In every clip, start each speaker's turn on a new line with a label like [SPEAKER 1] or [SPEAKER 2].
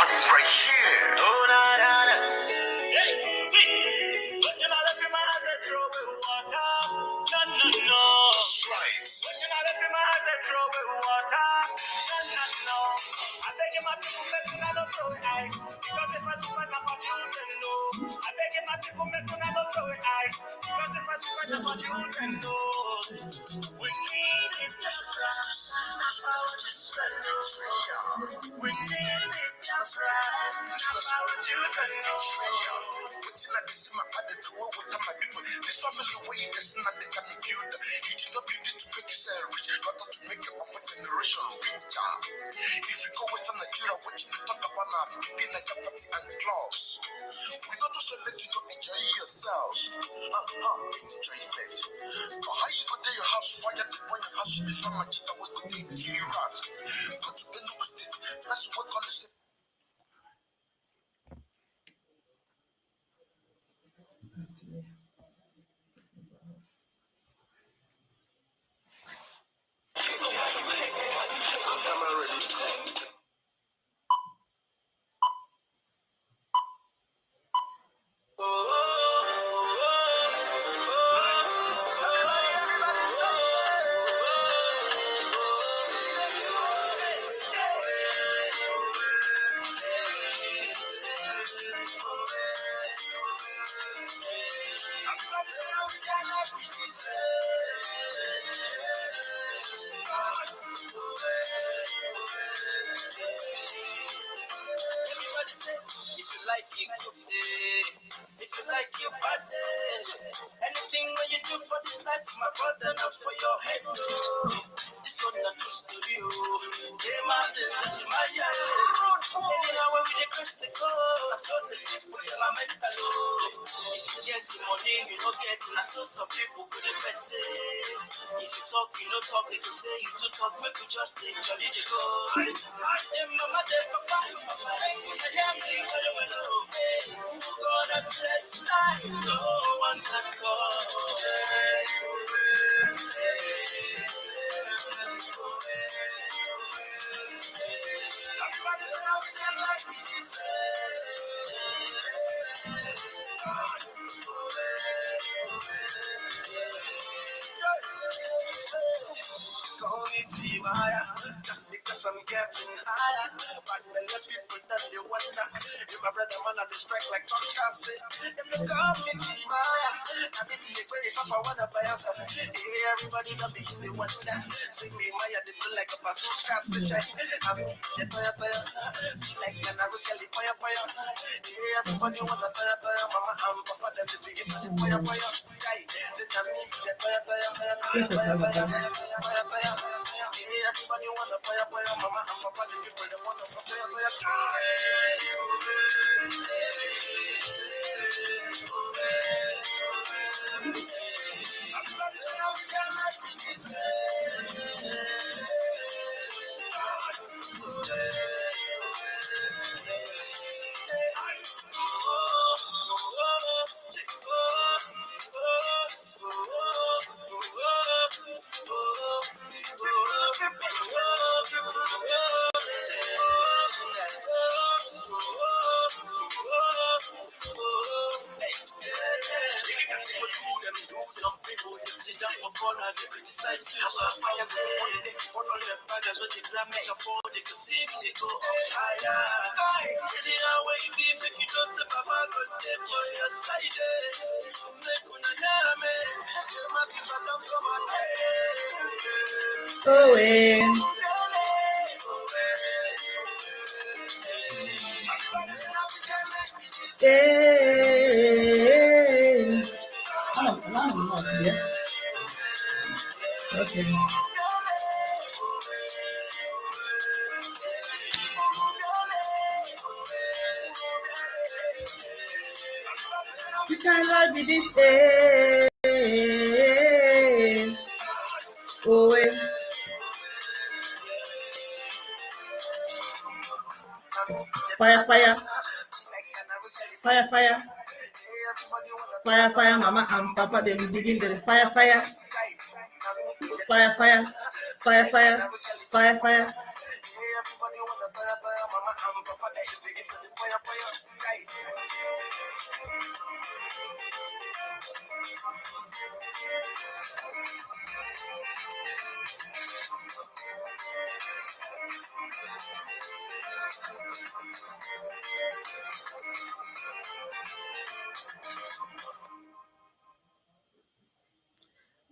[SPEAKER 1] I'm right here. Oh, na, na, na. Hey, see, what's another for my eyes that throw with water? No, no, no. That's right. What's another for my eyes that throw with water? No, no, no. I beg my people, make me not throw it ice. Because if I do find out for children, no. I beg my people, make me not throw it ice. Because if I do find out for children, no. When need is Biafra, that's how to spend it. When need is Biafra, that's how to spend it. What's in this my other drawer? What's my people? This family way, that's not the kind of build. You did not build it to make yourself rich, but to make your own generation richer. If you go with Nigeria, what you talk about now, keeping like a party and clubs. We not just let you go enjoy yourself. Enjoyment. But how you go to your house, fire the point of house, you become a cheetah, what's good in the rat. Go to the new state, that's what all is. Everybody say, if you like it, good day. If you like it, bad day. Anything when you do for this life, my brother, not for your head, no. This one not true story, oh. Yeah, mountains and Timaya. Anyhow, when we cross the coast, I saw the people, yeah, my mental, oh. If you get the money, you don't get it. I saw some people could have say. If you talk, you don't talk, they can say you do talk, make you just take your lead, you go. Mama, God has blessed, no one can call. Just because I'm getting higher, but when the people that they wonder if my brother man at the strike like Tonka say, them they call me Timaya. I be the very papa wanna buy us. Everybody don't be in the wonder. Sing me Maya, they do like a bazooka. I'm the Toya, like an Arukali Poya. Everybody wants a Toya, Mama and Papa, them to begin to Poya. Guy, sit down, the Toya. Everybody wanna Poya, Mama and Papa, the people that wanna Poya. Some people sit down for corner, they criticize you. Fire go on the one of the brothers when they grab megaphone, they can see me, they go higher. Really, how you be make you just say, Papa, God, there for your side. Make una hear me. Tell my kids I don't come and say. Oh, eh. Okay. You cannot be the same. Oh, eh. Fire, fire. Fire, fire. Fire, fire, Mama and Papa, they will begin the fire, fire. Fire, fire. Fire, fire. Fire, fire.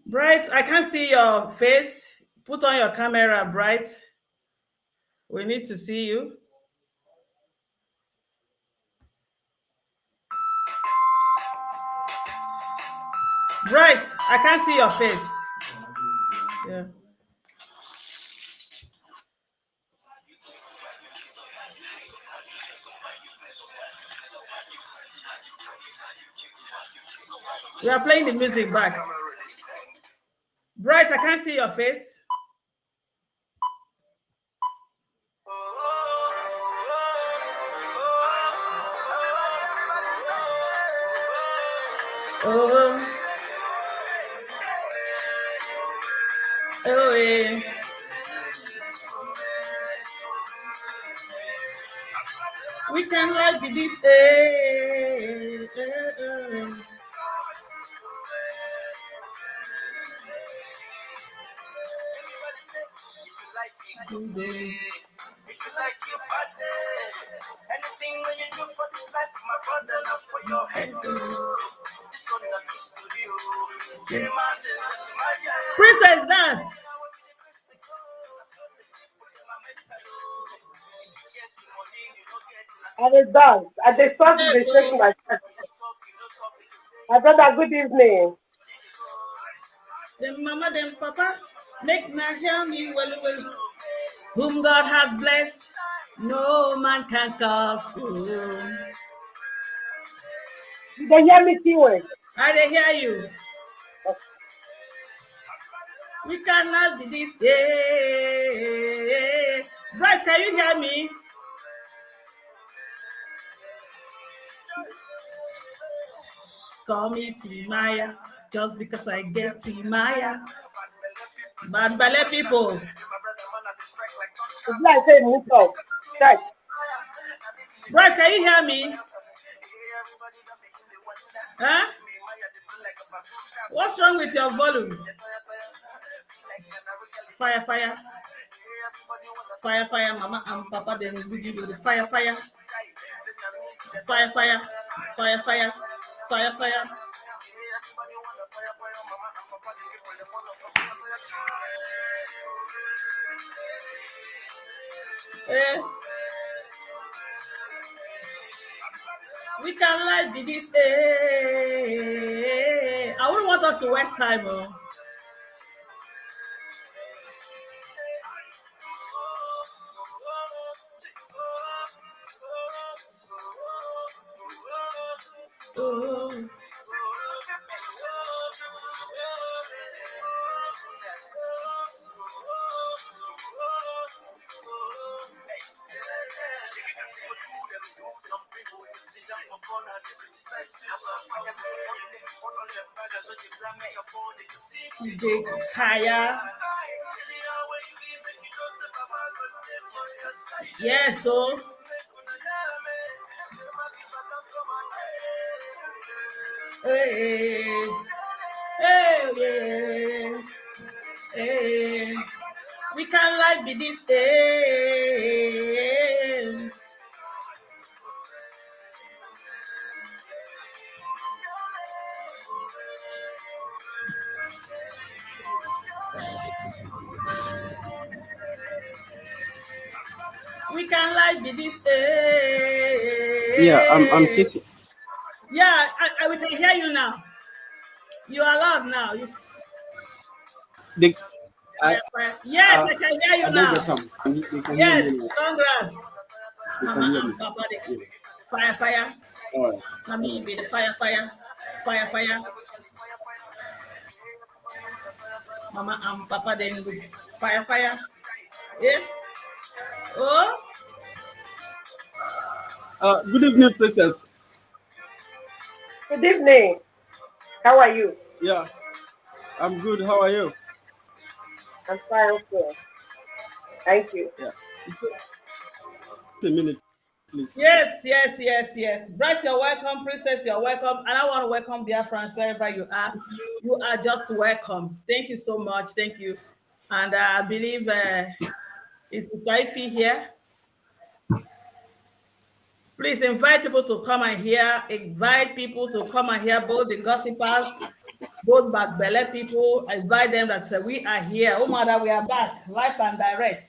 [SPEAKER 1] Bright, I can't see your face. Put on your camera, Bright. We need to see you. Bright, I can't see your face. Yeah. We are playing the music back. Bright, I can't see your face. Oh, oh, yeah. We can like be this. Good day. If you like your body, anything when you do for this life, my brother, not for your head. This one not to studio. Princess dance.
[SPEAKER 2] I will dance. I just start to be shaking my chest. My brother, good evening.
[SPEAKER 1] Them mama, them papa, make my hear me well. Whom God has blessed, no man can curse.
[SPEAKER 2] You can hear me, Chinwe?
[SPEAKER 1] I dey hear you. We cannot be this. Bryce, can you hear me? Call me Timaya, just because I get Timaya. Bad ballet people.
[SPEAKER 2] It's like saying, move up. Check.
[SPEAKER 1] Bryce, can you hear me? Huh? What's wrong with your volume? Fire, fire. Fire, fire, mama and papa, then we give you the fire, fire. Fire, fire. Fire, fire. Fire, fire. We can like be this. I wouldn't want us to waste time. Yes, so hey, we can like be this. We can like be this.
[SPEAKER 3] Yeah, I'm taking.
[SPEAKER 1] Yeah, we can hear you now. You are loud now. Yes, I can hear you now. Yes, congrats. Mama and Papa, fire, fire. Mommy be the fire, fire. Fire, fire. Mama and Papa, then fire, fire. Yeah. Oh.
[SPEAKER 3] Good evening, Princess.
[SPEAKER 2] Good evening. How are you?
[SPEAKER 3] Yeah, I'm good. How are you?
[SPEAKER 2] I'm fine, okay. Thank you.
[SPEAKER 3] Yeah. Just a minute, please.
[SPEAKER 1] Yes. Bright, you're welcome. Princess, you're welcome. And I want to welcome Biafrans wherever you are. You are just welcome. Thank you so much. Thank you. And I believe is Sister Ify here? Please invite people to come and hear. Invite people to come and hear, both the gossipers, both backbelly people. Invite them that say, we are here. Oh, mother, we are back, live and direct.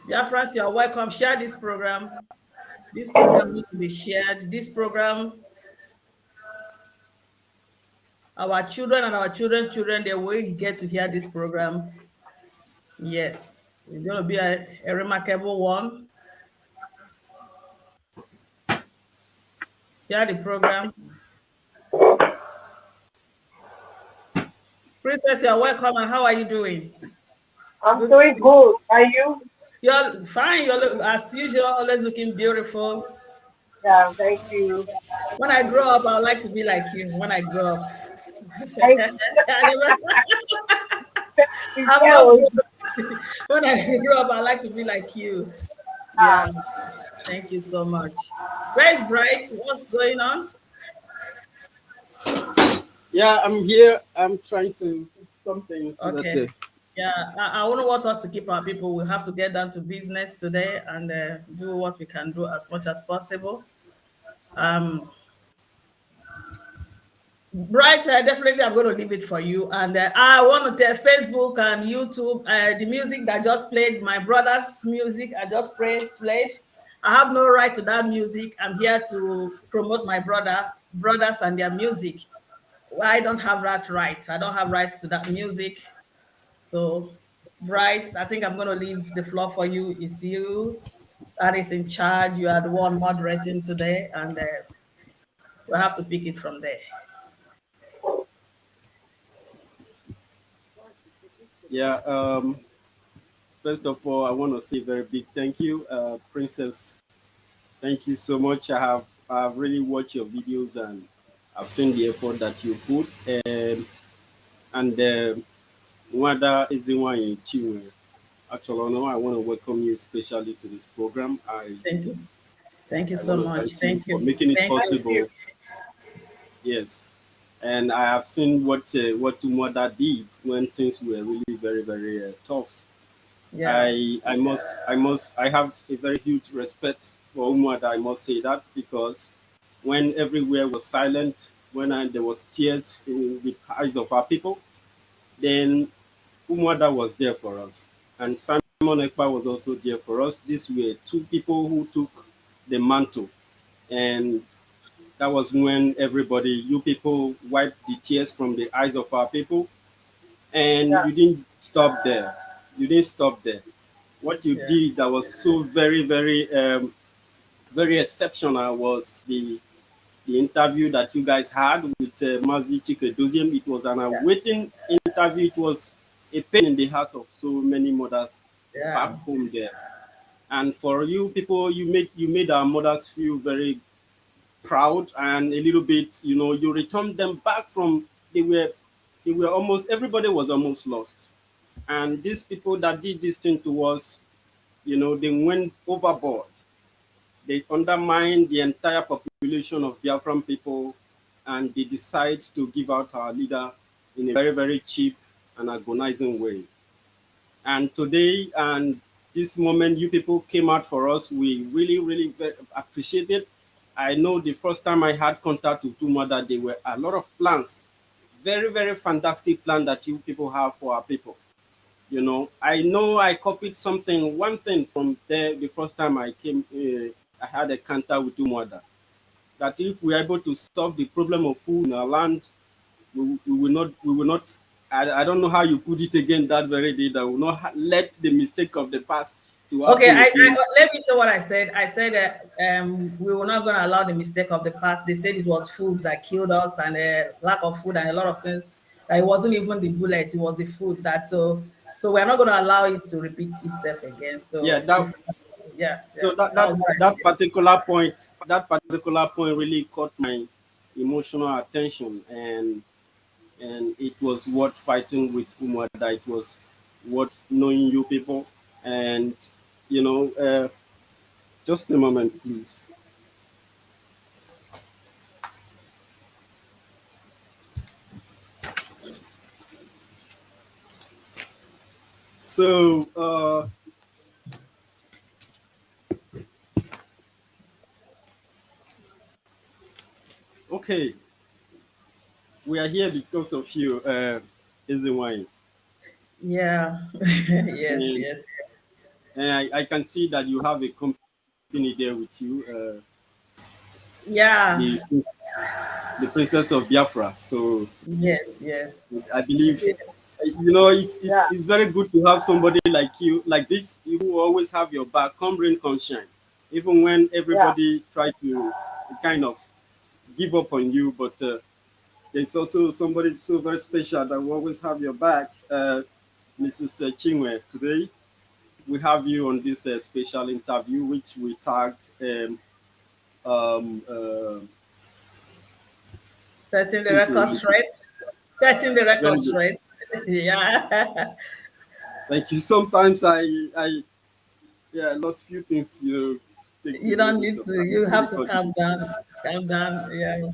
[SPEAKER 1] Biafrans, you're welcome. Share this program. This program needs to be shared. This program, our children and our children, they will get to hear this program. Yes, it's going to be a remarkable one. Share the program. Princess, you're welcome. And how are you doing?
[SPEAKER 2] I'm
[SPEAKER 1] Good.
[SPEAKER 2] doing good. Are you?
[SPEAKER 1] You're fine. You're as usual, always looking beautiful.
[SPEAKER 2] Yeah, thank you.
[SPEAKER 1] When I grow up, I would like to be like you. When I grow up,
[SPEAKER 2] Thank you.
[SPEAKER 1] I'm not.
[SPEAKER 2] Girls.
[SPEAKER 1] When I grow up, I like to be like you.
[SPEAKER 2] Ah,
[SPEAKER 1] Yeah. Thank you so much. Where's Bright? What's going on?
[SPEAKER 3] Yeah, I'm here. I'm trying to fix something so that.
[SPEAKER 1] Okay. Yeah, I wouldn't want us to keep our people. We have to get down to business today and do what we can do as much as possible. Right, definitely, I'm going to leave it for you. And I want to tell Facebook and YouTube the music that just played, my brother's music, I just played. I have no right to that music. I'm here to promote my brothers and their music. Well, I don't have that right. I don't have right to that music. So, Bright, I think I'm going to leave the floor for you. It's you that is in charge. You are the one moderating today, and we'll have to pick it from there.
[SPEAKER 3] Yeah. First of all, I want to say a very big thank you, Princess. Thank you so much. I've really watched your videos and I've seen the effort that you put. And Umuada Ezenwanyi Chinwe Acholonu, I want to welcome you especially to this program.
[SPEAKER 1] Thank you. Thank you
[SPEAKER 3] I
[SPEAKER 1] so
[SPEAKER 3] want to
[SPEAKER 1] much.
[SPEAKER 3] thank you
[SPEAKER 1] Thank
[SPEAKER 3] for
[SPEAKER 1] you.
[SPEAKER 3] making it
[SPEAKER 1] Thank
[SPEAKER 3] possible.
[SPEAKER 1] you.
[SPEAKER 3] Yes, and I have seen what Umuada did when things were really very very tough.
[SPEAKER 1] Yeah.
[SPEAKER 3] I have a very huge respect for Umuada. I must say that because when everywhere was silent, when there was tears in the eyes of our people, then Umuada was there for us, and Simon Ekpa was also there for us. These were two people who took the mantle, and that was when everybody, you people, wiped the tears from the eyes of our people, and
[SPEAKER 2] yeah.
[SPEAKER 3] you didn't stop there. You didn't stop there. What you
[SPEAKER 1] Yeah.
[SPEAKER 3] did that was so very, very exceptional was the interview that you guys had with Mazi Chikedozium. It was an awaiting interview. It was a pain in the heart of so many mothers back
[SPEAKER 1] Yeah.
[SPEAKER 3] home there. And for you people, you made our mothers feel very proud and a little bit, you returned them back from they were almost everybody was almost lost. And these people that did this thing to us, they went overboard. They undermined the entire population of Biafran people, and they decide to give out our leader in a very, very cheap and agonizing way. And today, and this moment, you people came out for us. We really, really appreciate it. I know the first time I had contact with Umuada, there were a lot of plans, very, very fantastic plan that you people have for our people. I know I copied one thing from there the first time I came. I had a counter with Umuada that if we are able to solve the problem of food in our land, we will not. I don't know how you put it again that very day. That we will not let the mistake of the past to
[SPEAKER 1] Okay,
[SPEAKER 3] happen again.
[SPEAKER 1] let me say what I said. I said that we were not going to allow the mistake of the past. They said it was food that killed us and lack of food and a lot of things. That it wasn't even the bullet; it was the food that. So we're not going to allow it to repeat itself again.
[SPEAKER 3] Yeah,
[SPEAKER 1] So
[SPEAKER 3] that
[SPEAKER 1] yeah.
[SPEAKER 3] so that
[SPEAKER 1] That
[SPEAKER 3] that
[SPEAKER 1] was what I
[SPEAKER 3] that
[SPEAKER 1] said.
[SPEAKER 3] particular point really caught my emotional attention, and and it was worth fighting with Umuada. It was worth knowing you people, and you know, just a moment, please. So, okay, we are here because of you, Ezenwanyi.
[SPEAKER 1] Yeah. Yes,
[SPEAKER 3] And,
[SPEAKER 1] yes.
[SPEAKER 3] I can see that you have a company there with you,
[SPEAKER 1] Yeah.
[SPEAKER 3] the the Princess of Biafra. So
[SPEAKER 1] Yes, yes.
[SPEAKER 3] I
[SPEAKER 1] She's
[SPEAKER 3] believe,
[SPEAKER 1] a-
[SPEAKER 3] you know,
[SPEAKER 2] Yeah.
[SPEAKER 3] it's very good to have somebody like you, like this, you who always have your back, come rain, come shine, even when
[SPEAKER 2] Yeah.
[SPEAKER 3] everybody try to kind of give up on you. But there's also somebody so very special that will always have your back, Mrs. Chinwe. Today we have you on this special interview, which we tagged um, uh,
[SPEAKER 1] Setting the
[SPEAKER 3] please
[SPEAKER 1] record straight. Setting the record
[SPEAKER 3] very good.
[SPEAKER 1] straight. Yeah.
[SPEAKER 3] Thank you. Sometimes I yeah, I lost few things, take to
[SPEAKER 1] You
[SPEAKER 3] be
[SPEAKER 1] don't
[SPEAKER 3] able
[SPEAKER 1] need
[SPEAKER 3] to
[SPEAKER 1] to. You
[SPEAKER 3] actually
[SPEAKER 1] have to calm
[SPEAKER 3] continue.
[SPEAKER 1] down. Calm down. Yeah.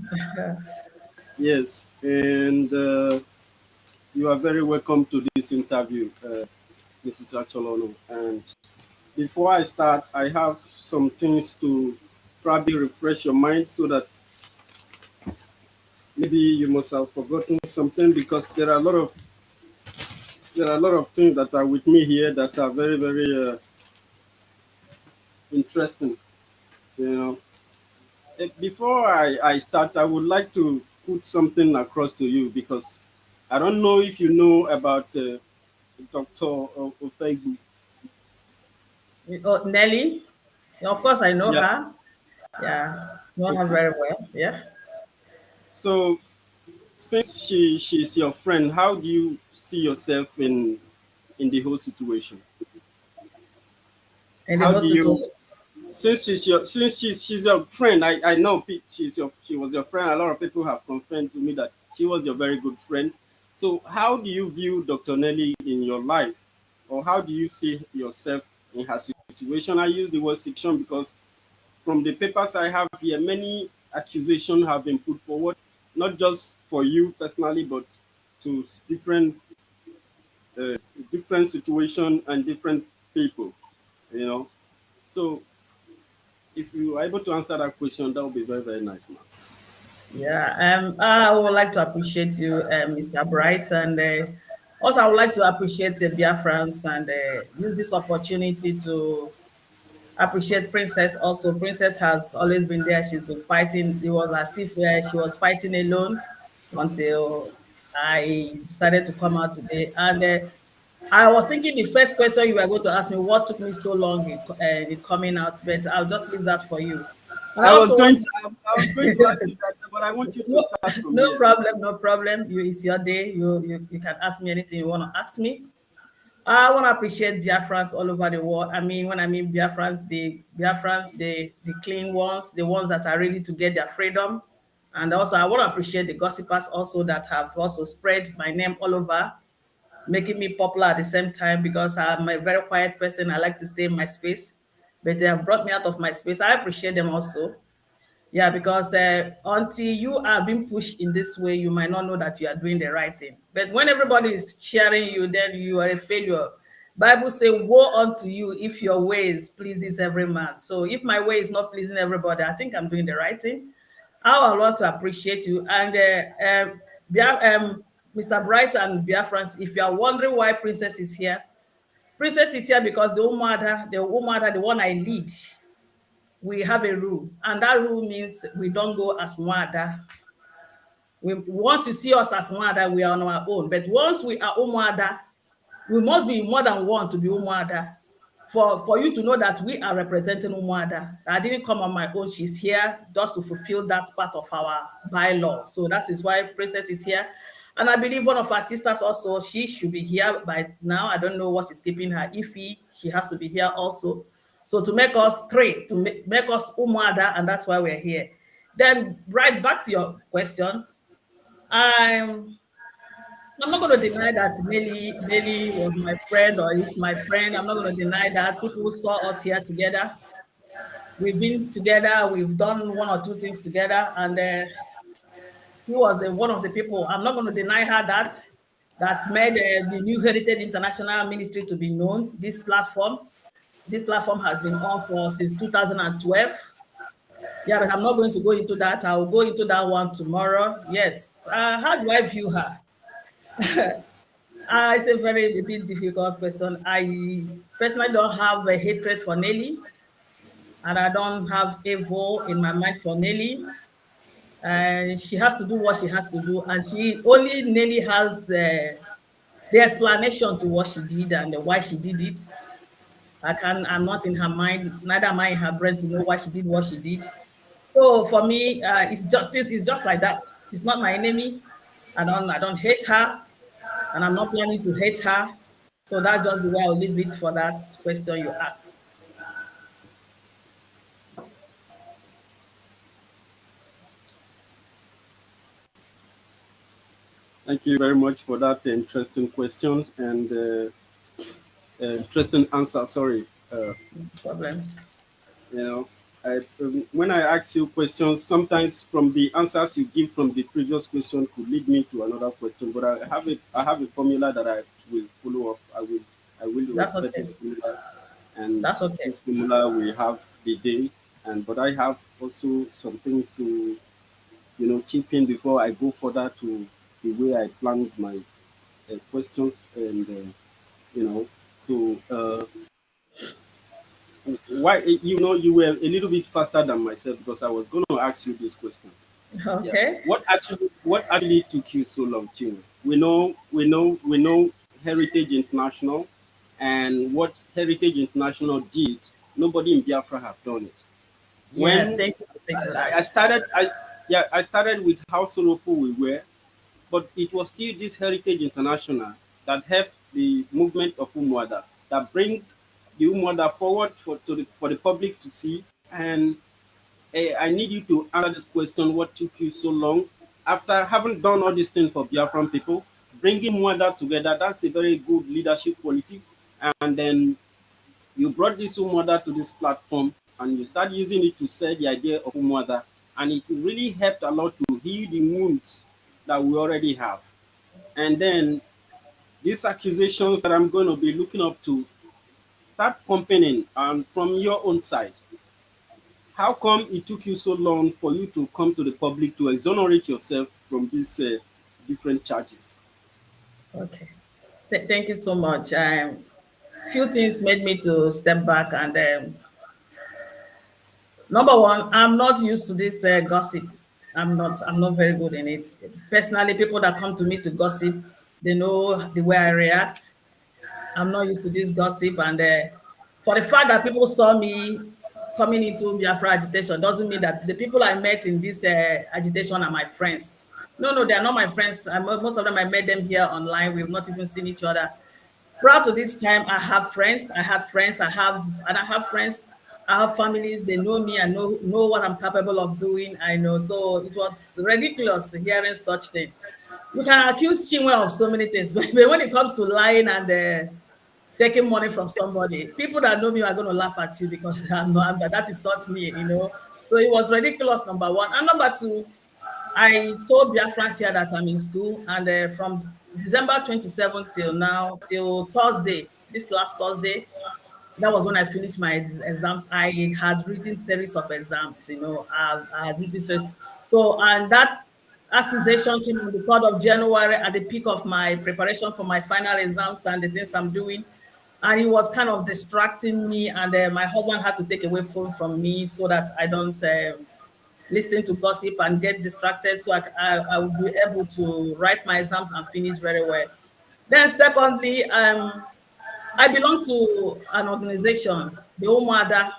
[SPEAKER 3] Yes, and you are very welcome to this interview, Mrs. Acholonu. And before I start, I have some things to probably refresh your mind so that maybe you must have forgotten something because there are a lot of things that are with me here that are very very interesting. You know, before I start, I would like to put something across to you because I don't know if you know about Dr. Ofegu.
[SPEAKER 1] Oh, Nelly. Of course, I know
[SPEAKER 3] Yeah.
[SPEAKER 1] her. Yeah. Know her
[SPEAKER 3] Okay.
[SPEAKER 1] very well. Yeah.
[SPEAKER 3] So since she's your friend, how do you see yourself in the whole situation?
[SPEAKER 1] In the
[SPEAKER 3] How
[SPEAKER 1] whole
[SPEAKER 3] do you
[SPEAKER 1] situation.
[SPEAKER 3] since she's your friend? I know she was your friend. A lot of people have confirmed to me that she was your very good friend. So how do you view Dr. Nelly in your life, or how do you see yourself in her situation? I use the word situation because from the papers I have here, many accusations have been put forward, not just for you personally, but to uh, different situation and different people. You know, so if you are able to answer that question, that would be very very nice, man.
[SPEAKER 1] Yeah, I would like to appreciate you, Mr. Bright, and also I would like to appreciate Biafrans and use this opportunity to appreciate Princess. Also, Princess has always been there. She's been fighting. It was as if she was fighting alone until I decided to come out today. And I was thinking the first question you were going to ask me, what took me so long in coming out, but I'll just leave that for you. And I also want
[SPEAKER 3] I was going to ask you that, but I want you to
[SPEAKER 1] no,
[SPEAKER 3] start from
[SPEAKER 1] no
[SPEAKER 3] here.
[SPEAKER 1] problem, no problem. It's your day. You can ask me anything you want to ask me. I want to appreciate Biafrans all over the world. I mean, when I mean Biafrans, the clean ones, the ones that are ready to get their freedom. And also, I want to appreciate the gossipers also that have also spread my name all over, making me popular at the same time because I'm a very quiet person. I like to stay in my space, but they have brought me out of my space. I appreciate them also. Yeah, because until you are being pushed in this way, you might not know that you are doing the right thing. But when everybody is cheering you, then you are a failure. Bible say, woe unto you if your ways pleases every man. So if my way is not pleasing everybody, I think I'm doing the right thing. I want to appreciate you. And Mr. Bright and Biafrans, if you are wondering why Princess is here because the the one I lead, we have a rule, and that rule means we don't go as Umuada. Once you see us as Umuada, we are on our own. But once we are Umuada, we must be more than one to be Umuada. For you to know that we are representing Umuada. I didn't come on my own. She's here just to fulfill that part of our bylaw. So that is why Princess is here. And I believe one of our sisters also, she should be here by now. I don't know what is keeping her iffy. She has to be here also. So to make us three, to make us Umuada, and that's why we're here. Then right back to your question. I'm not going to deny that Nelly was my friend or is my friend. I'm not going to deny that. People saw us here together. We've been together. We've done one or two things together, and she was one of the people. I'm not going to deny her that made the New Heritage International Ministry to be known. This platform has been on for since 2012. Yeah, but I'm not going to go into that. I'll go into that one tomorrow. Yes. How do I view her? It's a very bit difficult question. I personally don't have a hatred for Nelly, and I don't have evil in my mind for Nelly. And she has to do what she has to do, and she only Nelly has the explanation to what she did and why she did it. I'm not in her mind, neither am I in her brain to know why she did what she did. So for me, it's justice is just like that. She's not my enemy. I don't hate her, and I'm not planning to hate her. So that's just the way I'll leave it for that question you asked.
[SPEAKER 3] Thank you very much for that interesting question and interesting answer. Sorry.
[SPEAKER 1] No problem.
[SPEAKER 3] You know, when I ask you questions, sometimes from the answers you give from the previous question could lead me to another question. But I have a formula that I will follow up. I will
[SPEAKER 1] That's
[SPEAKER 3] respect
[SPEAKER 1] okay.
[SPEAKER 3] this formula, and
[SPEAKER 1] That's okay.
[SPEAKER 3] this formula will have the day. And but I have also some things to chip in before I go further to the way I planned my questions and you know so. Why you were a little bit faster than myself because I was going to ask you this question. Yeah.
[SPEAKER 1] Okay.
[SPEAKER 3] What actually took you so long, Chinwe? We know Heritage International, and what Heritage International did, nobody in Biafra have done it.
[SPEAKER 1] Yeah,
[SPEAKER 3] When
[SPEAKER 1] thank you for taking that.
[SPEAKER 3] I started with how sorrowful we were, but it was still this Heritage International that helped the movement of Umuada, that bring the Umuada forward for the public to see. And I need you to answer this question: what took you so long? After having done all these things for Biafran people, bringing Umuada together, that's a very good leadership quality. And then you brought this Umuada to this platform and you start using it to sell the idea of Umuada. And it really helped a lot to heal the wounds that we already have. And then these accusations that I'm going to be looking up to start pumping in. And from your own side, how come it took you so long for you to come to the public to exonerate yourself from these different charges?
[SPEAKER 1] Okay. Thank you so much. Few things made me to step back, and number one, I'm not used to this gossip. I'm not very good in it. Personally, people that come to me to gossip, they know the way I react. I'm not used to this gossip, and for the fact that people saw me coming into Biafra agitation doesn't mean that the people I met in this agitation are my friends. No, no, they are not my friends. Most of them I met them here online. We've not even seen each other. Prior to this time, I have friends. I had friends. I have friends. I have families. They know me. I know what I'm capable of doing. I know. So it was ridiculous hearing such thing. You can accuse Chinwe of so many things, but when it comes to lying and taking money from somebody, people that know me are going to laugh at you because that is not me. So it was ridiculous, number one. And number two, I told Biafrans here that I'm in school, and from December 27th till now, till Thursday, this last Thursday, that was when I finished my exams. I had written series of exams. I had written so, and that accusation came on the 3rd of January at the peak of my preparation for my final exams and the things I'm doing. And it was kind of distracting me, and my husband had to take away phone from me so that I don't listen to gossip and get distracted, so I will be able to write my exams and finish very well. Then secondly, I belong to an organization, the Umuada,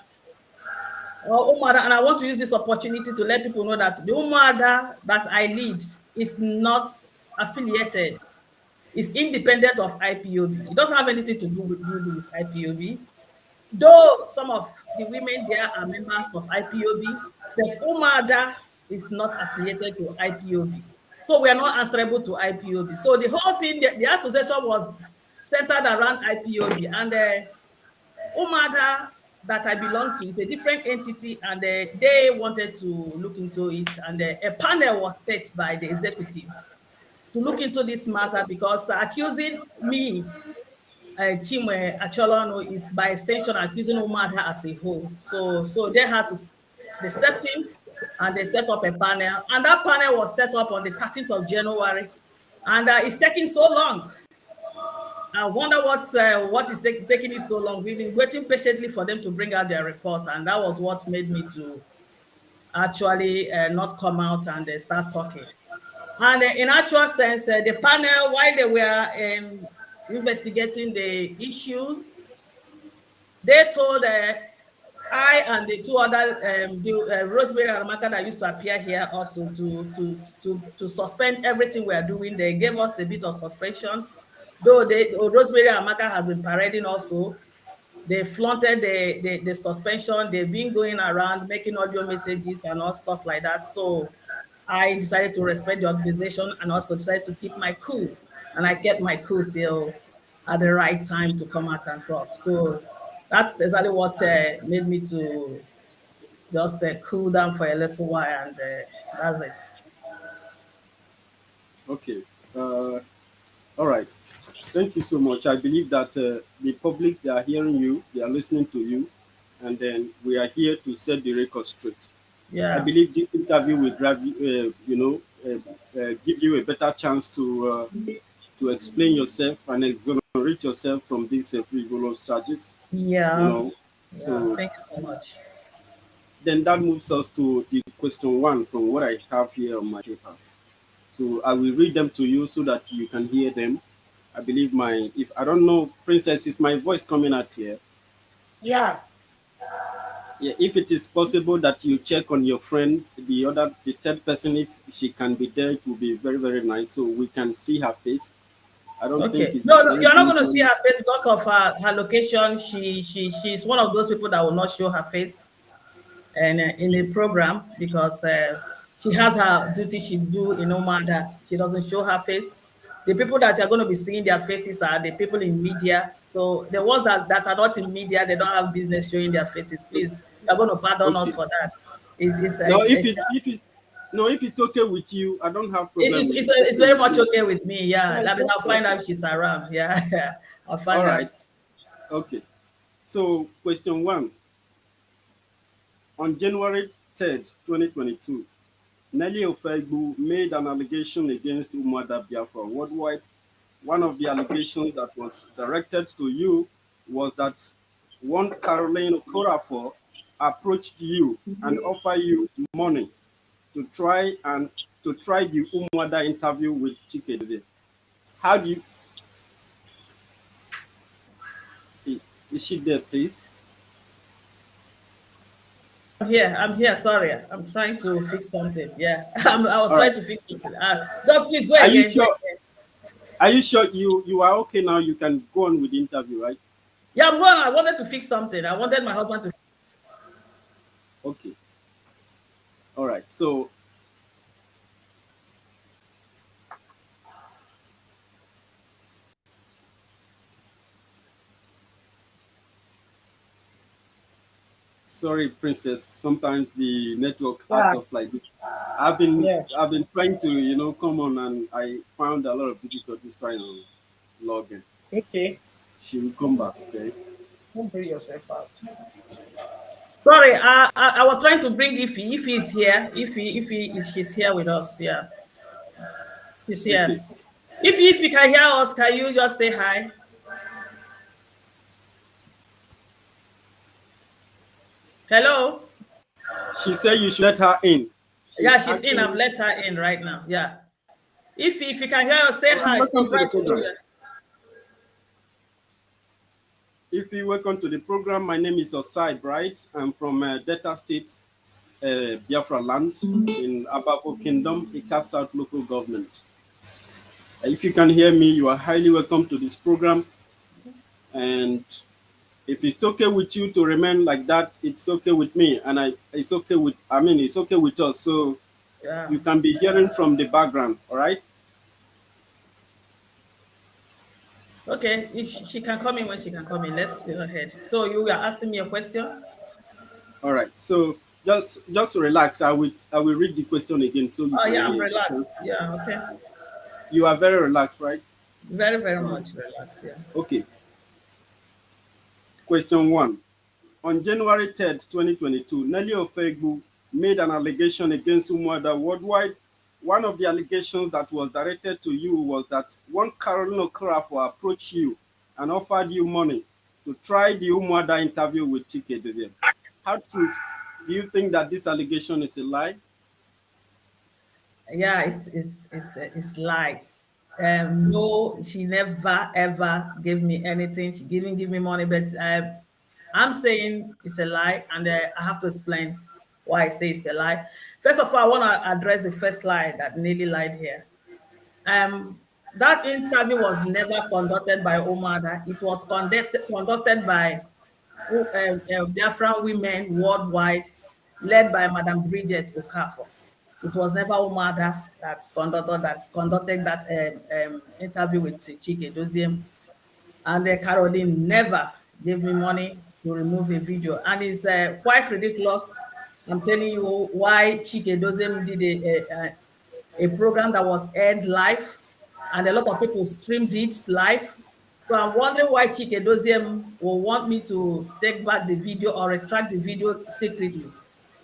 [SPEAKER 1] and I want to use this opportunity to let people know that the Umuada that I lead is not affiliated. It's independent of IPOB. It doesn't have anything to do with IPOB. Though some of the women there are members of IPOB, but Umuada is not affiliated to IPOB.
[SPEAKER 4] So we are not answerable to IPOB. So the whole thing, the accusation was centered around IPOB, and Umuada that I belong to is a different entity, and they wanted to look into it, and a panel was set by the executives to look into this matter, because accusing me, Chinwe Acholonu, is by extension accusing Umuada as a whole. So they had to, they stepped in and they set up a panel, and that panel was set up on the 13th of January, and it's taking so long. I wonder what is taking it so long. We've been waiting patiently for them to bring out their report, and that was what made me to actually not come out and start talking. And in actual sense, the panel, while they were investigating the issues, they told I and the two other, Rosemary and Amaka that used to appear here also, to suspend everything we are doing. They gave us a bit of suspension, though Rosemary and Amaka has been parading also. They flaunted the suspension. They've been going around making audio messages and all stuff like that. So I decided to respect the organization and also decided to keep my cool. And I kept my cool till at the right time to come out and talk. So that's exactly what made me to just cool down for a little while, and that's it.
[SPEAKER 3] Okay. All right. Thank you so much. I believe that the public, they are hearing you, they are listening to you, and then we are here to set the record straight. I
[SPEAKER 4] Yeah.
[SPEAKER 3] believe this interview will drive you, give you a better chance to explain yourself and exonerate yourself from these frivolous charges. You
[SPEAKER 4] Yeah.
[SPEAKER 3] know,
[SPEAKER 4] Yeah.
[SPEAKER 3] so
[SPEAKER 4] Thank you so much.
[SPEAKER 3] then that moves us to the question one from what I have here on my papers. So I will read them to you so that you can hear them. I believe if I don't know, Princess, is my voice coming out clear?
[SPEAKER 2] Yeah.
[SPEAKER 3] Yeah, if it is possible that you check on your friend, the third person, if she can be there, it will be very, very nice so we can see her face. I don't think
[SPEAKER 4] Okay.
[SPEAKER 3] it's
[SPEAKER 4] No, no, you're not
[SPEAKER 3] anything
[SPEAKER 4] going to see
[SPEAKER 3] going.
[SPEAKER 4] her face because of her location. She's one of those people that will not show her face and in the program, because she has her duty she do in Umuada. She doesn't show her face. The people that you're going to be seeing their faces are the people in media. So the ones that are not in media, they don't have business showing their faces. Please, you're going to pardon us
[SPEAKER 3] Okay.
[SPEAKER 4] for that. It's, it's,
[SPEAKER 3] No,
[SPEAKER 4] it's, it's,
[SPEAKER 3] if it's okay with you, I don't have problem with it.
[SPEAKER 4] it's
[SPEAKER 3] Okay
[SPEAKER 4] very
[SPEAKER 3] with
[SPEAKER 4] much
[SPEAKER 3] me.
[SPEAKER 4] okay with me. Yeah,
[SPEAKER 2] Yeah,
[SPEAKER 4] that means
[SPEAKER 2] it's
[SPEAKER 4] I'll
[SPEAKER 2] okay.
[SPEAKER 4] find out if she's around. Yeah, I'll
[SPEAKER 3] All
[SPEAKER 4] find out.
[SPEAKER 3] right. Okay. So question one. On January 3rd, 2022, Nelly Ofegbu made an allegation against Umuada Biafra Worldwide. One of the allegations that was directed to you was that one Caroline Corafor approached you and offered you money to try the Umuada interview with Chikeze. How do you is she there, please?
[SPEAKER 4] I'm here. Sorry, I'm trying to fix something. Yeah, I was
[SPEAKER 3] All right.
[SPEAKER 4] trying to fix something. Just please go
[SPEAKER 3] Are you
[SPEAKER 4] again. Go
[SPEAKER 3] sure?
[SPEAKER 4] again.
[SPEAKER 3] Are you sure you are okay now? You can go on with the interview, right?
[SPEAKER 4] Yeah, I'm going. I wanted to fix something. I wanted my husband to.
[SPEAKER 3] Okay. All right. So sorry, Princess. Sometimes the network act
[SPEAKER 2] Yeah.
[SPEAKER 3] up like this. I've been
[SPEAKER 2] Yeah.
[SPEAKER 3] I've been trying to come on, and I found a lot of difficulties trying to log in.
[SPEAKER 2] Okay.
[SPEAKER 3] She will come back. Okay.
[SPEAKER 2] Don't bring yourself out.
[SPEAKER 4] Sorry, I was trying to bring Ify. Ify is here. She's here with us. Yeah, she's
[SPEAKER 3] Okay.
[SPEAKER 4] here. If you can hear us, can you just say hi? Hello.
[SPEAKER 3] She said you should let her in.
[SPEAKER 4] Yeah,
[SPEAKER 3] She's
[SPEAKER 4] she's in. I've
[SPEAKER 3] asking.
[SPEAKER 4] let her in right now. Yeah. If you can hear us, say hi.
[SPEAKER 3] Welcome to
[SPEAKER 4] Try
[SPEAKER 3] the
[SPEAKER 4] to do
[SPEAKER 3] program.
[SPEAKER 4] it.
[SPEAKER 3] If you welcome to the program, my name is Osai Bright. I'm from Delta State, Biafra land in Ababo Kingdom, Ika South local government. If you can hear me, you are highly welcome to this program. And if it's okay with you to remain like that, it's okay with me, and it's okay with. I mean, it's okay with us. So
[SPEAKER 4] Yeah.
[SPEAKER 3] You can be hearing from the background, all right?
[SPEAKER 4] Okay, if she can come in when she can come in. Let's go ahead. So you were asking me a question?
[SPEAKER 3] All right. So just relax. I will read the question again so you
[SPEAKER 4] Oh
[SPEAKER 3] can
[SPEAKER 4] yeah, I'm
[SPEAKER 3] hear it. Okay?
[SPEAKER 4] relaxed. Yeah, okay.
[SPEAKER 3] You are very relaxed, right?
[SPEAKER 4] Very, very
[SPEAKER 3] All right.
[SPEAKER 4] much relaxed. Yeah.
[SPEAKER 3] Okay. Question 1. On January 3rd, 2022, Nelly Ofegbu made an allegation against Umuada Worldwide. One of the allegations that was directed to you was that one CarolinaOkrafo approached you and offered you money to try the Umuada interview with Chike Doziem. How true do you think that this allegation is a lie?
[SPEAKER 4] Yeah, it's lie. No, she never ever gave me anything. She didn't give me money, but I'm saying it's a lie, and I have to explain why I say it's a lie. First of all, I want to address the first lie that Nelly lied here. That interview was never conducted by Omada. It was conducted by Biafran Women Worldwide, led by Madam Bridget Okafor. It was never Umada that conducted that interview with Chike Doziem, and Caroline never gave me money to remove a video, and it's quite ridiculous. I'm telling you why Chike Doziem did a program that was aired live, and a lot of people streamed it live. So I'm wondering why Chike Doziem will want me to take back the video or retract the video secretly.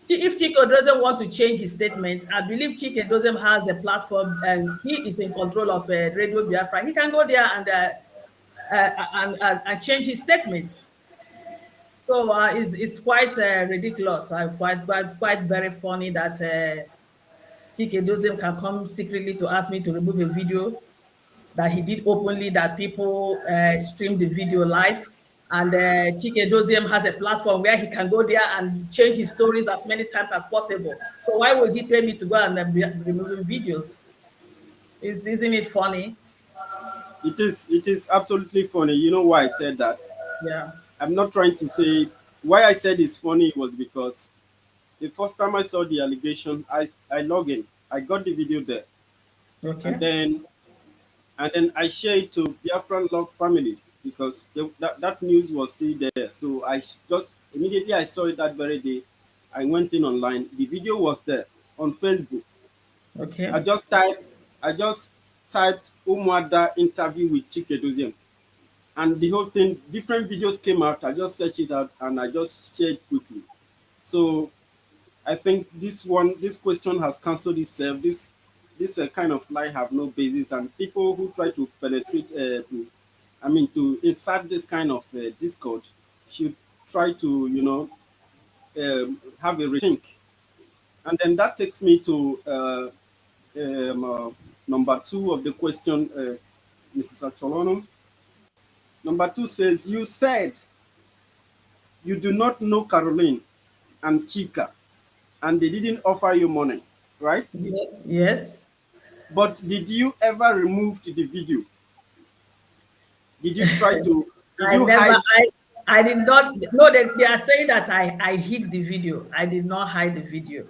[SPEAKER 4] If Chike doesn't want to change his statement, I believe Chike Doziem has a platform and he is in control of Radio Biafra. He can go there and change his statements. So it's quite ridiculous. Quite very funny that Chike Doziem can come secretly to ask me to remove a video that he did openly, that people streamed the video live. And Chike Doziem has a platform where he can go there and change his stories as many times as possible. So why would he pay me to go and be removing videos? Isn't it funny?
[SPEAKER 3] It is absolutely funny. You know why I said that?
[SPEAKER 4] Yeah.
[SPEAKER 3] I'm not trying to say why I said it's funny was because the first time I saw the allegation, I log in. I got the video there. And
[SPEAKER 4] Okay.
[SPEAKER 3] then I share it to Biafran Love family because that news was still there. So just immediately I saw it that very day. I went in online. The video was there on Facebook.
[SPEAKER 4] Okay.
[SPEAKER 3] I just typed Umuada interview with Chike Doziem. And the whole thing, different videos came out. I just searched it out and I just shared quickly. So I think this question has cancelled itself. This kind of lie have no basis, and people who try to penetrate, to insert this kind of discord should try to, have a rethink. And then that takes me to number 2 of the question, Mrs. Acholonu. Number 2 says, you said you do not know Caroline and Chika, and they didn't offer you money, right?
[SPEAKER 4] Yes.
[SPEAKER 3] But did you ever remove the video? Did you try to? Did
[SPEAKER 4] I
[SPEAKER 3] you
[SPEAKER 4] never,
[SPEAKER 3] hide?
[SPEAKER 4] I did not, no, they are saying that I hid the video. I did not hide the video.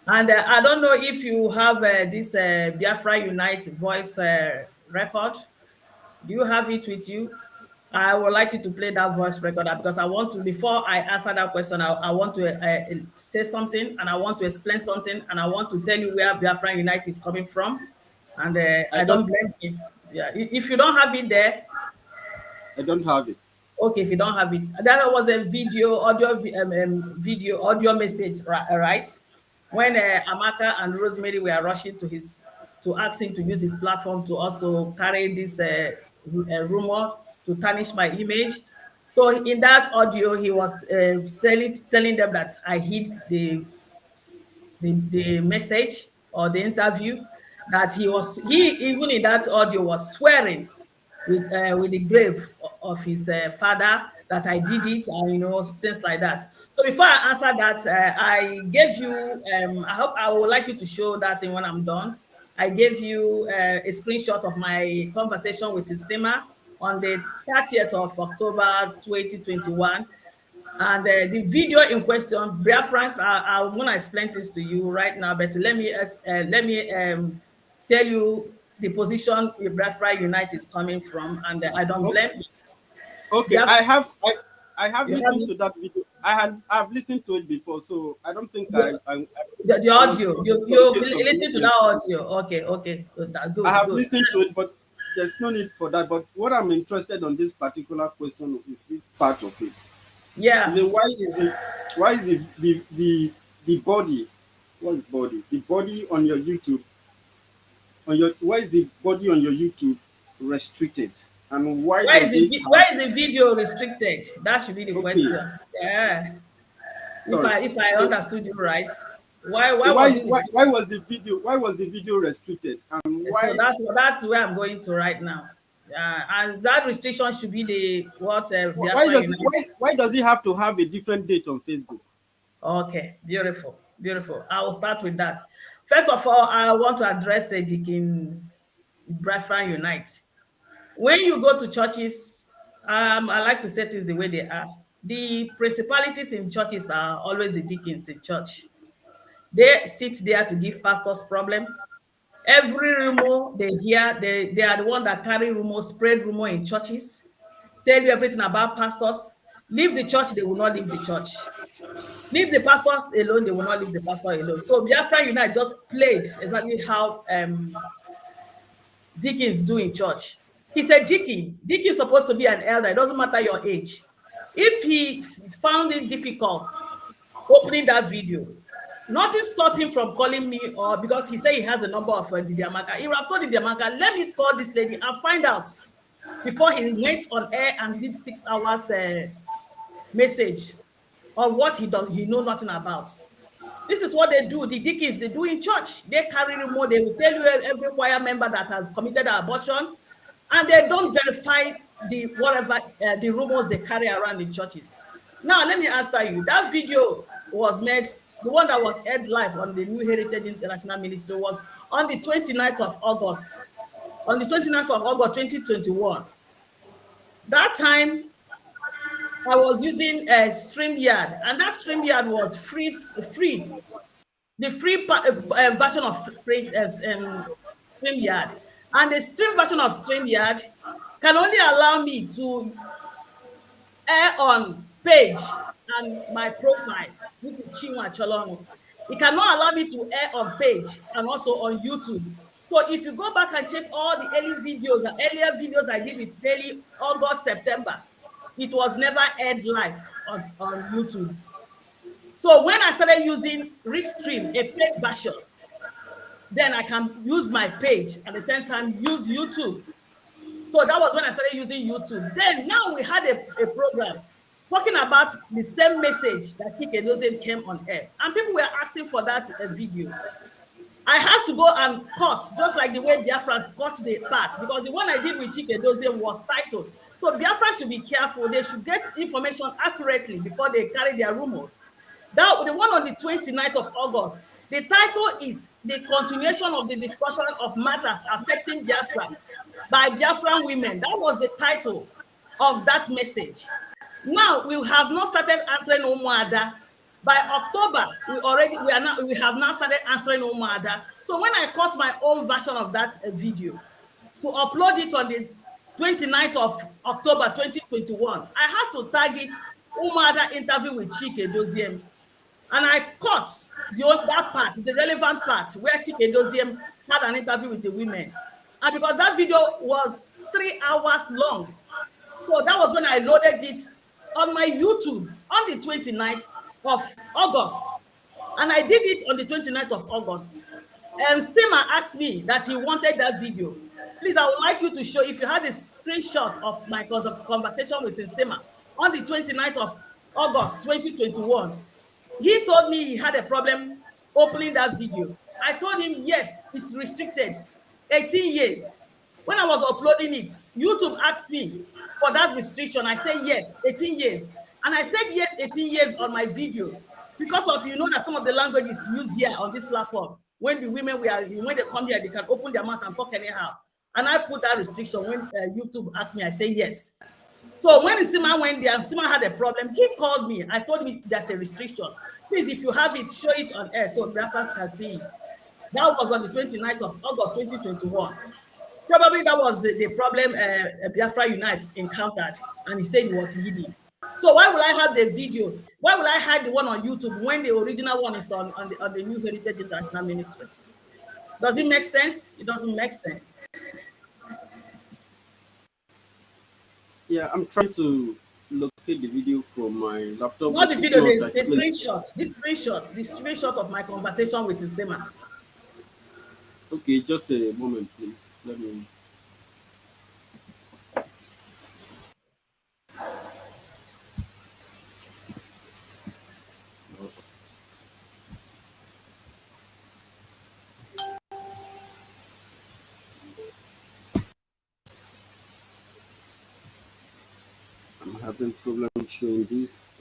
[SPEAKER 4] And I don't know if you have this Biafra Unite voice record. Do you have it with you? I would like you to play that voice record because I want to, before I answer that question, I want to say something and I want to explain something and I want to tell you where Biafra Unite is coming from. And
[SPEAKER 3] I
[SPEAKER 4] I don't
[SPEAKER 3] don't.
[SPEAKER 4] blame him. Yeah, if you don't have it there,
[SPEAKER 3] I don't have it.
[SPEAKER 4] okay, if you don't have it, that was a video audio message, right? When Amaka and Rosemary were rushing to ask him to use his platform to also carry this rumor to tarnish my image. So in that audio, he was telling them that I hid the message or the interview, that he even in that audio was swearing with the grave of his father that I did it, and things like that. So before I answer that, I gave you. I would like you to show that thing when I'm done. I gave you a screenshot of my conversation with Isima on the 30th of October 2021. And the video in question, Biafrans, I'm going to explain this to you right now, but let me tell you the position Biafra Unite is coming from, and I don't blame him.
[SPEAKER 3] Okay,
[SPEAKER 4] Biafra,
[SPEAKER 3] I have
[SPEAKER 4] you have
[SPEAKER 3] listened to that video. I've listened to it before, so I don't think
[SPEAKER 4] the
[SPEAKER 3] I was
[SPEAKER 4] audio. You listen to
[SPEAKER 3] yes.
[SPEAKER 4] that audio. Okay, okay, good,
[SPEAKER 3] I
[SPEAKER 4] good,
[SPEAKER 3] have
[SPEAKER 4] good.
[SPEAKER 3] listened to it, but there's no need for that. But what I'm interested on this particular question is this part of it. Is
[SPEAKER 4] Yeah.
[SPEAKER 3] it why is the body, what's body? The body on your YouTube why is the body on your YouTube restricted? And why does it
[SPEAKER 4] Why
[SPEAKER 3] have
[SPEAKER 4] is the video restricted? That should be the
[SPEAKER 3] okay,
[SPEAKER 4] question. Yeah.
[SPEAKER 3] sorry.
[SPEAKER 4] If I
[SPEAKER 3] So
[SPEAKER 4] understood you right, why was it restricted?
[SPEAKER 3] why was the video restricted? And
[SPEAKER 4] So
[SPEAKER 3] why
[SPEAKER 4] that's where I'm going to right now. And that restriction should be the what Biafra United.
[SPEAKER 3] why does it have to have a different date on Facebook?
[SPEAKER 4] Okay, beautiful, beautiful. I will start with that. First of all, I want to address Deacon Biafra Unite. When you go to churches, I like to say things the way they are. The principalities in churches are always the deacons in church. They sit there to give pastors problem. Every rumor they hear, they are the one that carry rumor, spread rumor in churches, tell you everything about pastors. Leave the church, they will not leave the church. Leave the pastors alone, they will not leave the pastor alone. So Biafra Unite just played exactly how deacons do in church. He's a deacon. Deacon is supposed to be an elder. It doesn't matter your age. If he found it difficult opening that video, nothing stopped him from calling me, or because he said he has a number of Didiamaka. He would have told Didiamaka, let me call this lady and find out before he went on air and did 6 hours message on what he know nothing about. This is what they do. The deacons, they do in church. They carry rumor. They will tell you every choir member that has committed an abortion, and they don't verify the the rumors they carry around in churches. Now, let me answer you. That video was made, the one that was aired live on the New Heritage International Ministry was on the 29th of August. On the 29th of August, 2021. That time, I was using a StreamYard, and that StreamYard was free. The free version of StreamYard, and the stream version of StreamYard can only allow me to air on page and my profile, which is Chinwe Acholonu. It cannot allow me to air on page and also on YouTube. So if you go back and check all the earlier videos I did with daily August, September, it was never aired live on YouTube. So when I started using Restream, a paid version, then I can use my page at the same time use YouTube. So that was when I started using YouTube. Then now we had a program talking about the same message that Chike Doziem came on air. And people were asking for that video. I had to go and cut, just like the way Biafrans cut the part, because the one I did with Chike Doziem was titled. So Biafrans should be careful. They should get information accurately before they carry their rumors. That the one on the 29th of August, the title is The Continuation of the Discussion of Matters Affecting Biafra by Biafran Women. That was the title of that message. Now we have not started answering Umuada. By October, we have now started answering Umuada. So when I cut my own version of that video to upload it on the 29th of October 2021, I had to tag it Umuada interview with Chike Doziem. And I cut that part, the relevant part, where Chike Doziem had an interview with the women. And because that video was 3 hours long, so that was when I loaded it on my YouTube on the 29th of August. And I did it on the 29th of August. And Sima asked me that he wanted that video. Please, I would like you to show, if you had a screenshot of my conversation with Sima on the 29th of August 2021. He told me he had a problem opening that video. I told him, yes, it's restricted, 18 years. When I was uploading it, YouTube asked me for that restriction. I said, yes, 18 years. And I said, yes, 18 years on my video. Because of, that some of the languages used here on this platform, when the women when they come here, they can open their mouth and talk anyhow. And I put that restriction when YouTube asked me, I say, yes. So when Sima went there, Sima had a problem. He called me. I told him there's a restriction. Please, if you have it, show it on air so Biafrans can see it. That was on the 29th of August 2021. Probably that was the problem Biafra Unite encountered, and he said it was hidden. So why will I have the video? Why will I hide the one on YouTube when the original one is on the New Heritage International Ministry? Does it make sense? It doesn't make sense.
[SPEAKER 3] Yeah, I'm trying to locate the video from my laptop.
[SPEAKER 4] Not the video, the screenshot. The screenshot of my conversation with Nsema.
[SPEAKER 3] Okay, just a moment, please. Let me. I'm having problem showing this.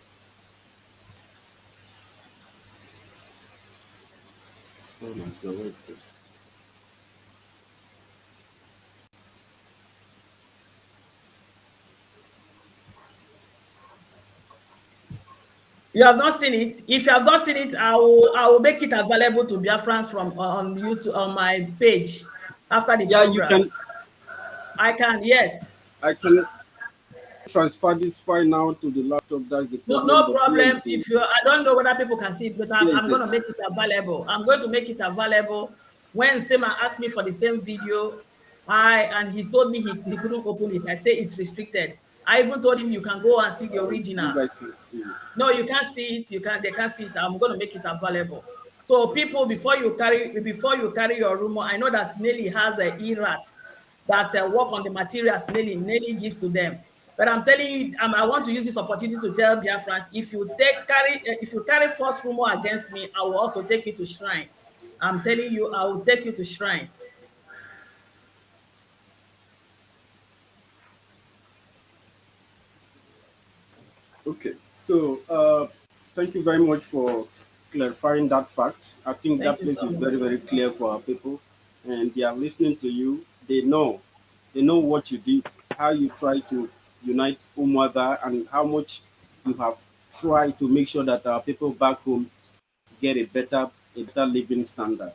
[SPEAKER 3] Oh my God, what is this?
[SPEAKER 4] You have not seen it. If you have not seen it, I will make it available to Biafrans from on YouTube on my page after the program.
[SPEAKER 3] You can.
[SPEAKER 4] I can, yes.
[SPEAKER 3] I can transfer this file now to the laptop. That's the problem.
[SPEAKER 4] No problem. If you, I don't know whether people can see it, but I'm going to make it available. I'm going to make it available. When Sema asked me for the same video, and he told me he couldn't open it. I say it's restricted. I even told him you can go and see the original.
[SPEAKER 3] You guys can see it.
[SPEAKER 4] No, you can't see it. They can't see it. I'm going to make it available. So people, before you carry your rumor, I know that Nelly has a ERAT that work on the materials Nelly gives to them. But I'm telling you, I want to use this opportunity to tell Biafrans, if you carry false rumor against me, I will also take you to shrine. I'm telling you, I will take you to shrine.
[SPEAKER 3] Okay, so thank you very much for clarifying that fact. I think that place is very, very clear for our people, and they are listening to you. They know what you did, how you try to unite Umuada, and how much you have tried to make sure that our people back home get a better living standard.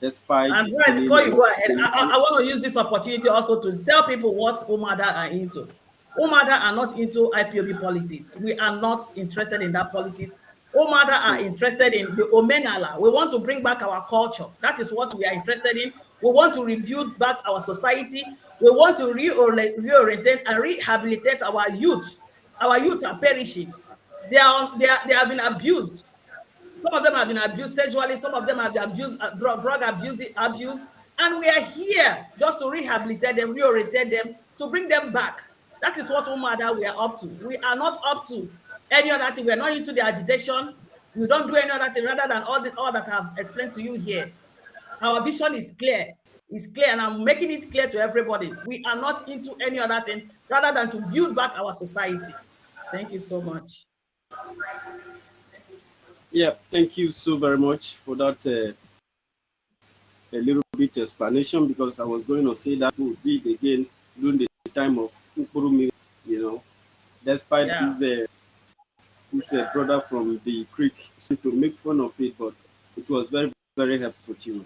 [SPEAKER 3] Despite
[SPEAKER 4] and right before you go ahead, I want to use this opportunity also to tell people what Umuada are into. Umuada are not into IPOB politics. We are not interested in that politics. Umuada are interested in the Omenala. We want to bring back our culture. That is what we are interested in. We want to rebuild back our society. We want to reorientate and rehabilitate our youth. Our youth are perishing. They have been abused. Some of them have been abused sexually. Some of them have been abused, drug abuse. And we are here just to rehabilitate them, reorientate them, to bring them back. That is what Umuada we are up to. We are not up to any other thing. We are not into the agitation. We don't do any other thing rather than all that I've explained to you here. Our vision is clear. It's clear, and I'm making it clear to everybody. We are not into any other thing rather than to build back our society. Thank you so much.
[SPEAKER 3] Yeah, thank you so very much for that a little bit explanation, because I was going to say that we did again during the time of Ukurumi, despite this brother from the creek to make fun of it, but it was very, very helpful to you.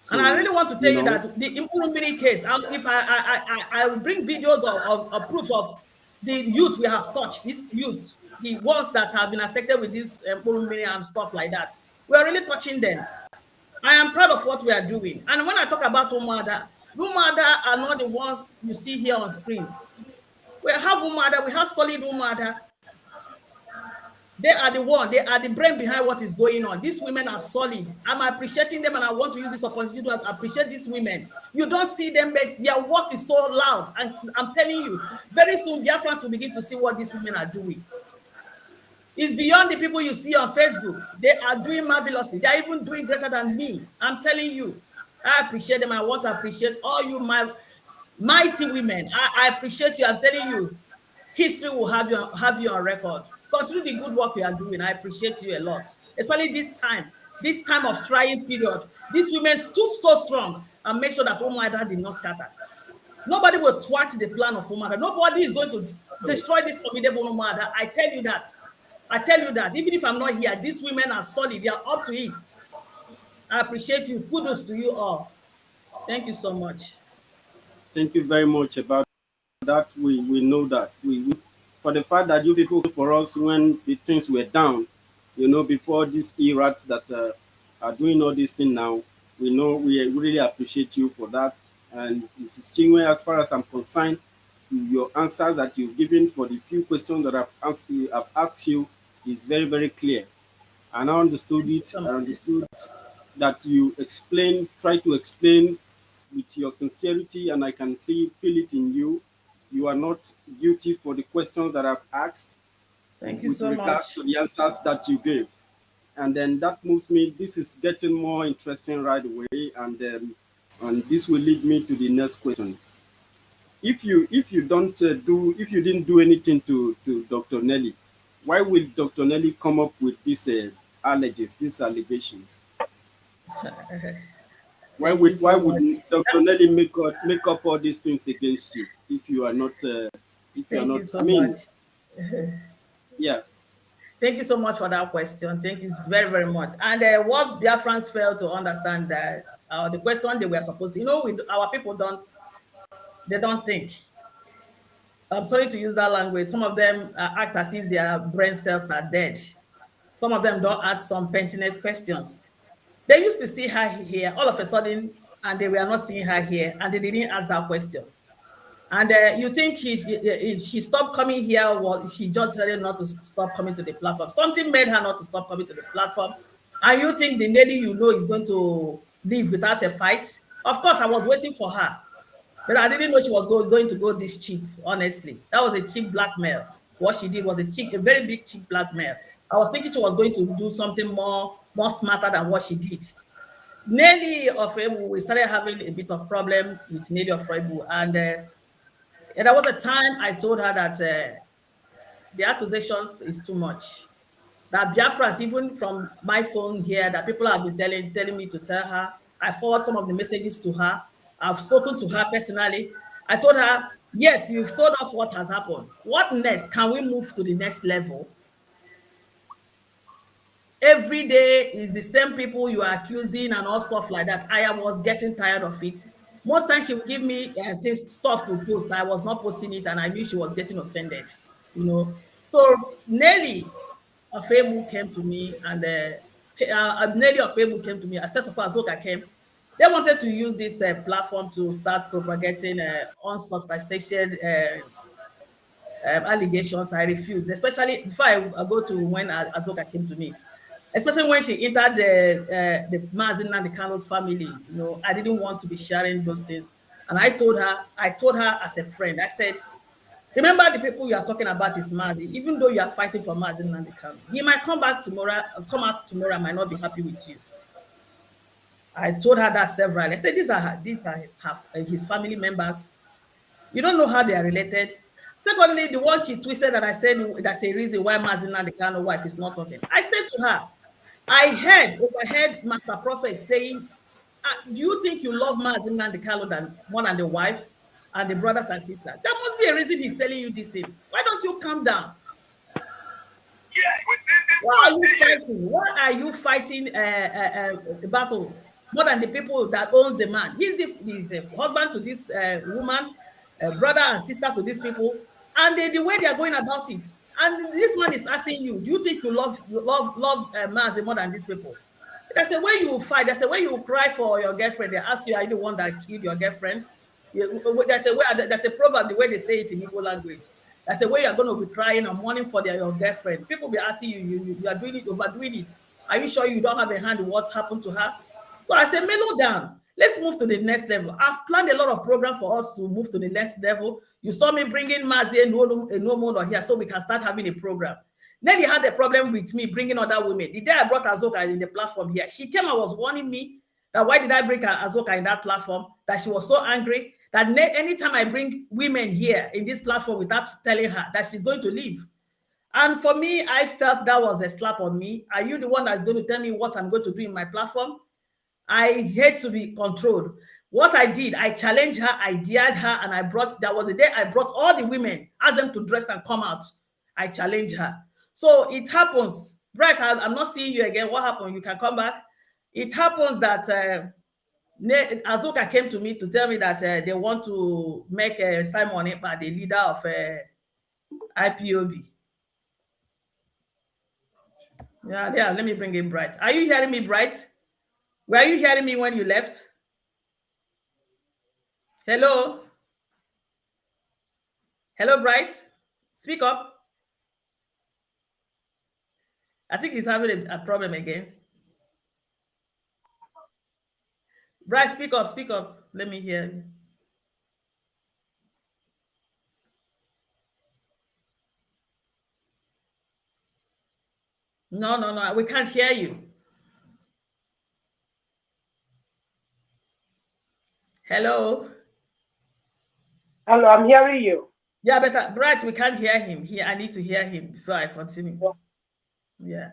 [SPEAKER 4] So, and I really want to tell you that the Ukurumi case, if I will bring videos of proof of the youth we have touched, these youth, the ones that have been affected with this Ukurumi and stuff like that. We are really touching them. I am proud of what we are doing. And when I talk about Umuada are not the ones you see here on screen. We have Umuada, we have solid Umuada. They are the brain behind what is going on. These women are solid. I'm appreciating them, and I want to use this opportunity to appreciate these women. You don't see them, but their work is so loud. And I'm telling you, very soon, Biafrans will begin to see what these women are doing. It's beyond the people you see on Facebook. They are doing marvelously. They are even doing greater than me. I'm telling you, I appreciate them. I want to appreciate all you, my mighty women. I appreciate you. I'm telling you, history will have you on record. Continue the good work you are doing. I appreciate you a lot, especially this time of trying period. These women stood so strong and made sure that Umuada did not scatter. Nobody will thwart the plan of Umuada. Nobody is going to destroy this formidable Umuada. I tell you that. I tell you that. Even if I'm not here, these women are solid. They are up to it. I appreciate you. Kudos to you all. Thank you so much.
[SPEAKER 3] Thank you very much about that. We know that. For the fact that you people for us when the things were down, before these erats that are doing all these things now, we know we really appreciate you for that. And Mrs. Chinwe, as far as I'm concerned, your answer that you've given for the few questions that I've asked you is very, very clear. And I understood it. I understood that you try to explain with your sincerity, and I can feel it in you. You are not guilty for the questions that I've asked.
[SPEAKER 4] Thank you
[SPEAKER 3] With
[SPEAKER 4] so
[SPEAKER 3] regards
[SPEAKER 4] much.
[SPEAKER 3] to the answers that you gave. And then that moves me. This is getting more interesting right away, and this will lead me to the next question. If you didn't do anything to Dr. Nelly, why will Dr. Nelly come up with these these allegations? Why
[SPEAKER 4] Thank you
[SPEAKER 3] would
[SPEAKER 4] so much.
[SPEAKER 3] Dr. Nelly make up all these things against you if you are not
[SPEAKER 4] Thank you
[SPEAKER 3] I
[SPEAKER 4] so
[SPEAKER 3] mean,
[SPEAKER 4] much.
[SPEAKER 3] yeah.
[SPEAKER 4] Thank you so much for that question. Thank you very, very much. And what Biafrans failed to understand that the question they were supposed to, our people they don't think. I'm sorry to use that language. Some of them act as if their brain cells are dead. Some of them don't ask some pertinent questions. They used to see her here all of a sudden, and they were not seeing her here, and they didn't ask that question. And you think she stopped coming here, or she just decided not to stop coming to the platform? Something made her not to stop coming to the platform. And you think the lady is going to leave without a fight? Of course, I was waiting for her. But I didn't know she was going to go this cheap, honestly. That was a cheap blackmail. What she did was a very big cheap blackmail. I was thinking she was going to do something more smarter than what she did. Nelly of Ebu, we started having a bit of problem with Nelly of Ebu, and there was a time I told her that the accusations is too much. That Biafrans, even from my phone here, that people have been telling me to tell her. I forward some of the messages to her. I've spoken to her personally. I told her, yes, you've told us what has happened. What next? Can we move to the next level? Every day is the same people you are accusing and all stuff like that. I was getting tired of it. Most times she would give me stuff to post. I was not posting it, and I knew she was getting offended. So Nelly Afemu came to me, and Nelly Afemu came to me. First of all, Azoka came. They wanted to use this platform to start propagating unsubstantiated allegations. I refused, especially before I go to when Azoka came to me, especially when she entered the Mazin and the Carlos family. I didn't want to be sharing those things, and I told her as a friend. I said, remember the people you are talking about is Mazi. Even though you are fighting for Mazin and the Carlos, he might come out tomorrow. I might not be happy with you. I told her that several. I said these are his family members. You don't know how they are related. Secondly, the one she twisted that I said that's a reason why Mazina the Kano wife is not talking. I said to her, I overheard Master Prophet saying, do you think you love Mazina the Kano more than the wife and the brothers and sisters? There must be a reason he's telling you this thing. Why don't you calm down? Why are you fighting? Why are you fighting a battle more than the people that owns the man? He's a husband to this woman, a brother and sister to these people, and the way they are going about it. And this man is asking you, do you think you love Mazi more than these people? There's a way you fight. There's a way you cry for your girlfriend. They ask you, are you the one that killed your girlfriend? There's a proverb, the way they say it in Igbo language. That's the way you're going to be crying or mourning for your girlfriend. People be asking you are doing it, overdoing it. Are you sure you don't have a hand in what happened to her? So I said, mellow down. Let's move to the next level. I've planned a lot of program for us to move to the next level. You saw me bringing Mazi and no more here so we can start having a program. Then he had a problem with me bringing other women. The day I brought Azoka in the platform here, she came and was warning me that why did I bring Azoka in that platform, that she was so angry that anytime I bring women here in this platform without telling her that she's going to leave. And for me, I felt that was a slap on me. Are you the one that's going to tell me what I'm going to do in my platform? I hate to be controlled. What I did, I challenged her, I dared her, and there was a day I brought all the women, asked them to dress and come out. I challenged her. So it happens, Bright, I'm not seeing you again. What happened? You can come back. It happens that Azuka came to me to tell me that they want to make Simon Ekpa the leader of IPOB. Yeah, let me bring in Bright. Are you hearing me, Bright? Were you hearing me when you left? Hello? Hello, Bright? Speak up. I think he's having a problem again. Bright, speak up, speak up. Let me hear you. No, we can't hear you. Hello?
[SPEAKER 2] Hello, I'm hearing you.
[SPEAKER 4] Yeah, but Bright, we can't hear him. I need to hear him before I continue. Yeah.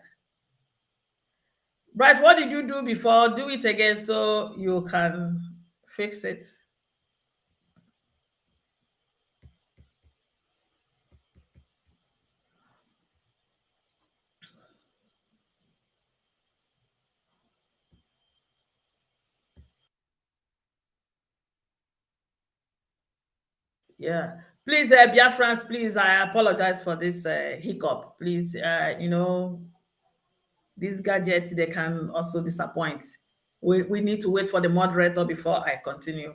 [SPEAKER 4] Bright, what did you do before? Do it again so you can fix it. Yeah. Please, Biafrans, please, I apologize for this hiccup. Please, these gadgets, they can also disappoint. We need to wait for the moderator before I continue.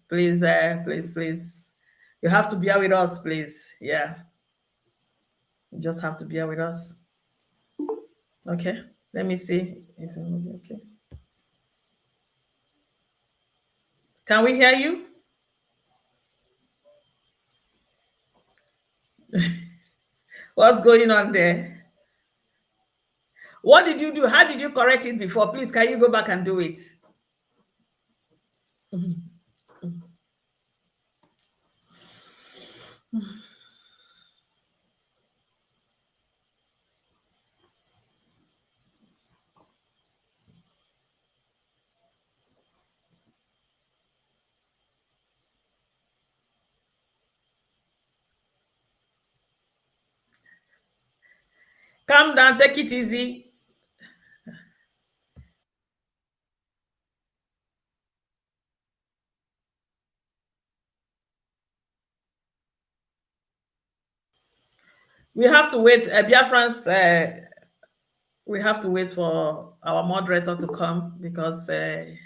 [SPEAKER 4] Please, please. You have to bear with us, please. Yeah. You just have to bear with us. Okay. Let me see if okay. Can we hear you? What's going on there? What did you do? How did you correct it before? Please, can you go back and do it? Calm down, take it easy. We have to wait. Biafrans, we have to wait for our moderator to come because okay.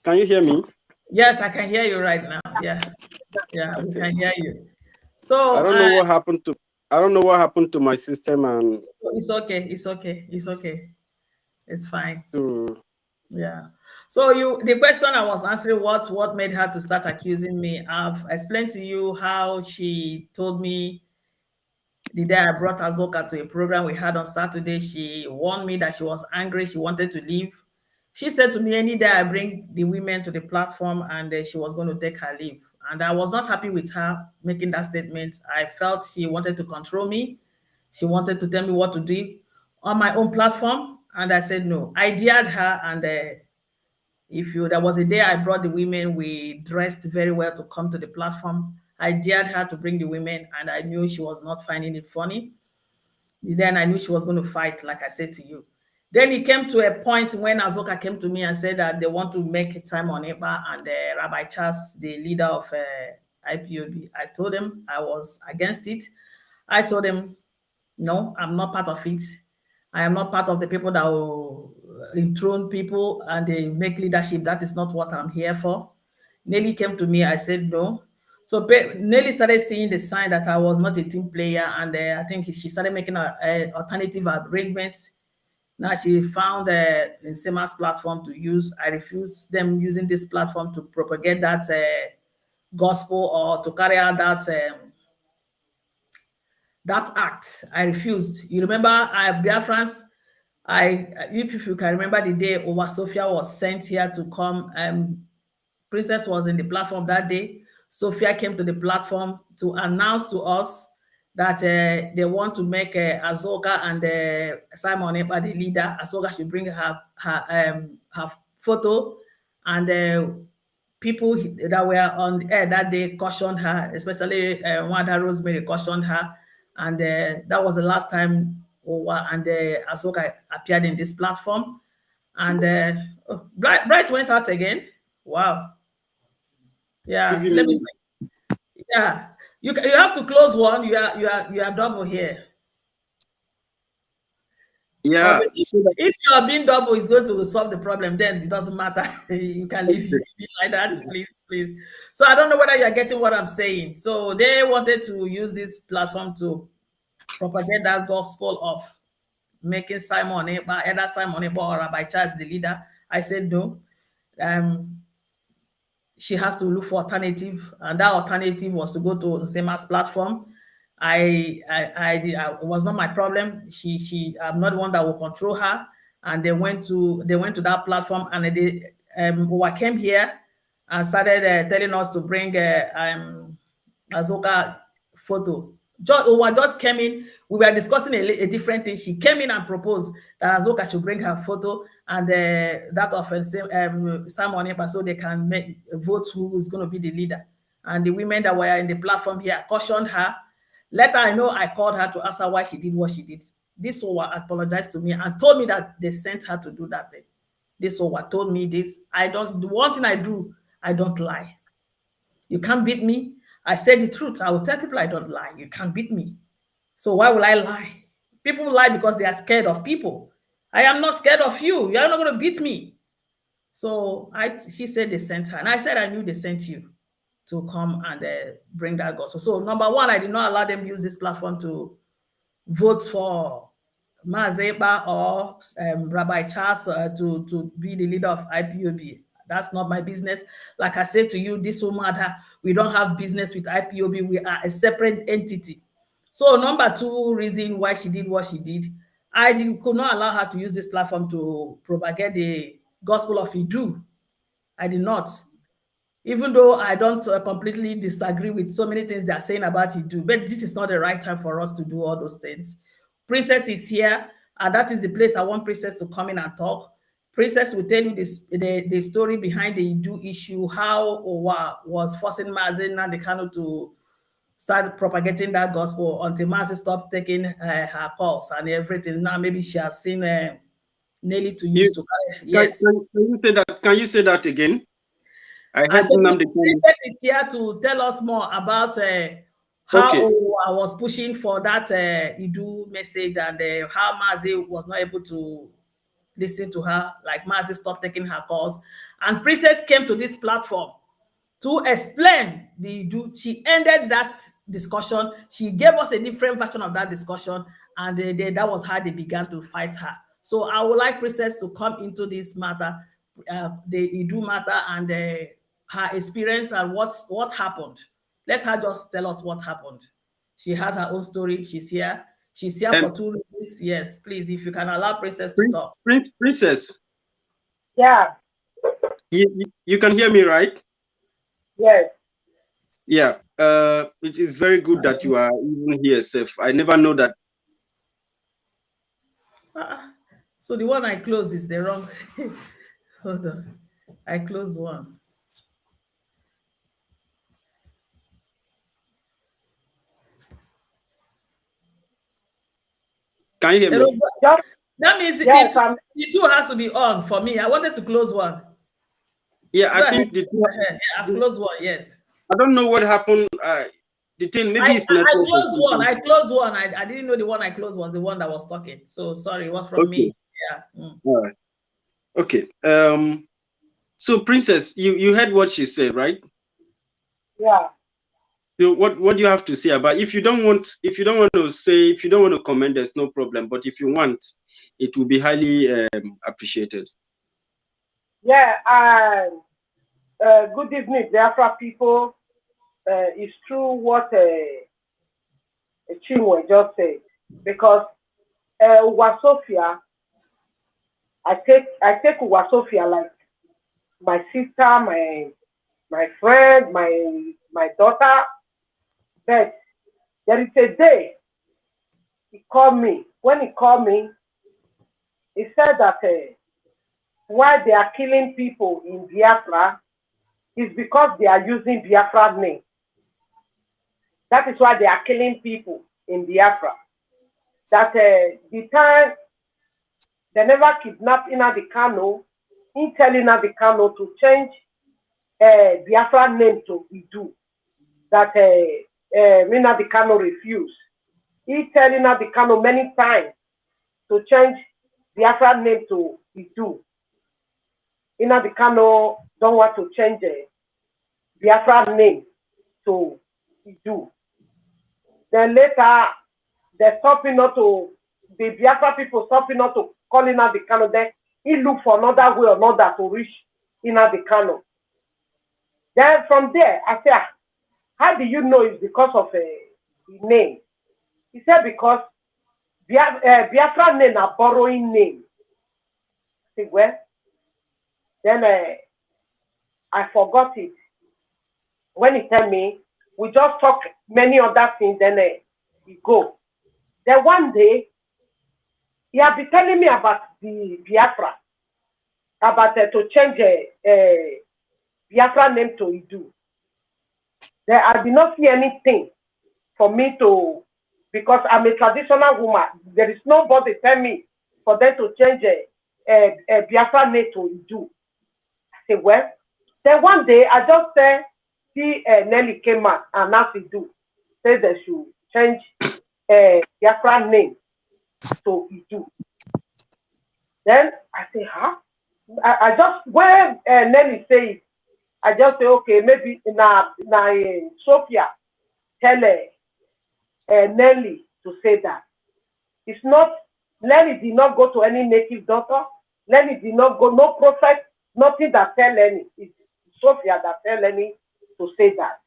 [SPEAKER 3] Can you hear me?
[SPEAKER 4] Yes, I can hear you right now. Yeah, we can hear you. So
[SPEAKER 3] I don't know what happened to. I don't know what happened to my system, and
[SPEAKER 4] it's okay. It's fine.
[SPEAKER 3] so
[SPEAKER 4] Yeah. So the question I was answering, what made her to start accusing me? I've explained to you how she told me the day I brought Azoka to a program we had on Saturday. She warned me that she was angry. She wanted to leave. She said to me, any day I bring the women to the platform, and she was going to take her leave. And I was not happy with her making that statement. I felt she wanted to control me. She wanted to tell me what to do on my own platform. And I said, no. I dared her. And there was a day I brought the women, we dressed very well to come to the platform. I dared her to bring the women, and I knew she was not finding it funny. Then I knew she was going to fight, like I said to you. Then it came to a point when Azoka came to me and said that they want to make a time on Eba and Rabbi Charles, the leader of IPOB. I told him I was against it. I told him, no, I'm not part of it. I am not part of the people that will enthrone people and they make leadership. That is not what I'm here for. Nelly came to me. I said no. So Nelly started seeing the sign that I was not a team player, and I think she started making alternative arrangements. Now she found Nsema's platform to use. I refuse them using this platform to propagate that gospel or to carry out that act. I refused. You remember, Biafrans, if you can remember the day Owa Sophia was sent here to come, Princess was in the platform that day. Sophia came to the platform to announce to us that they want to make Azoka and Simon Ekpa the leader. Azoka should bring her photo, and people that were on the air that day cautioned her, especially Umuada Rosemary cautioned her, and that was the last time Owa and Azoka appeared in this platform. And Bright went out again. Wow. Yeah, let me. Yeah, you have to close one. You are double here.
[SPEAKER 3] Yeah.
[SPEAKER 4] If you are being double, it's going to solve the problem. Then it doesn't matter. You can leave it like that, please. So I don't know whether you are getting what I'm saying. So they wanted to use this platform to propagate that gospel of making Simon Ekpa, either Simon Ekpa or Rabbi Charles the leader. I said no. She has to look for alternative, and that alternative was to go to Nsema's platform. It was not my problem. I'm not the one that will control her. And they went to that platform, and they came here and started telling us to bring Azoka photo. Just came in. We were discussing a different thing. She came in and proposed that Azoka should bring her photo and that of Simon Ekpa, so they can vote who is going to be the leader. And the women that were in the platform here cautioned her. Later, I know I called her to ask her why she did what she did. This Owa apologized to me and told me that they sent her to do that thing. This Owa told me this. The one thing I do, I don't lie. You can't beat me. I said the truth. I will tell people I don't lie. You can't beat me. So why will I lie? People lie because they are scared of people. I am not scared of you. You are not going to beat me. So she said they sent her. And I said I knew they sent you to come and bring that gospel. So number one, I did not allow them use this platform to vote for Mazi Ekpa or Rabbi Charles to be the leader of IPOB. That's not my business. Like I said to you, this will matter. We don't have business with IPOB. We are a separate entity. So number two reason why she did what she did, could not allow her to use this platform to propagate the gospel of Idu. I did not. Even though I don't completely disagree with so many things they're saying about Idu, but this is not the right time for us to do all those things. Princess is here, and that is the place I want Princess to come in and talk. Princess will tell you the story behind the Idu issue, how Owa was forcing Mazi Nnamdi Kanu to start propagating that gospel until Mazi stopped taking her calls and everything. Now maybe she has seen Nelly to use to carry. Yes.
[SPEAKER 3] Can you say that again?
[SPEAKER 4] I said Princess is here to tell us more about how I was pushing for that Idu message, and how Mazi was not able to listen to her, like Mazi stopped taking her calls. And Princess came to this platform to explain the Idu. She ended that discussion. She gave us a different version of that discussion, and that was how they began to fight her. So I would like Princess to come into this matter, the Idu matter, and her experience and what happened. Let her just tell us what happened. She has her own story. She's here. She's here for two reasons. Yes, please, if you can allow Princess to talk.
[SPEAKER 3] Princess.
[SPEAKER 2] Yeah.
[SPEAKER 3] You can hear me, right?
[SPEAKER 2] Yes.
[SPEAKER 3] Yeah. It is very good that you are even here, Seth. I never know that.
[SPEAKER 4] So the one I closed is the wrong. Hold on. I closed one.
[SPEAKER 3] Can you hear me?
[SPEAKER 4] That means the two has to be on for me. I wanted to close one.
[SPEAKER 3] Yeah, I think the two.
[SPEAKER 4] Yeah, I've closed one. Yes.
[SPEAKER 3] I don't know what happened. The thing maybe it's not.
[SPEAKER 4] I closed one. I closed one. I didn't know the one I closed was the one that was talking. So sorry, it was from me. Yeah.
[SPEAKER 3] All right. Okay. So Princess, you heard what she said, right?
[SPEAKER 2] Yeah.
[SPEAKER 3] So what do you have to say about if you don't want to comment, there's no problem. But if you want, it will be highly appreciated.
[SPEAKER 2] Yeah. Good evening, Biafra people. It's true what Chinwe just said. Because Uwa Sophia, I take Uwa Sophia like my sister, my friend, my daughter. But there is a day he called me. When he called me, he said that why they are killing people in Biafra is because they are using Biafra name. That is why they are killing people in Biafra. That the time they never kidnapped Nnamdi Kanu, in telling Nnamdi Kanu to change Biafra name to Idu. That Nnamdi Kanu refused. He telling Nnamdi Kanu many times to change Biafra name to Idu. Nnamdi Kanu don't want to change Biafra name to Idu. Then later, they stopping not to, the Biafra people stopping not to call Nnamdi Kanu. Then he look for another way or another to reach Nnamdi Kanu. Then from there, I said, how do you know it's because of the name? He said, because Biafra name are borrowing name. I said, well, then I forgot it. When he tell me, we just talk many other things, then he go. Then one day, he had been telling me about the Biafra, about to change Biafra name to Idu. Then I did not see anything for me to, because I'm a traditional woman. There is nobody tell me for them to change Biafra name to Idu. I say, well, then one day I just said, see Nelly came out and asked Idu, say they should change Biafra name to Idu. Then I say, huh? I just, when Nelly says, I just say, okay, maybe Sophia tell Nelly to say that. It's not, Nelly did not go to any native doctor. Nelly did not go, no prophet, nothing that tell Lenny. It's Sophia that tell Lenny to say that.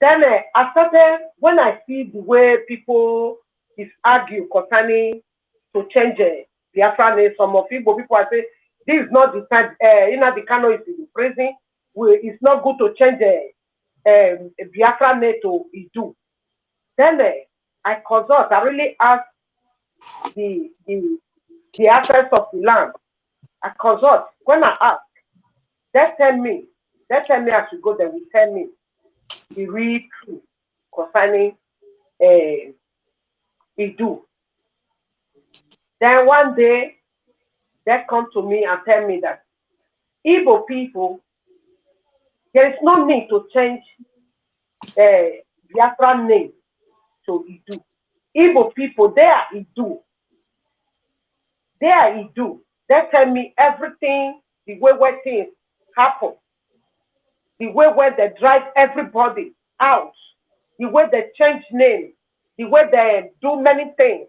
[SPEAKER 2] Then I started, when I see the way people is argue concerning to change Biafra name, some of people are saying, this is not the time, Nnamdi Kanu is in prison. It's not good to change Biafra name to Idu. Then I consult, I really ask the access of the land. I consult. When I ask, they tell me I should go there, will tell me the real truth concerning Idu. Then one day, they come to me and tell me that Igbo people, there is no need to change Biafra name to Idu. Igbo people, they are Idu. They are Idu. They tell me everything, the way where things happen, the way where they drive everybody out, the way they change names, the way they do many things.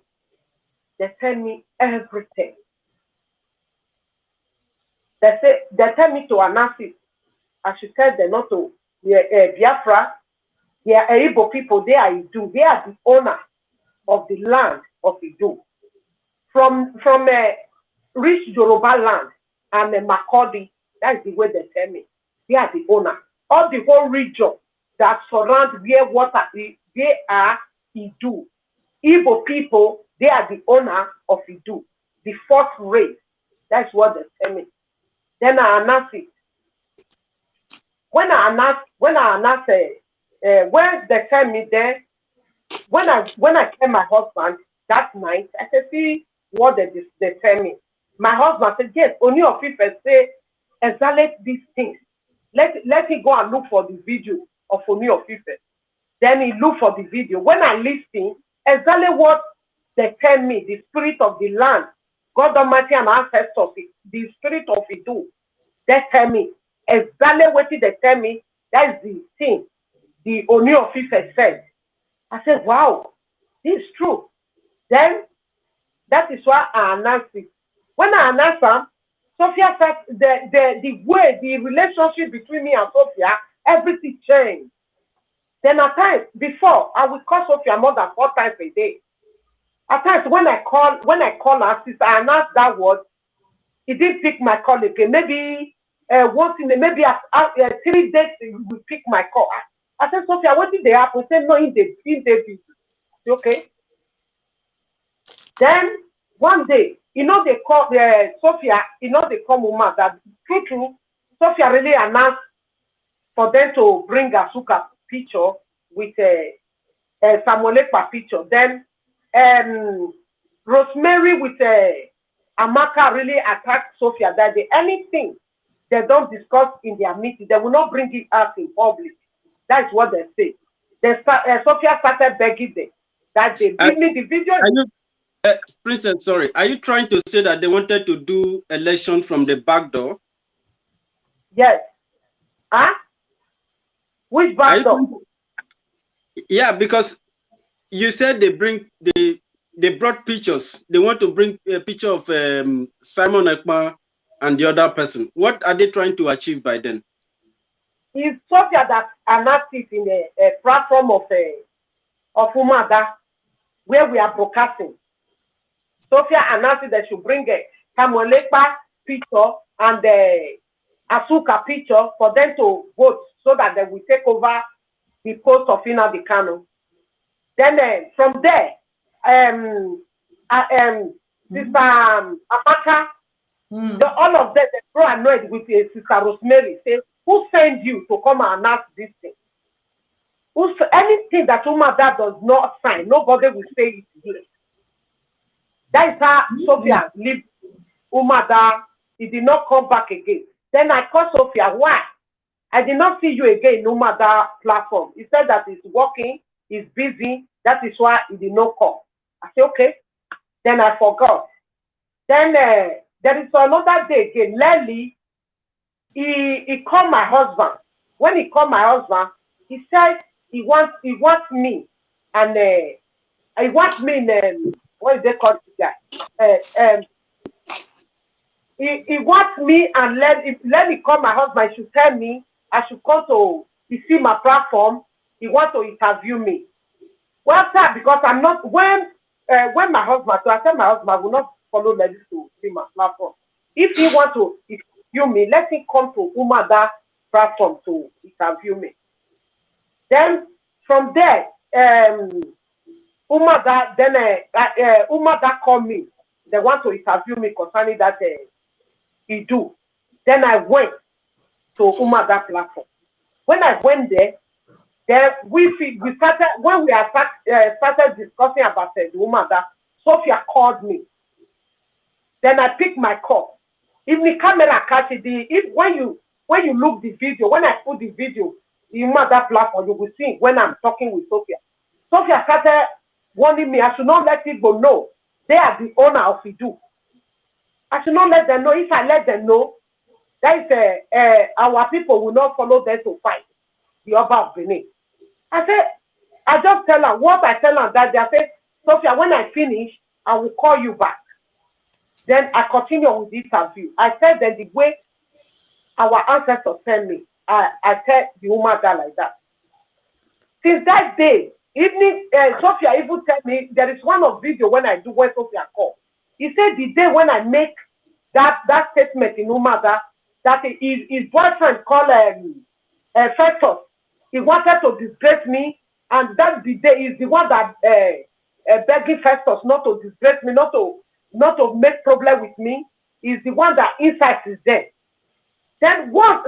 [SPEAKER 2] They tell me everything. They tell me to announce it. I should tell them not to. Biafra, they are Igbo people, they are Idu. They are the owner of the land of Idu. From rich Yoruba land and Makurdi, that's the way they tell me. They are the owner. All the whole region that surround where water is, they are Idu. Igbo people, they are the owner of Idu. The fourth race. That's what they tell me. Then I announce it. When I announce, when they tell me there, when I tell my husband that night, I said, see what they tell me. My husband said, yes, only of people say, exaggerate these things. Let him go and look for the video of Oni of Ife. Then he look for the video. When I listen, exactly what they tell me, the spirit of the land, God Almighty and ancestors, the spirit of Idu, they tell me, exactly what they tell me, that is the thing the Oni of Ife said. I said, wow, this is true. Then, that is why I announced it. When I announced them, Sophia said, the way, the relationship between me and Sophia, everything changed. Then at times, before, I will call Sophia more than 4 times a day. At times, when I call her sister and ask that word, he didn't pick my call again. Maybe once in maybe 3 days, he will pick my call. I said, Sophia, what did they happen? He said, no, in the busy. Okay. Then one day, they call Sophia, they call Muma that true, Sophia really announced for them to bring Asuka picture with Samuel Ekpa picture. Then Rosemary with Amaka really attacked Sophia that day. Anything they don't discuss in their meeting, they will not bring it out in public. That's what they say. Sophia started begging them that they give me the video.
[SPEAKER 3] Princess, sorry. Are you trying to say that they wanted to do election from the back door?
[SPEAKER 2] Yes. Huh? Which back door?
[SPEAKER 3] Yeah, because you said they brought pictures. They want to bring a picture of Simon Ekpa and the other person. What are they trying to achieve by then?
[SPEAKER 2] It's Sophia that announced it in a platform of Umuada, where we are broadcasting. Sophia announced that she bring a Samuel Ekpa picture and Asuka picture for them to vote so that they will take over the post of Nnamdi Kanu. Then from there, Sister Amaka, all of them, they grow annoyed with Sister Rosemary. Say, who sent you to come and announce this thing? Anything that Umuada does not sign, nobody will say it here. That is how Sophia left Umuada. He did not come back again. Then I called Sophia, why? I did not see you again in Umuada platform. He said that he's working, he's busy, that is why he did not come. I said, okay. Then I forgot. Then there is another day again. Lately, he called my husband. When he called my husband, he said he wants me. And he wants me in, what is they called this guy? He wants me and let me call my husband. He should tell me I should come to see my platform. He wants to interview me. Well, sir, because I'm not when my husband, so I tell my husband I will not follow ladies to see my platform. If he wants to interview me, let him come to Umuada platform to interview me. Then from there, Umuada called me. They want to interview me concerning that he do. Then I went to Umuada platform. When I went there, then we started when we started discussing about the Umuada. Sophia called me. Then I picked my call. If the camera catch it, when you look the video, when I put the video in Umuada platform, you will see when I'm talking with Sophia. Sophia started warning me I should not let people know they are the owner of Idu. I should not let them know. If I let them know, that is our people will not follow them to fight the Oba of Benin. I said, I just tell her what I tell her that day. I said, Sophia, when I finish, I will call you back. Then I continue with the interview. I said that the way our ancestors send me, I tell the Umuada like that. Since that day, evening, Sophia even tell me there is one of video when Sophia call. He said the day when I make that statement in Umuada, that his boyfriend called Festus, he wanted to disgrace me, and that's the day is the one that begging Festus not to disgrace me, not to make problem with me. Is the one that insight is there. Then once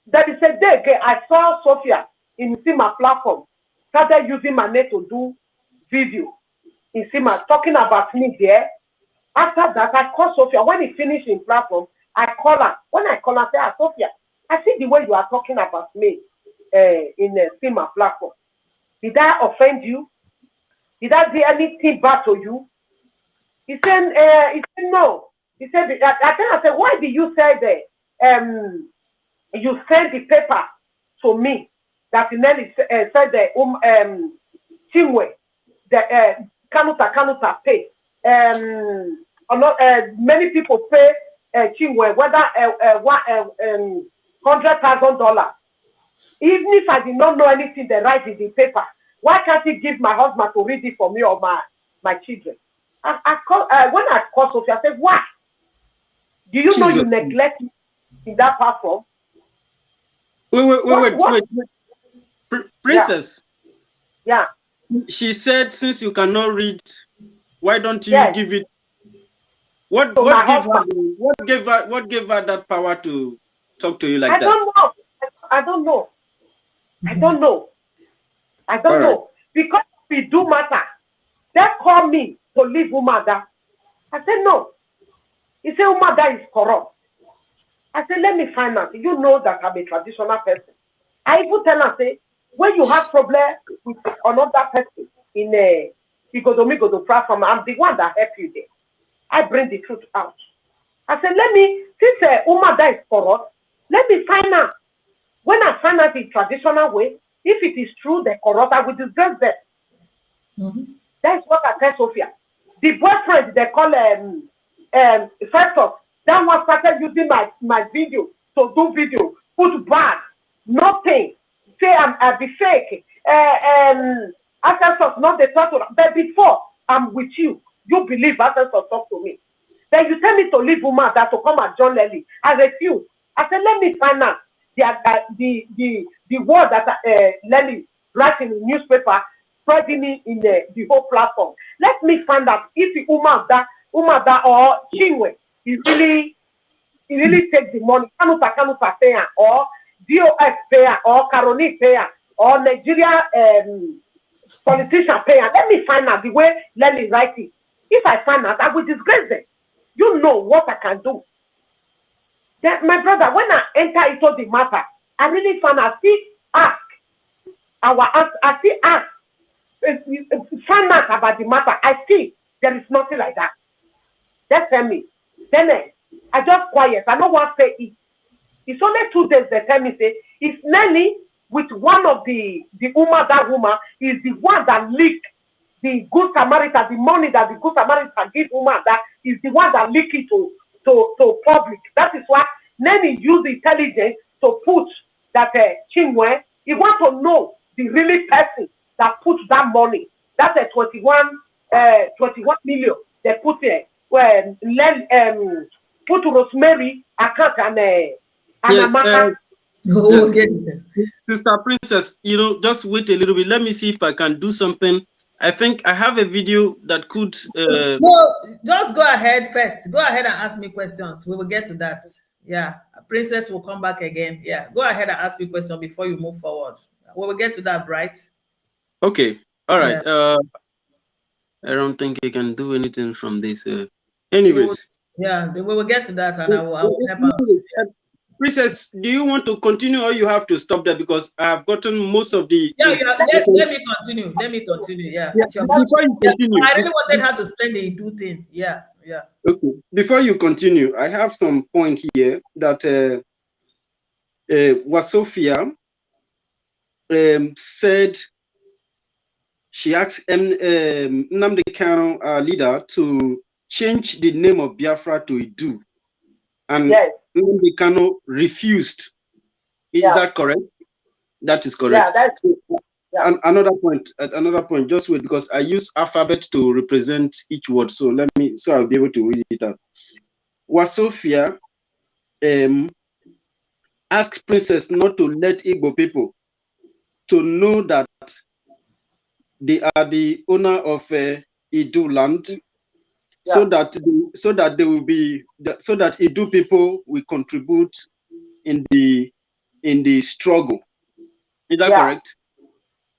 [SPEAKER 2] that is a day again, I saw Sophia in my platform started using my name to do video in Sima talking about me there. After that, I call Sophia. When he finished in platform, I call her. When I call her, I say, Sophia, I see the way you are talking about me in Sima platform. Did I offend you? Did I do anything bad to you? He said no. He said, I said, why did you say that you sent the paper to me that Nelly said that Chinwe, the Kanuta pay. Many people pay Chinwe whether $100,000 Even if I did not know anything they write in the paper, why can't he give my husband to read it for me or my children? When I called Sophie, I said, why? Do you know you neglect me in that platform?
[SPEAKER 3] Wait. Princess.
[SPEAKER 2] Yeah.
[SPEAKER 3] She said, since you cannot read, why don't you give it? What gave her that power to talk to you like that?
[SPEAKER 2] I don't know. Because we do matter. They call me to leave Umuada. I said no. He said Umuada is corrupt. I said, let me find out. You know that I'm a traditional person. I even tell her, say, when you have problem with another person in a Igodomigodo platform, I'm the one that help you there. I bring the truth out. I said, since Umuada is corrupt, let me find out. When I find out the traditional way, if it is true, they're corrupt, I will disgrace them. Mm-hmm. That's what I tell Sophia. The boyfriend, they call Festus, that one started using my video to do video, put bad, nothing, say I be fake, Festus not the talk to, but before I'm with you, you believe Festus talk to me. Then you tell me to leave Umuada to come at John Lely. I refuse. I said, let me find out the word that Lely writes in the newspaper, spreading it in the whole platform. Let me find out if Umuada or Chinwe, he really takes the money, Kanuta payer, or DOS payer, or Karoni payer, or Nigeria politician payer. Let me find out the way Lely writes it. If I find out, I will disgrace them. You know what I can do. Then, my brother, when I enter into the matter, I really find I still ask. Find out about the matter. I see there is nothing like that. Just tell me. Then I just quiet. I don't want to say it. It's only 2 days they tell me, say, it's Nelly with one of the Umuada woman is the one that leaked the Good Samaritan, the money that the Good Samaritan give Umuada is the one that leaked it to public. That is why Nelly used intelligence to put that Chinwe, he want to know the really person that put that money. That's 21 million they put it put Rosemary account and
[SPEAKER 3] Amaka. Yes. Sister Princess, just wait a little bit. Let me see if I can do something. I think I have a video that could.
[SPEAKER 4] No, just go ahead first. Go ahead and ask me questions. We will get to that. Yeah, Princess will come back again. Yeah, go ahead and ask me questions before you move forward. We will get to that, right?
[SPEAKER 3] Okay. All right. Yeah. I don't think you can do anything from this. Anyways.
[SPEAKER 4] Yeah, we will get to that, and I will help out.
[SPEAKER 3] Princess, do you want to continue or you have to stop there because I have gotten most of the.
[SPEAKER 4] Yeah. Let me continue. Yeah.
[SPEAKER 3] Before you continue,
[SPEAKER 4] I really wanted her to explain the do thing. Yeah.
[SPEAKER 3] Okay. Before you continue, I have some point here that Wasofia said she asked Nnamdi Kanu, our leader, to change the name of Biafra to Idu, and Nnamdi Kanu refused. Is that correct? That is correct.
[SPEAKER 2] Yeah, that's
[SPEAKER 3] and another point. Just wait, because I use alphabet to represent each word. So I'll be able to read it out. Wasofia asked Princess not to let Igbo people to know that they are the owner of Idu land, so that they will be so that Idu people will contribute in the struggle. Is that correct?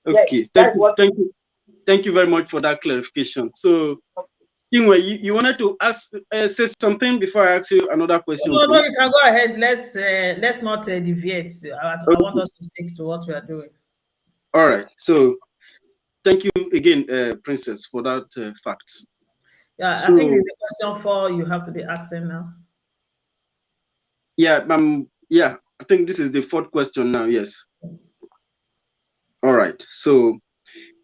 [SPEAKER 3] Okay. Thank you very much for that clarification. So, Chinwe, you wanted to say something before I ask you another question?
[SPEAKER 4] No, you can go ahead. Let's not deviate. I want us to stick to what we are doing.
[SPEAKER 3] All right. So, thank you again, Princess, for that facts.
[SPEAKER 4] Yeah, so, I think the question 4 you have to be asking now.
[SPEAKER 3] Yeah, I think this is the 4th question now. Yes. All right. So,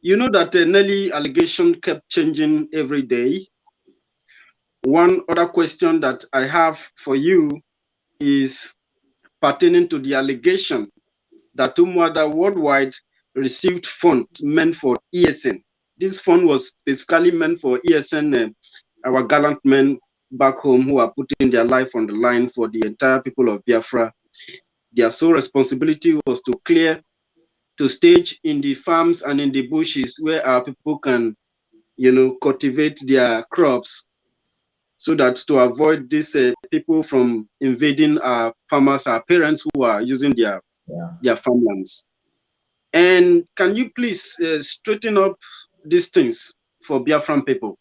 [SPEAKER 3] you know that Nelly allegation kept changing every day. One other question that I have for you is pertaining to the allegation that Umuada Worldwide received funds meant for ESN. This fund was specifically meant for ESN, our gallant men back home who are putting their life on the line for the entire people of Biafra. Their sole responsibility was to stage in the farms and in the bushes where our people can, cultivate their crops, so that to avoid these people from invading our farmers, our parents who are using their farmlands. And can you please straighten up these things for Biafran people?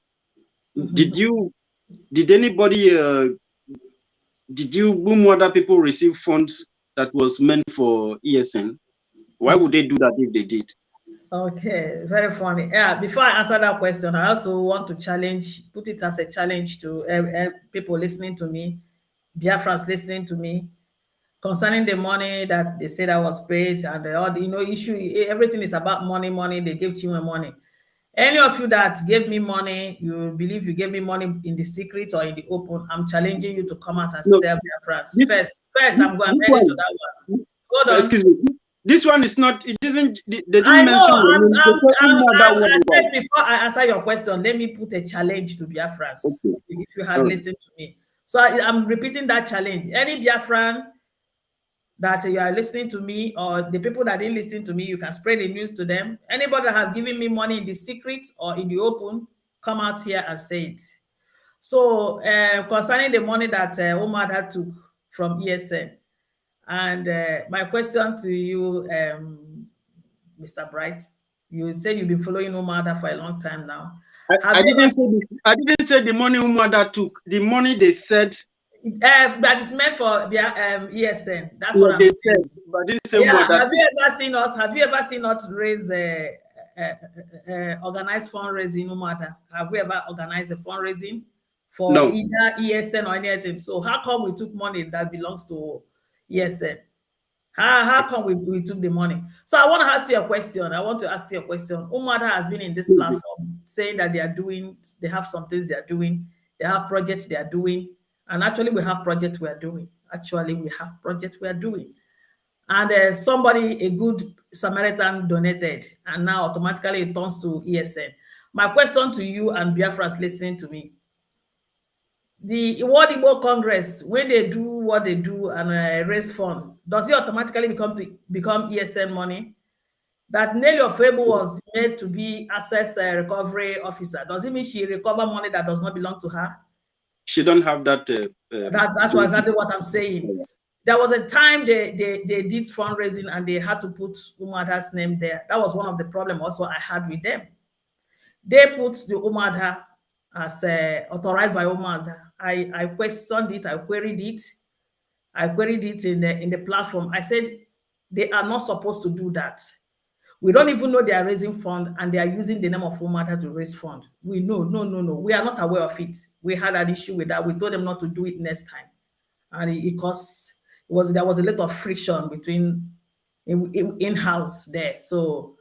[SPEAKER 3] Did anybody, did you Umuada people receive funds that was meant for ESN? Why would they do that if they did?
[SPEAKER 4] Okay, very funny. Yeah, before I answer that question, I also want to put it as a challenge to people listening to me, Biafrans listening to me, concerning the money that they said I was paid and all the issue. Everything is about money. They gave Chinwe money. Any of you that gave me money, you believe you gave me money in the secret or in the open, I'm challenging you to come out and tell Biafrans. First, I'm going to into that one. Hold on.
[SPEAKER 3] Excuse me. This one is not, it isn't, they didn't
[SPEAKER 4] I
[SPEAKER 3] mention
[SPEAKER 4] I said before I answer your question, let me put a challenge to Biafrans, if you had listened to me. So I'm repeating that challenge. Any Biafran that you are listening to me, or the people that didn't listen to me, you can spread the news to them. Anybody that have given me money in the secret or in the open, come out here and say it. So concerning the money that Umuada took from ESN, and my question to you, Mr. Bright, you said you've been following Umuada for a long time now.
[SPEAKER 3] I didn't say the money Umuada took. The money they said
[SPEAKER 4] that is meant for ESN. That's what I'm saying.
[SPEAKER 3] But
[SPEAKER 4] have you ever seen us? Have you ever seen us raise organized fundraising, Umuada? Have we ever organized a fundraising for either ESN or anything? So how come we took money that belongs to ESN? How come we took the money? So I want to ask you a question. Umuada has been in this platform saying that they have some things they are doing, they have projects they are doing, and actually we have projects we are doing. And somebody, a good Samaritan, donated, and now automatically it turns to ESN. My question to you and Biafrans listening to me: the World Igbo Congress, when they do what they do and raise fund, does it automatically become ESN money? That Nelly Ofebo was made to be access recovery officer, does it mean she recover money that does not belong to her?
[SPEAKER 3] She don't have that.
[SPEAKER 4] That's exactly what I'm saying. There was a time they did fundraising and they had to put Umuada's name there. That was one of the problems also I had with them. They put the Umuada as authorized by Umuada. I questioned it. I queried it in the platform. I said they are not supposed to do that. We don't even know they are raising fund and they are using the name of Umuada to raise fund. We know, no. We are not aware of it. We had an issue with that. We told them not to do it next time, and there was a lot of friction between in-house there. So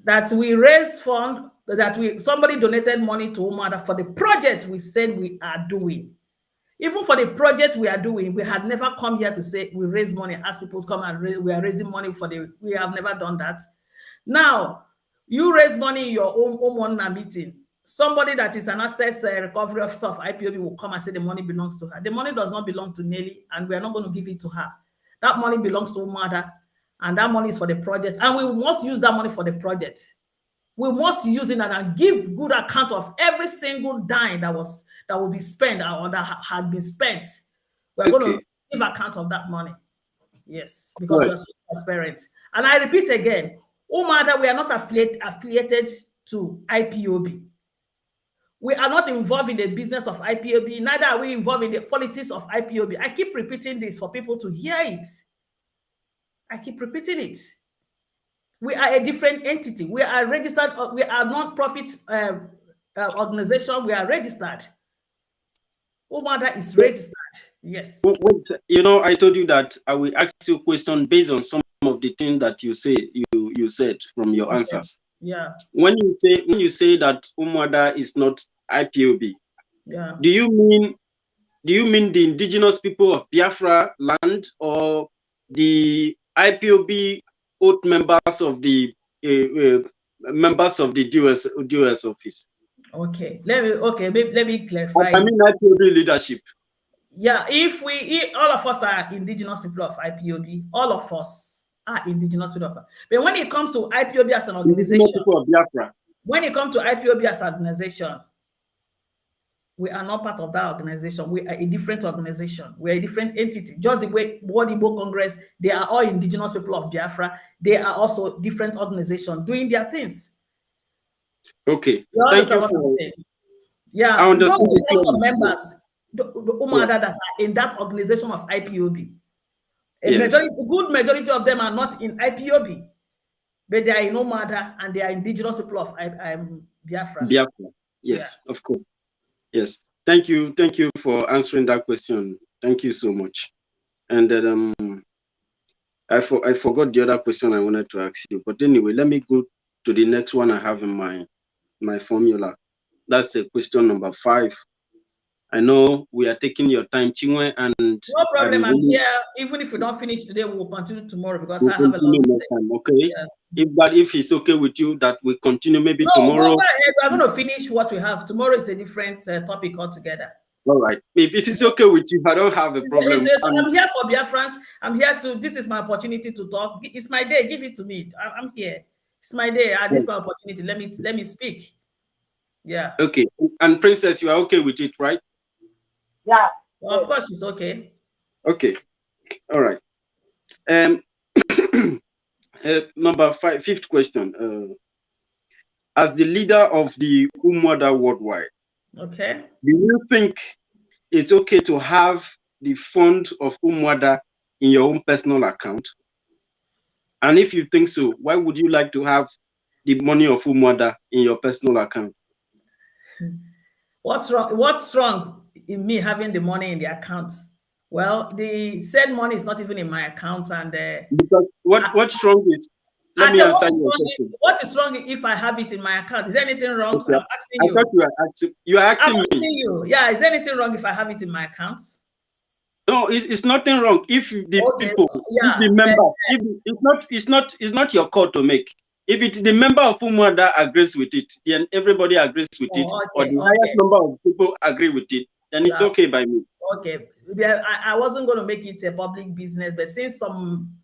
[SPEAKER 4] that we raised fund, somebody donated money to Umuada for the project we said we are doing. Even for the project we are doing, we had never come here to say we raise money, ask people to come and we are raising money we have never done that. Now, you raise money in your own meeting. Somebody that is an access recovery officer of IPOB will come and say the money belongs to her. The money does not belong to Nelly, and we are not going to give it to her. That money belongs to Umuada, and that money is for the project. And we must use that money for the project. We must use it and give good account of every single dime that will be spent or that has been spent. We're going to give account of that money. Yes, because we are so transparent. And I repeat again, Umuada, we are not affiliated to IPOB. We are not involved in the business of IPOB. Neither are we involved in the politics of IPOB. I keep repeating this for people to hear it. I keep repeating it. We are a different entity. We are registered. We are non-profit organization. We are registered. Umuada is registered. Yes.
[SPEAKER 3] Wait, I told you that I will ask you a question based on some of the things that you said from your answers.
[SPEAKER 4] Yeah.
[SPEAKER 3] When you say that Umuada is not IPOB,
[SPEAKER 4] yeah,
[SPEAKER 3] do you mean the indigenous people of Biafra land or the IPOB oath members of the DOS office.
[SPEAKER 4] Okay, let me clarify.
[SPEAKER 3] I mean IPOB leadership.
[SPEAKER 4] Yeah, if all of us are indigenous people of IPOB, all of us are indigenous people of. But when it comes to IPOB as an organization,
[SPEAKER 3] people of Biafra.
[SPEAKER 4] When it comes to IPOB as an organization, we are not part of that organization. We are a different organization. We are a different entity. Just the way World Igbo Congress, they are all indigenous people of Biafra. They are also different organizations doing their things.
[SPEAKER 3] Okay.
[SPEAKER 4] Thank you for, yeah, I understand. Also members, the Umuada that are in that organization of IPOB. A good majority of them are not in IPOB, but they are in Umuada and they are indigenous people of Biafra.
[SPEAKER 3] Biafra. Yes, of course. Yes. Thank you for answering that question. Thank you so much. And then I forgot the other question I wanted to ask you. But anyway, let me go to the next one I have in my formula. That's question number 5. I know we are taking your time, Chinwe, and
[SPEAKER 4] no problem. I'm here. Even if we don't finish today, we will continue tomorrow because I have a lot to say.
[SPEAKER 3] Time, okay. Yeah. If it's okay with you, that we continue maybe tomorrow.
[SPEAKER 4] Go ahead. We're going to finish what we have. Tomorrow is a different topic altogether.
[SPEAKER 3] All right. If it is okay with you, I don't have a problem.
[SPEAKER 4] I'm here for Biafrans. I'm here to. This is my opportunity to talk. It's my day. Give it to me. I'm here. It's my day. This is my opportunity. Let me speak. Yeah.
[SPEAKER 3] Okay. And Princess, you are okay with it, right?
[SPEAKER 2] Yeah.
[SPEAKER 4] Well, of course, she's okay.
[SPEAKER 3] Okay. All right. Number 5, 5th question. As the leader of the Umuada Worldwide,
[SPEAKER 4] okay,
[SPEAKER 3] do you think it's okay to have the fund of Umuada in your own personal account? And if you think so, why would you like to have the money of Umuada in your personal account?
[SPEAKER 4] What's wrong? What's wrong in me having the money in the account? Well, the said money is not even in my account, and
[SPEAKER 3] because what's wrong is. Let me answer your question.
[SPEAKER 4] What is wrong if I have it in my account? Is there anything wrong?
[SPEAKER 3] Okay.
[SPEAKER 4] I'm asking you.
[SPEAKER 3] I thought you are asking me.
[SPEAKER 4] I'm asking you. Yeah, is there anything wrong if I have it in my account?
[SPEAKER 3] No, it's nothing wrong if the people, if the member, it's not your call to make. If it's the member of Umuada agrees with it, then everybody agrees with it, or the highest number of people agree with it, then it's okay by me.
[SPEAKER 4] Okay, I wasn't going to make it a public business, but since some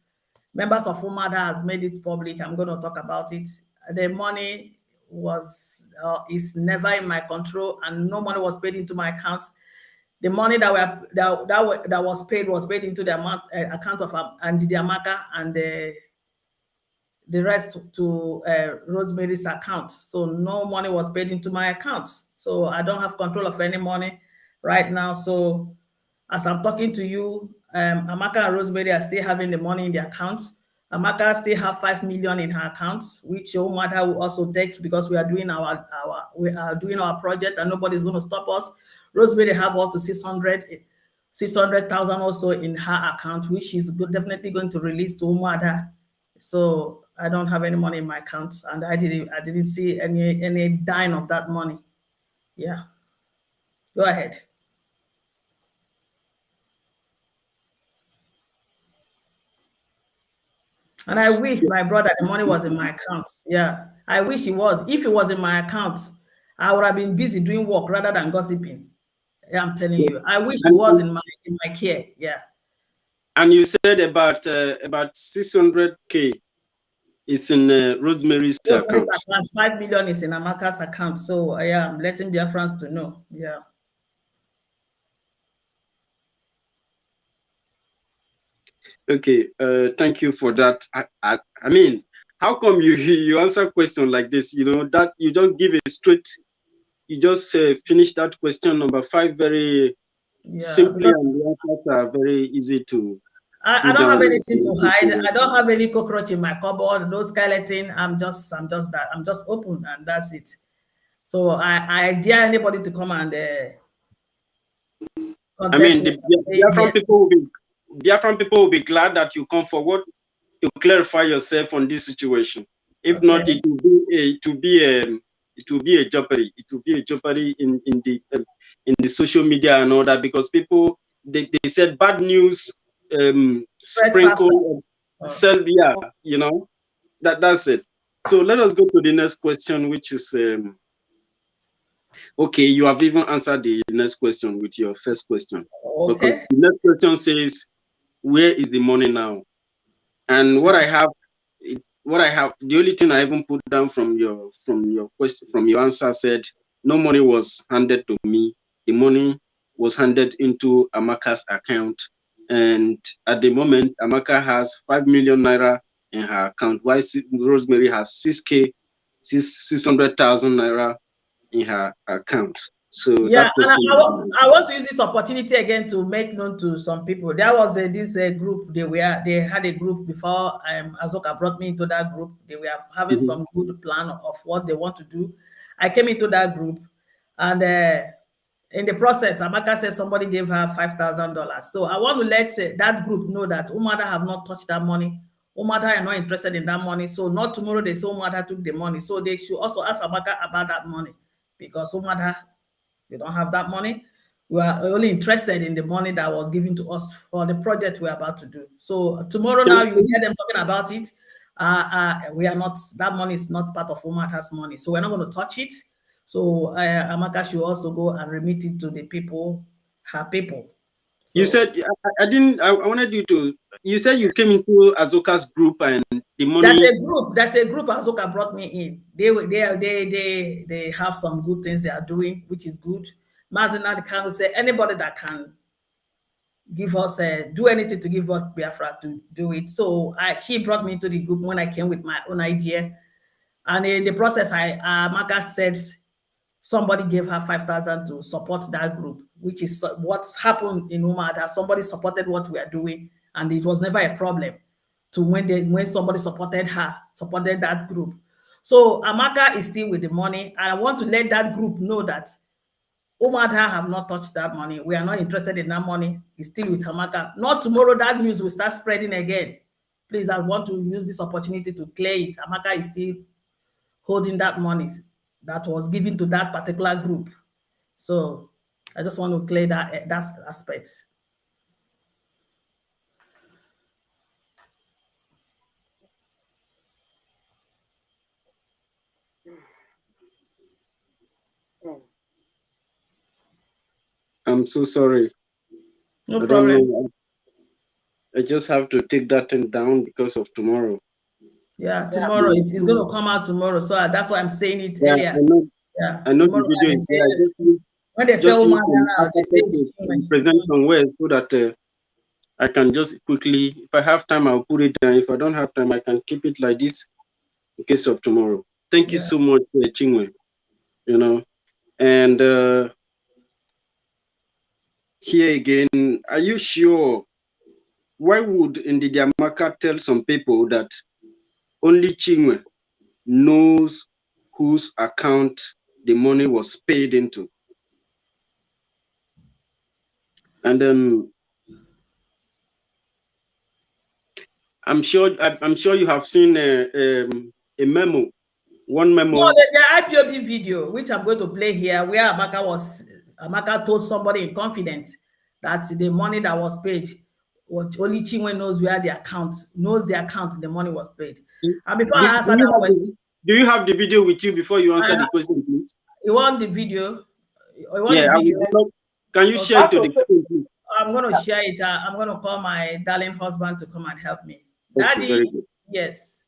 [SPEAKER 4] members of Umuada has made it public, I'm going to talk about it. The money is never in my control, and no money was paid into my account. The money that was paid into the account of Andy Diamaka, and the rest to Rosemary's account. So no money was paid into my account. So I don't have control of any money right now. So as I'm talking to you, Amaka and Rosemary are still having the money in the account. Amaka still have 5 million in her account, which your mother will also take because we are doing our project and nobody's going to stop us. Rosemary have up to 600,000 also in her account, which she's definitely going to release to Umuada. So I don't have any money in my account, and I didn't see any dime of that money. Yeah. Go ahead. And I wish, my brother, the money was in my account. Yeah, I wish it was. If it was in my account, I would have been busy doing work rather than gossiping. Yeah, I'm telling you. I wish it was in my care. Yeah. And
[SPEAKER 3] you said about 600K is in Rosemary's account.
[SPEAKER 4] 5 million is in Amaka's account. So I am letting Biafrans to know. Yeah.
[SPEAKER 3] Okay, thank you for that. I mean, how come you answer a question like this? You know, that you just give it straight, you just finish that question number 5 very simply, and the answers are very easy to.
[SPEAKER 4] I don't have anything to hide. I don't have any cockroach in my cupboard, no skeleton. I'm just open, and that's it. So I dare anybody to come and
[SPEAKER 3] I mean, the Biafran people will be glad that you come forward to clarify yourself on this situation. If not, it will be a jeopardy. It will be a jeopardy in the social media and all that, because people they said bad news sprinkle sell. Yeah, you know, that's it. So let us go to the next question, which is okay. You have even answered the next question with your first question, because
[SPEAKER 4] Okay.
[SPEAKER 3] the next question says, "Where is the money now?" And what I have, the only thing I even put down from your question, from your answer, said no money was handed to me. The money was handed into Amaka's account, and at the moment, Amaka has 5 million naira in her account, while Rosemary has 600,000 naira in her account. So
[SPEAKER 4] Yeah,
[SPEAKER 3] that
[SPEAKER 4] and
[SPEAKER 3] question.
[SPEAKER 4] I want to use this opportunity again to make known to some people. There was this group. They had a group before Azoka brought me into that group. They were having
[SPEAKER 3] Mhm.
[SPEAKER 4] some good plan of what they want to do. I came into that group, and in the process, Amaka said somebody gave her $5,000. So I want to let that group know that Umuada have not touched that money. Umuada are not interested in that money. So not tomorrow they say Umuada took the money. So they should also ask Amaka about that money, because Umuada, we don't have that money. We are only interested in the money that was given to us for the project we're about to do. So tomorrow now you will hear them talking about it. We are not, that money is not part of Umata's money. So we're not going to touch it. So Amaka should also go and remit it to the people, her people. So
[SPEAKER 3] You said I didn't. I wanted you to. You said you came into Azoka's group and the
[SPEAKER 4] That's
[SPEAKER 3] money.
[SPEAKER 4] a group. That's a group Azoka brought me in. They have some good things they are doing, which is good. Mazina can say anybody that can give us do anything to give us Biafra to do it. So she brought me into the group when I came with my own idea, and in the process, Maka said somebody gave her 5,000 to support that group, which is what's happened in Umuada. Somebody supported what we are doing, and it was never a problem to when somebody supported that group. So Amaka is still with the money, and I want to let that group know that Umuada have not touched that money. We are not interested in that money. It's still with Amaka. Not tomorrow that news will start spreading again. Please, I want to use this opportunity to clear it. Amaka is still holding that money that was given to that particular group. So I just want to clear that aspect.
[SPEAKER 3] I'm so sorry.
[SPEAKER 4] No
[SPEAKER 3] I don't
[SPEAKER 4] problem.
[SPEAKER 3] know. I just have to take that thing down because of tomorrow.
[SPEAKER 4] Yeah,
[SPEAKER 2] Yeah.
[SPEAKER 4] tomorrow it's going to come out tomorrow. So that's why I'm saying it
[SPEAKER 3] Yeah,
[SPEAKER 4] earlier. Yeah,
[SPEAKER 3] I know the
[SPEAKER 4] tomorrow
[SPEAKER 3] video
[SPEAKER 4] they
[SPEAKER 3] is
[SPEAKER 4] say
[SPEAKER 3] there.
[SPEAKER 4] when they say
[SPEAKER 3] Just need
[SPEAKER 4] Omar
[SPEAKER 3] some
[SPEAKER 4] now, they say
[SPEAKER 3] alphabet
[SPEAKER 4] it's
[SPEAKER 3] to
[SPEAKER 4] human.
[SPEAKER 3] present some words so that I can just quickly, if I have time, I'll put it down. If I don't have time, I can keep it like this in case of tomorrow. Thank you
[SPEAKER 4] Yeah.
[SPEAKER 3] so much, Chinwe. You know, and here again, are you sure? Why would Ndidi Amaka tell some people that only Chinwe knows whose account the money was paid into? And I'm sure you have seen a memo, one
[SPEAKER 4] No,
[SPEAKER 3] memo.
[SPEAKER 4] the IPOB video, which I'm going to play here, where Amaka told somebody in confidence that the money that was paid, what only Chinwe knows where the account the money was paid. And before I answer that question,
[SPEAKER 3] Do you have the video with you before you answer the
[SPEAKER 4] I,
[SPEAKER 3] question, please?
[SPEAKER 4] you want the video? You want the
[SPEAKER 3] Yeah, I
[SPEAKER 4] video?
[SPEAKER 3] would love. Can you share it to
[SPEAKER 2] Pastor,
[SPEAKER 3] the screen, please?
[SPEAKER 4] I'm going to share it. I'm going to call my darling husband to come and help me.
[SPEAKER 3] Okay,
[SPEAKER 4] Daddy,
[SPEAKER 3] very good.
[SPEAKER 4] yes.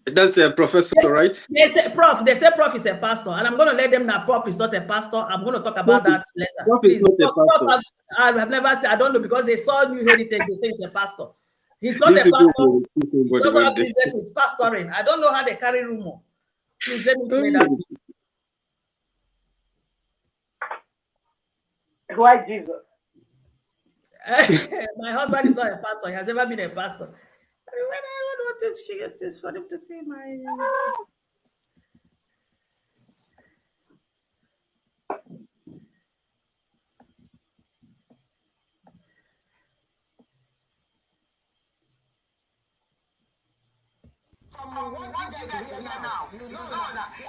[SPEAKER 3] That's a professor, right?
[SPEAKER 4] They say Prof is a pastor, and I'm going to let them know Prof is not a pastor. I'm going to talk about
[SPEAKER 3] Prof
[SPEAKER 4] that later.
[SPEAKER 3] Prof is
[SPEAKER 4] Please,
[SPEAKER 3] not a
[SPEAKER 4] Prof,
[SPEAKER 3] pastor.
[SPEAKER 4] I have never said, I don't know, because they saw New Heritage, they say he's a pastor. He's not
[SPEAKER 3] These
[SPEAKER 4] a
[SPEAKER 3] people
[SPEAKER 4] pastor.
[SPEAKER 3] will see
[SPEAKER 4] He
[SPEAKER 3] somebody
[SPEAKER 4] doesn't
[SPEAKER 3] one
[SPEAKER 4] have
[SPEAKER 3] day.
[SPEAKER 4] business with pastoring. I don't know how they carry rumor. Please let me play that.
[SPEAKER 2] why Jesus?
[SPEAKER 4] My husband is not a pastor. He has never been a pastor. When I want to share this for them to see my.
[SPEAKER 1] From what you guys are now,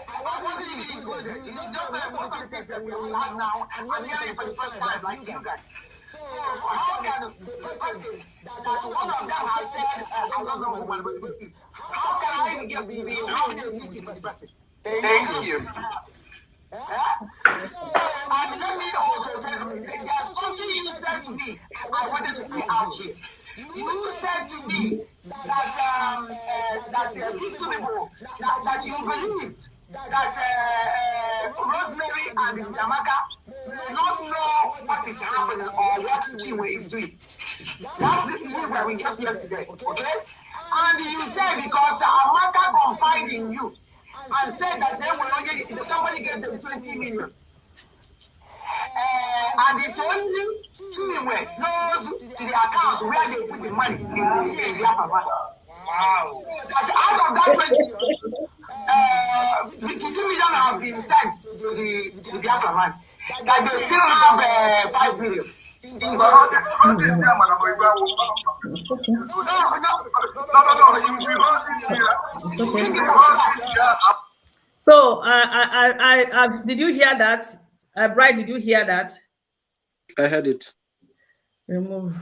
[SPEAKER 1] I wasn't even included. It's just my most of people right now. I'm hearing for the first time, like you guys. So how the person that one of them has said, I don't know who this is. How can I be having a meeting with the person? Thank you. And let me also tell you, there's something you said to me I wanted to say out here. You said to me that these two people, that you believed that Rosemary and Amaka may not know what is happening or what Chinwe is doing. That's the email that we just yesterday, okay? And you said because Amaka confided in you and said that they will only, somebody gave them 20 million. And it's only Chinwe knows to the account where they put the money in the Biafra bank. Wow. That out of that 52 million have been sent to the Biafra bank. That they still have 5 million.
[SPEAKER 4] So, did you hear that? Bright, did you hear that?
[SPEAKER 3] I heard it.
[SPEAKER 4] Remove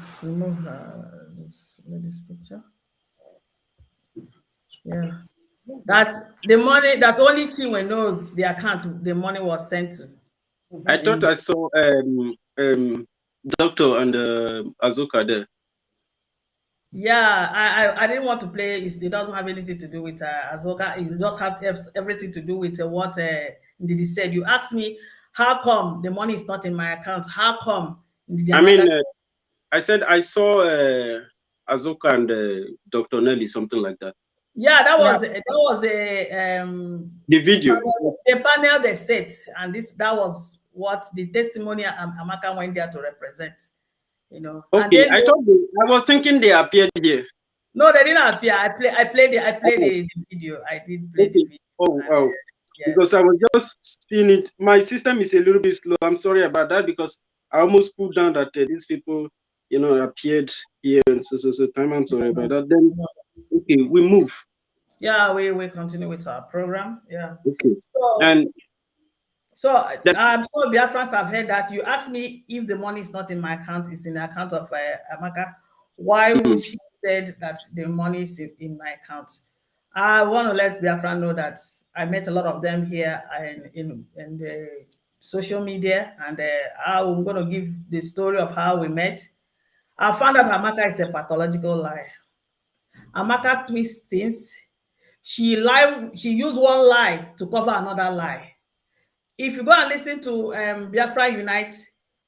[SPEAKER 4] this picture. Yeah, that the money that only Chinwe knows the account the money was sent to.
[SPEAKER 3] I thought I saw Doctor and Azuka there.
[SPEAKER 4] Yeah, I didn't want to play. It doesn't have anything to do with Azuka. It just has everything to do with what Ndidi said. You asked me, how come the money is not in my account? How come?
[SPEAKER 3] I mean, I said I saw Azuka and Dr. Nelly, something like that.
[SPEAKER 4] Yeah, that was a
[SPEAKER 3] the video,
[SPEAKER 4] the panel they set, and that was what the testimony Amaka went there to represent. You know.
[SPEAKER 3] Okay, I was thinking they appeared here.
[SPEAKER 4] No, they didn't appear. I played the video. I did play the video.
[SPEAKER 3] Oh, wow. Yes. Because I was just seeing it. My system is a little bit slow. I'm sorry about that because I almost put down that these people, you know, appeared here and so time. I'm sorry about that. Then okay, we move.
[SPEAKER 4] Yeah, we continue with our program. Yeah.
[SPEAKER 3] Okay.
[SPEAKER 4] So I'm sure Biafrans have heard that. You asked me if the money is not in my account, it's in the account of Amaka. Why would she said that the money is in my account? I want to let Biafran know that I met a lot of them here in the social media, and I'm going to give the story of how we met. I found out Amaka is a pathological liar. Amaka twists things. She used one lie to cover another lie. If you go and listen to Biafra Unite,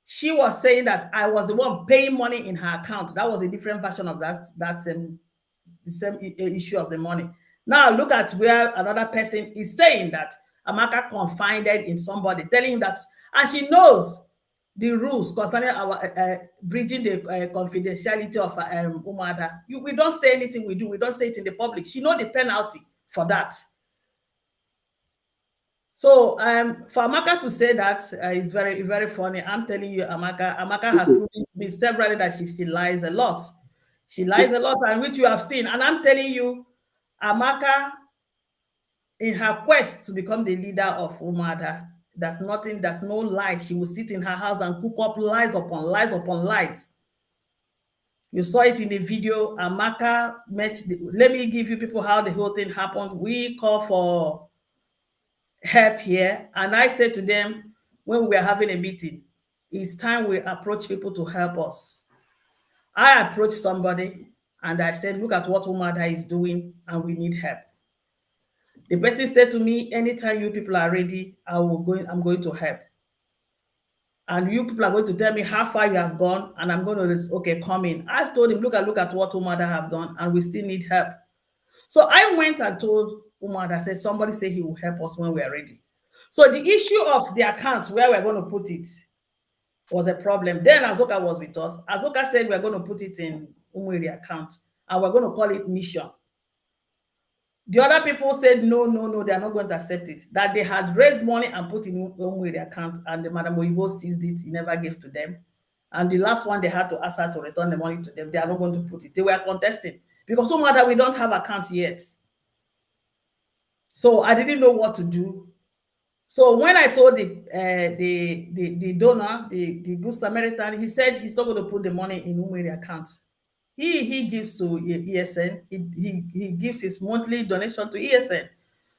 [SPEAKER 4] she was saying that I was the one paying money in her account. That was a different version of the same issue of the money. Now look at where another person is saying that Amaka confided in somebody, telling him that, and she knows the rules concerning our breaching the confidentiality of Umuada. We don't say anything we do. We don't say it in the public. She knows the penalty for that. So for Amaka to say that is very, very funny. I'm telling you, Amaka has proven to me severally that she lies a lot. She lies a lot, and which you have seen. And I'm telling you, Amaka, in her quest to become the leader of Umuada, there's no lie. She will sit in her house and cook up lies upon lies upon lies. You saw it in the video. Amaka let me give you people how the whole thing happened. We call for help here, and I said to them when we were having a meeting, it's time we approach people to help us. I approached somebody and I said, look at what Umuada is doing and we need help. The person said to me, anytime you people are ready, I'm going to help. And you people are going to tell me how far you have gone, and I'm going to, okay, come in. I told him, look at what Umuada have done, and we still need help. So I went and told Umuada, said, somebody said he will help us when we are ready. So the issue of the account where we're going to put it was a problem. Then Azuka was with us. Azuka said we're going to put it in Umueri account, and we're going to call it mission. The other people said, no, they're not going to accept it. That they had raised money and put in Umueri account, and the Madam Oyibo seized it. He never gave to them. And the last one, they had to ask her to return the money to them. They are not going to put it. They were contesting. Because no matter, we don't have account yet. So I didn't know what to do. So when I told the donor, the Good Samaritan, he said he's not going to put the money in Umeri account. He gives to ESN. He gives his monthly donation to ESN.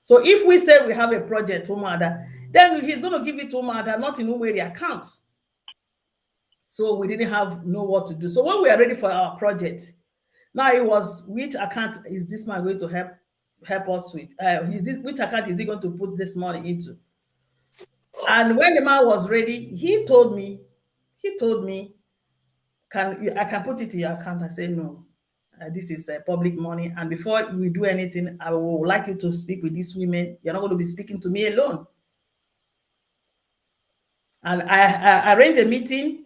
[SPEAKER 4] So if we say we have a project, Umuada, then he's going to give it to Umuada, not in Umeri account. So we didn't know what to do. So when we are ready for our project, now it was, which account is this man going to help us with? Which account is he going to put this money into? And when the man was ready, he told me, I can put it in your account. I said, no, this is public money. And before we do anything, I would like you to speak with these women. You're not going to be speaking to me alone. And I arranged a meeting,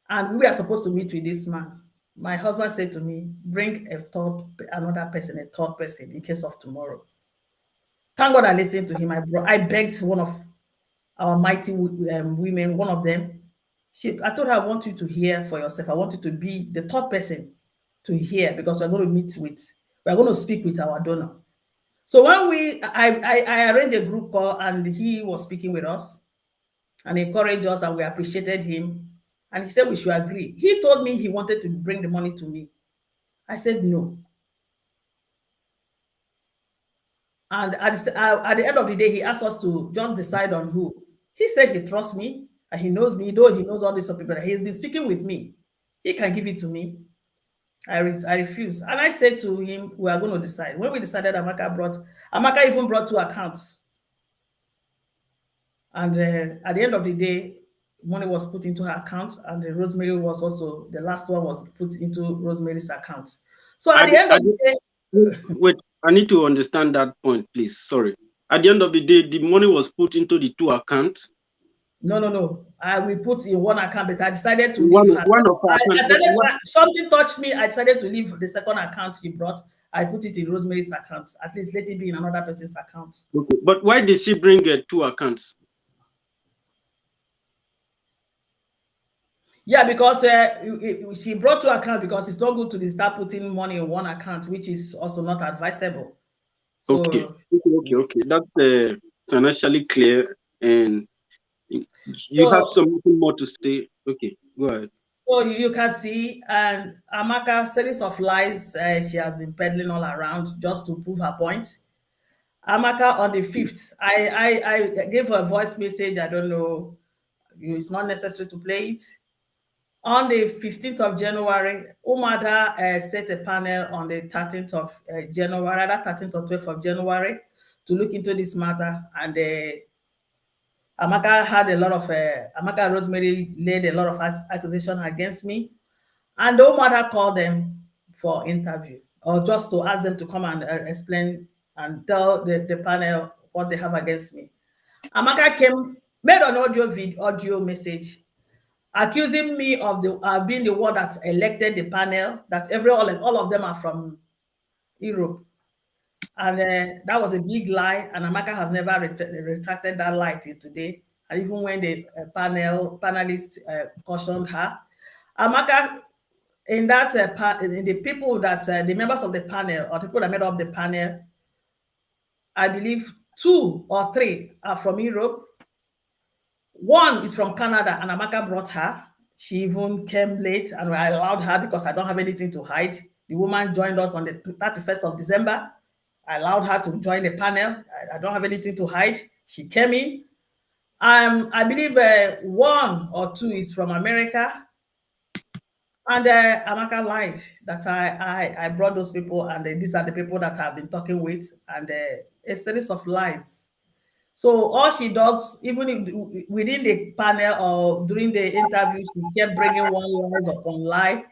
[SPEAKER 4] and we are supposed to meet with this man. My husband said to me, bring another person, a third person in case of tomorrow. Thank God I listened to him. I begged one of our mighty women, one of them. I told her, I want you to hear for yourself. I want you to be the third person to hear, because we're going to speak with our donor. So when I arranged a group call, and he was speaking with us and encouraged us, and we appreciated him. And he said we should agree. He told me he wanted to bring the money to me. I said no. And at the end of the day, he asked us to just decide on who. He said he trusts me and he knows me, though he knows all these people. He's been speaking with me. He can give it to me. I refused. And I said to him, we are going to decide. When we decided, Amaka even brought 2 accounts. And at the end of the day, money was put into her account, and Rosemary was also, the last one was put into Rosemary's account. So at the end of the day...
[SPEAKER 3] Wait, I need to understand that point, please. Sorry. At the end of the day, the money was put into the 2 accounts?
[SPEAKER 4] No. We put in 1 account, but I decided to leave her. Something touched me. I decided to leave the second account she brought. I put it in Rosemary's account. At least let it be in another person's account.
[SPEAKER 3] Okay. But why did she bring 2 accounts?
[SPEAKER 4] Yeah, because she brought 2 accounts, because it's not good to start putting money in 1 account, which is also not advisable. So,
[SPEAKER 3] okay. That's financially clear, and you have something more to say. Okay, go ahead.
[SPEAKER 4] So you can see, and Amaka, series of lies she has been peddling all around just to prove her point. Amaka, on the 5th, I gave her a voice message. I don't know, it's not necessary to play it. On the 15th of January, Umuada set a panel on the 13th of January, that 13th or 12th of January, to look into this matter. And Amaka had a lot of, Amaka Rosemary laid a lot of accusations against me. And the Umuada called them for interview, or just to ask them to come and explain and tell the panel what they have against me. Amaka made an audio message accusing me of being the one that elected the panel, that all of them are from Europe. And that was a big lie, and Amaka have never retracted that lie till today. And even when the panelists cautioned her, Amaka, in that in the people that the members of the panel, or the people that made up the panel, I believe 2 or 3 are from Europe. 1 is from Canada, and Amaka brought her. She even came late, and I allowed her because I don't have anything to hide. The woman joined us on the 31st of December. I allowed her to join the panel. I don't have anything to hide. She came in. I believe 1 or 2 is from America. And Amaka lied that I brought those people, and these are the people that I've been talking with, and a series of lies. So all she does, even within the panel or during the interview, she kept bringing one lies upon lie,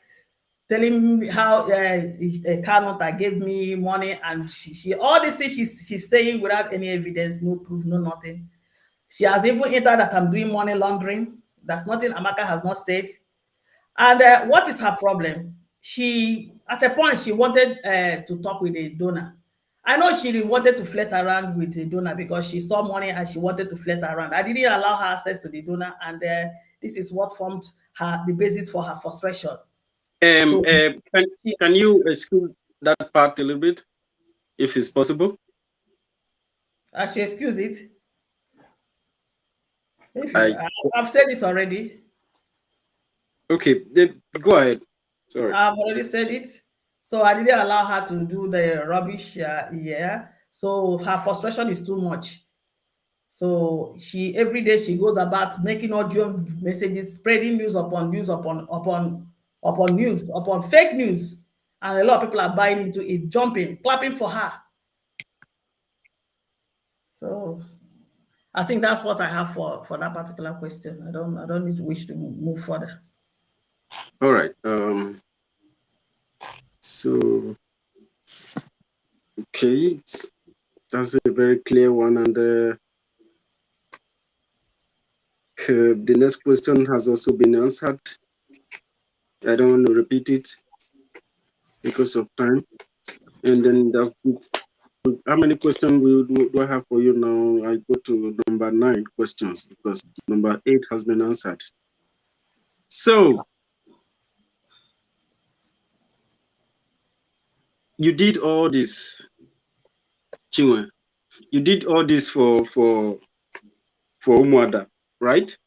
[SPEAKER 4] telling me how Kanota gave me money, and she all these things she's saying without any evidence, no proof, no nothing. She has even entered that I'm doing money laundering. That's nothing Amaka has not said. And what is her problem? At a point, she wanted to talk with a donor. I know she wanted to flirt around with the donor because she saw money and she wanted to flirt around. I didn't allow her access to the donor, and this is what formed the basis for her frustration.
[SPEAKER 3] Can you excuse that part a little bit, if it's possible?
[SPEAKER 4] I should excuse it. If you,
[SPEAKER 1] I
[SPEAKER 4] I've said it already.
[SPEAKER 1] okay. Go ahead. Sorry.
[SPEAKER 4] I've already said it. So I didn't allow her to do the rubbish here. So her frustration is too much. So she every day she goes about making audio messages, spreading news upon news upon news upon fake news, and a lot of people are buying into it, jumping, clapping for her. So I think that's what I have for that particular question. I don't need to wish to move further.
[SPEAKER 1] All right. So okay, that's a very clear one, and the next question has also been answered. I don't want to repeat it because of time. And then that's it. How many questions do I have for you now? I go to number 9 questions because number 8 has been answered. So you did all this, Chinwe. You did all this for Umuada, right?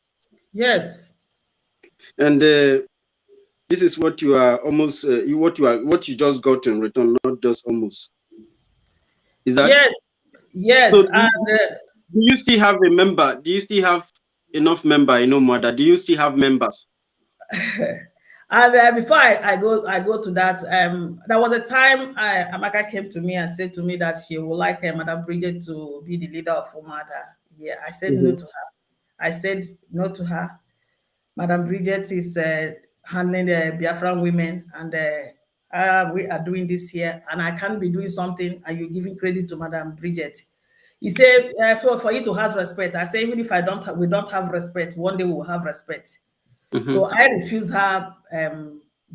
[SPEAKER 4] Yes.
[SPEAKER 1] And this is what you are almost what you just got in return, not just almost. Is that
[SPEAKER 4] Yes. Yes.
[SPEAKER 1] so?
[SPEAKER 4] And
[SPEAKER 1] Do you still have a member? Do you still have enough member in Umuada? Do you still have members?
[SPEAKER 4] and before I go to that, there was a time Amaka came to me and said to me that she would like Madam Bridget to be the leader of Umada. Yeah, I said no to her. I said no to her. Madam Bridget is handling the Biafran women, and we are doing this here, and I can't be doing something, and you're giving credit to Madam Bridget. He said, for you to have respect. I say, even if we don't have respect, one day we will have respect. So I refuse her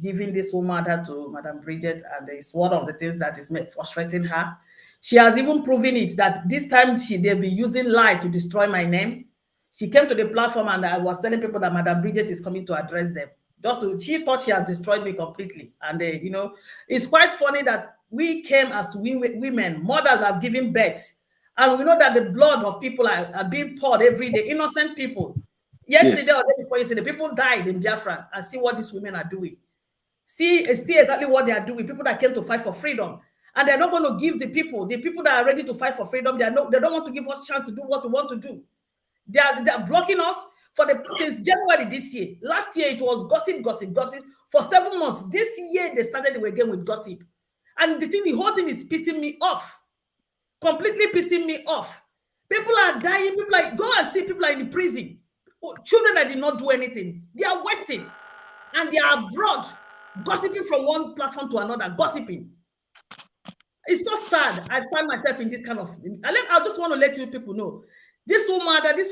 [SPEAKER 4] giving this woman that to Madam Bridget, and it's one of the things that is frustrating her. She has even proven it that this time they've been using lie to destroy my name. She came to the platform and I was telling people that Madam Bridget is coming to address them. She thought she has destroyed me completely. And it's quite funny that we came as women, mothers have given birth, and we know that the blood of people are being poured every day, innocent people. Yesterday
[SPEAKER 1] Yes.
[SPEAKER 4] or the day before yesterday, people died in Biafra, and see what these women are doing. See exactly what they are doing. People that came to fight for freedom, and they're not going to give the people that are ready to fight for freedom. They don't want to give us a chance to do what we want to do. They are blocking us since January this year. Last year it was gossip for 7 months. This year they started again with gossip, and the whole thing is pissing me off, completely pissing me off. People are dying. People go and see people are in the prison. Children that did not do anything. They are wasting, and they are abroad gossiping from one platform to another. Gossiping. It's so sad. I find myself in this kind of. I just want to let you people know this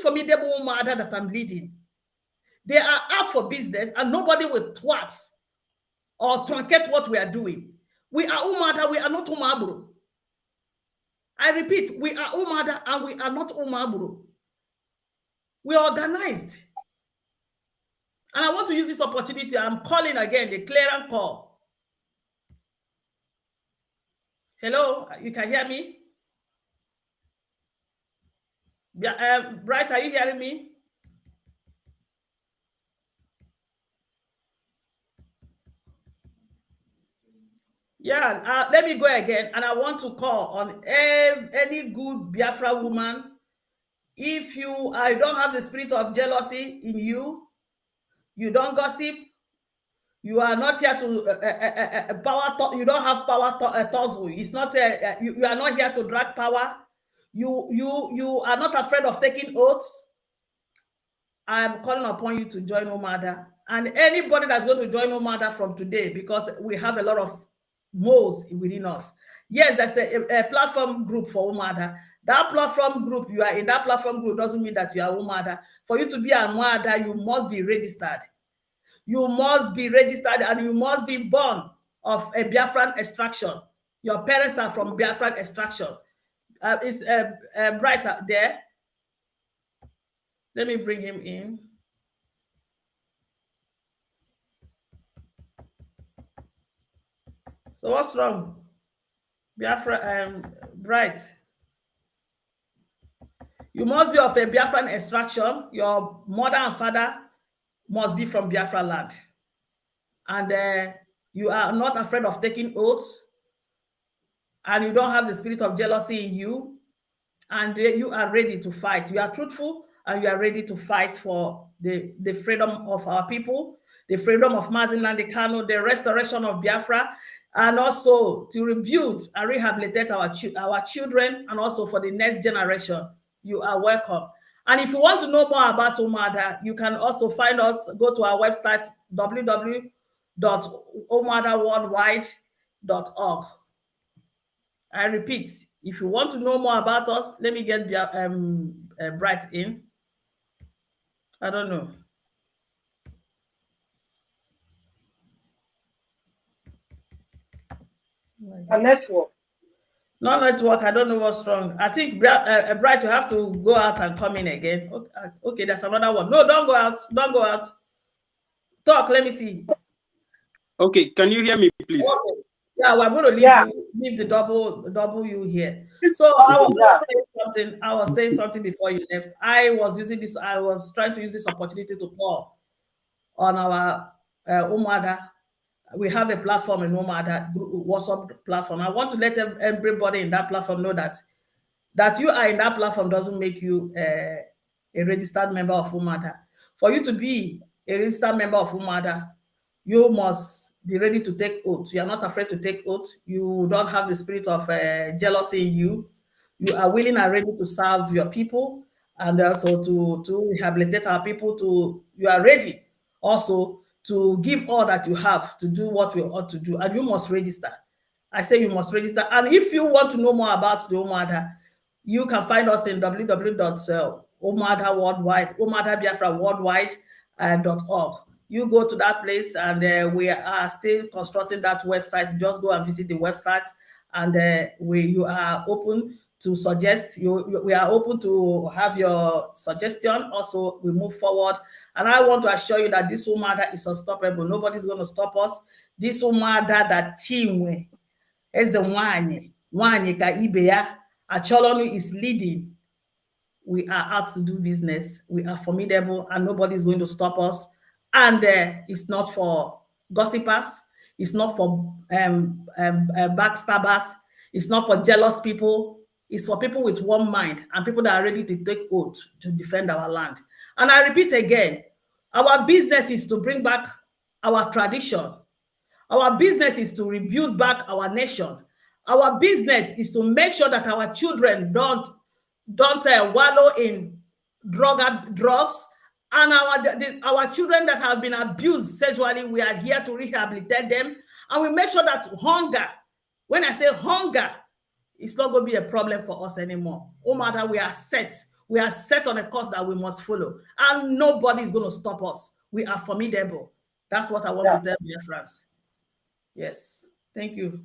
[SPEAKER 4] formidable woman that I'm leading. They are out for business, and nobody will twat or truncate what we are doing. We are Umada. We are not Umabro. I repeat, we are Umada and we are not Umabro. We are organized. And I want to use this opportunity. I'm calling again, the clearance call. Hello, you can hear me? Yeah, Bright, are you hearing me? Yeah, let me go again. And I want to call on any good Biafra woman. If I don't have the spirit of jealousy in you, you don't gossip, you are not here to you don't have power tussle. It's not you are not here to drag power. You are not afraid of taking oaths. I'm calling upon you to join Umada, and anybody that's going to join Umada from today, because we have a lot of moles within us. Yes, there's a platform group for Umada. That platform group, you are in that platform group doesn't mean that you are Umada. For you to be an Umada, you must be registered. You must be registered and you must be born of a Biafran extraction. Your parents are from Biafran extraction. Is Bright there? Let me bring him in. So what's wrong? Biafra, Bright. You must be of a Biafran extraction. Your mother and father must be from Biafra land. And you are not afraid of taking oaths. And you don't have the spirit of jealousy in you. And you are ready to fight. You are truthful and you are ready to fight for the freedom of our people, the freedom of Mazi Nnamdi Kanu, the restoration of Biafra, and also to rebuild and rehabilitate our children, and also for the next generation. You are welcome. And if you want to know more about Umuada, you can also find us, go to our website, www.umuadaworldwide.org. I repeat, if you want to know more about us, let me get Bright in. I don't know.
[SPEAKER 2] A network.
[SPEAKER 4] No network. I don't know what's wrong. I think Bright, you have to go out and come in again. Okay, there's another one. No, don't go out. Don't go out. Talk. Let me see.
[SPEAKER 3] Okay, can you hear me, please?
[SPEAKER 4] Okay. Yeah, we're going to leave the double you here. So I was saying something before you left. I was trying to use this opportunity to call on our Umuada. We have a platform in Umuada, WhatsApp platform. I want to let everybody in that platform know that you are in that platform doesn't make you a registered member of Umuada. For you to be a registered member of Umuada, you must be ready to take oath. You are not afraid to take oath. You don't have the spirit of jealousy in you. You are willing and ready to serve your people, and also to rehabilitate our people. You are ready also to give all that you have to do what we ought to do, and you must register. I say you must register. And if you want to know more about the Umuada, you can find us in www.Umuada Worldwide, Umuada Biafra Worldwide.org. You go to that place, and we are still constructing that website. Just go and visit the website, and you are open to suggest. We are open to have your suggestion. Also, we move forward. And I want to assure you that this Umuada is unstoppable. Nobody's going to stop us. This Umuada that Chinwe Ezenwanyi Acholonu is leading. We are out to do business. We are formidable, and nobody is going to stop us. And it's not for gossipers. It's not for backstabbers. It's not for jealous people. It's for people with one mind and people that are ready to take oath to defend our land. And I repeat again, our business is to bring back our tradition. Our business is to rebuild back our nation. Our business is to make sure that our children don't wallow in drugs, and our children that have been abused sexually, we are here to rehabilitate them, and we make sure that hunger, when I say hunger, it's not going to be a problem for us anymore. No matter, we are set on a course that we must follow, and nobody is going to stop us. We are formidable. That's what I want to tell you, friends. Yes, thank you.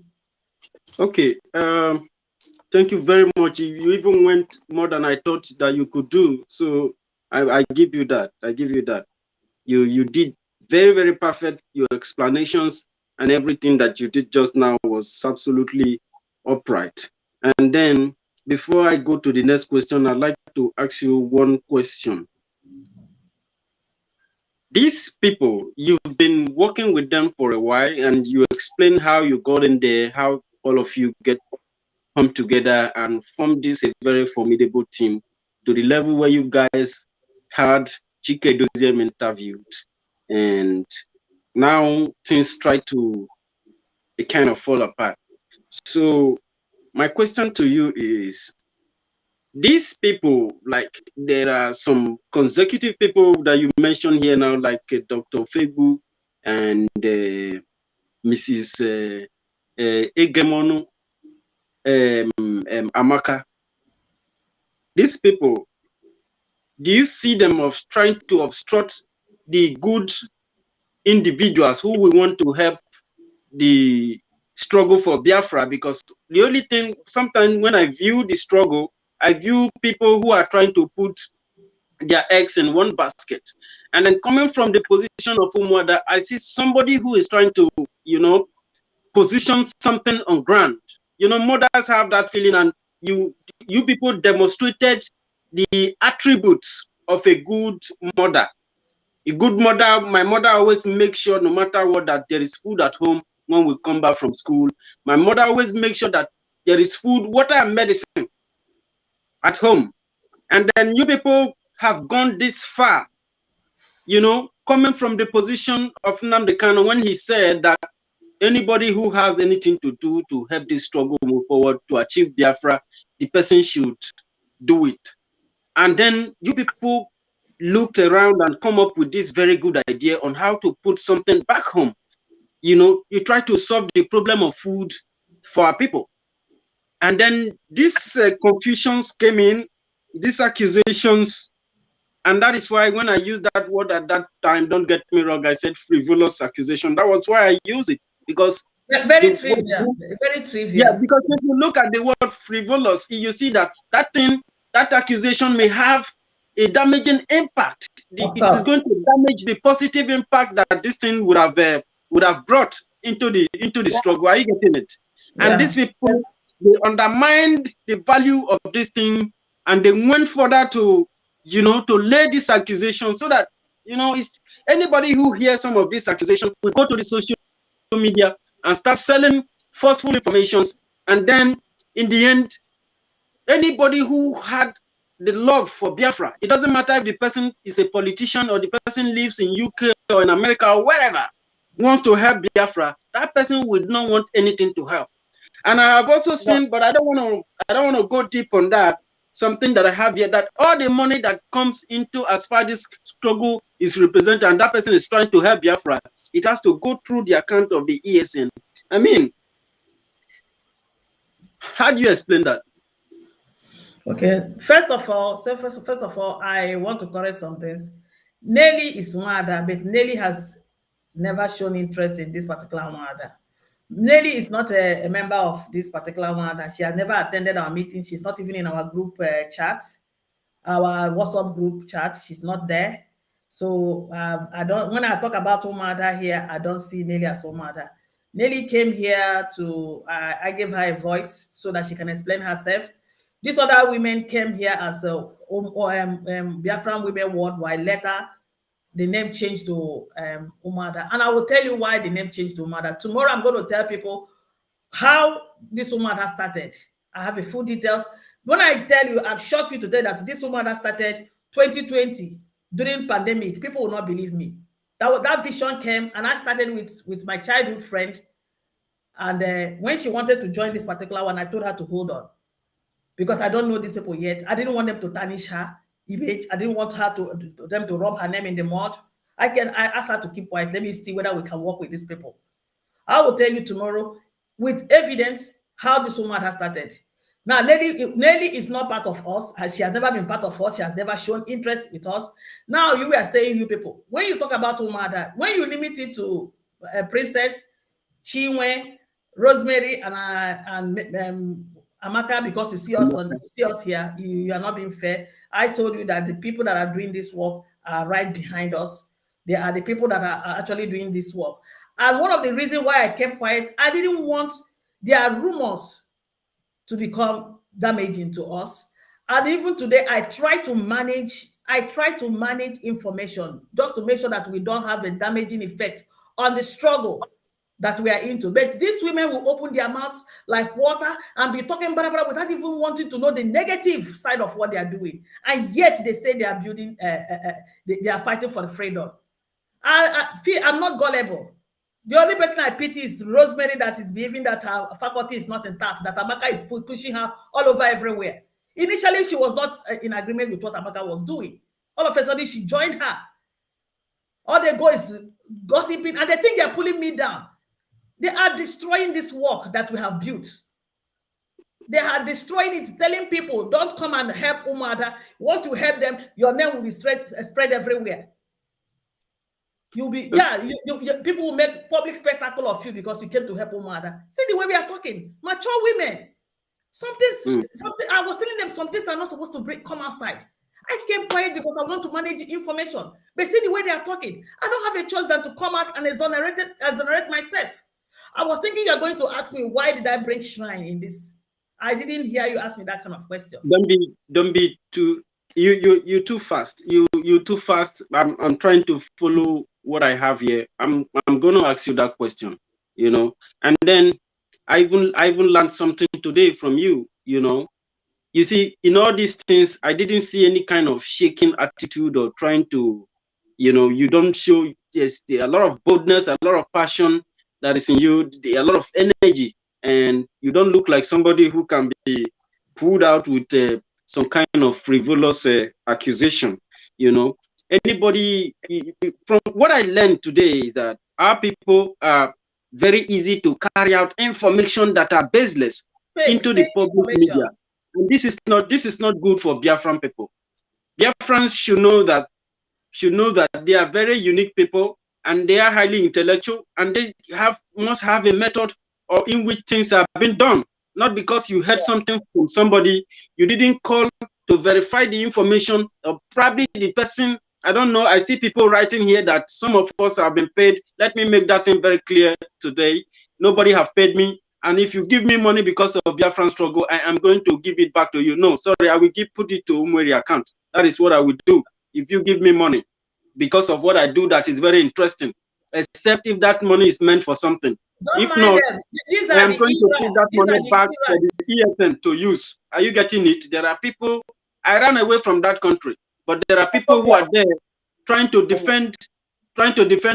[SPEAKER 3] Okay, thank you very much. You even went more than I thought that you could do. So I give you that. I give you that. You did very, very perfect. Your explanations and everything that you did just now was absolutely upright. And then before I go to the next question, I'd like to ask you one question. These people, you've been working with them for a while, and you explain how you got in there, how all of you come together and form this a very formidable team to the level where you guys had Chike Doziem interviewed, and now things try to kind of fall apart. So my question to you is, these people, like there are some consecutive people that you mentioned here now, like Dr. Febu and Mrs. Egemono, Amaka. These people, do you see them of trying to obstruct the good individuals who we want to help the struggle for Biafra? Because the only thing, sometimes when I view the struggle, I view people who are trying to put their eggs in one basket. And then coming from the position of Umuada, I see somebody who is trying to, position something on ground. Mothers have that feeling, and you people demonstrated the attributes of a good mother. A good mother, my mother always makes sure, no matter what, that there is food at home when we come back from school. My mother always makes sure that there is food, water, and medicine at home. And then you people have gone this far, you know, coming from the position of Nnamdi Kanu when he said that anybody who has anything to do to help this struggle move forward to achieve Biafra, the person should do it. And then you people looked around and come up with this very good idea on how to put something back home. You know, you try to solve the problem of food for our people. And then these confusions came in, these accusations, and that is why when I used that word at that time, don't get me wrong, I said frivolous accusation. That was why I used it, because
[SPEAKER 4] very trivial, very trivial.
[SPEAKER 3] Yeah, because if you look at the word frivolous, you see that that accusation may have a damaging impact. It is going to damage the positive impact that this thing would have brought into the struggle. Are you getting it? And these people, they undermined the value of this thing, and they went further to, you know, to lay this accusation so that, you know, it's anybody who hears some of these accusations will go to the social media and start selling forceful information, and then in the end, anybody who had the love for Biafra, it doesn't matter if the person is a politician or the person lives in UK or in America or wherever, wants to help Biafra, that person would not want anything to help. And I have also seen, but I don't want to go deep on that, something that I have here, that all the money that comes into as far as this struggle is represented and that person is trying to help Biafra, it has to go through the account of the ESN. I mean, how do you explain that?
[SPEAKER 4] Okay, first of all, I want to correct some things. Nelly is Umuada, but Nelly has never shown interest in this particular Umuada. Nelly is not a member of this particular Umuada. She has never attended our meeting. She's not even in our group chat, our WhatsApp group chat. She's not there. So I don't. When I talk about Umuada here, I don't see Nelly as Umuada. Nelly came here to. I gave her a voice so that she can explain herself. These other women came here as Biafran Women Worldwide. Later, the name changed to Umuada. And I will tell you why the name changed to Umuada. Tomorrow, I'm going to tell people how this Umuada started. I have a full details. When I tell you, I'm shocked you today that this Umuada started 2020 during pandemic. People will not believe me. That vision came, and I started with my childhood friend. And when she wanted to join this particular one, I told her to hold on, because I don't know these people yet. I didn't want them to tarnish her image. I didn't want her them to rub her name in the mud. I asked her to keep quiet. Let me see whether we can work with these people. I will tell you tomorrow with evidence how this woman has started. Now, Nelly is not part of us. She has never been part of us. She has never shown interest with us. Now, you are saying, you people, when you talk about Umuada, when you limit it to Princess, Chinwe, Rosemary, and Amaka, because you see us here, you are not being fair. I told you that the people that are doing this work are right behind us. They are the people that are actually doing this work. And one of the reasons why I kept quiet, I didn't want their rumors to become damaging to us. And even today, I try to manage information just to make sure that we don't have a damaging effect on the struggle that we are into. But these women will open their mouths like water and be talking blah, blah, without even wanting to know the negative side of what they are doing. And yet they say they are building, they are fighting for the freedom. I'm not gullible. The only person I pity is Rosemary, that is behaving that her faculty is not intact, that Amaka is pushing her all over everywhere. Initially, she was not in agreement with what Amaka was doing. All of a sudden, she joined her. All they go is gossiping, and they think they are pulling me down. They are destroying this work that we have built. They are destroying it, telling people, don't come and help Umuada. Once you help them, your name will be spread everywhere. You'll be, people will make public spectacle of you because you came to help Umuada. See the way we are talking. Mature women. Something, I was telling them some things are not supposed to come outside. I kept quiet because I want to manage the information. But see the way they are talking. I don't have a choice than to come out and exonerate myself. I was thinking you're going to ask me, why did I bring shrine in this? I didn't hear you ask me that kind of question.
[SPEAKER 3] Don't be too You too fast. You too fast. I'm trying to follow what I have here. I'm going to ask you that question, and then I even learned something today from you. You see, in all these things, I didn't see any kind of shaking attitude or trying to, you don't show. Yes, there are a lot of boldness, a lot of passion that is in you, a lot of energy, and you don't look like somebody who can be pulled out with some kind of frivolous accusation. Anybody, from what I learned today is that our people are very easy to carry out information that are baseless into the public media. And this is not good for Biafran people. Biafrans should know that they are very unique people and they are highly intellectual and they must have a method or in which things are being done. Not because you heard something from somebody, you didn't call to verify the information, or probably the person, I don't know. I see people writing here that some of us have been paid. Let me make that thing very clear today. Nobody have paid me. And if you give me money because of Biafran struggle, I am going to give it back to you. No, sorry, I will put it to Umweri account. That is what I will do if you give me money because of what I do that is very interesting, except if that money is meant for something. If not, I am going to put that money back for the ESN to use. Are you getting it? There are people, I ran away from that country, but there are people who are there trying to defend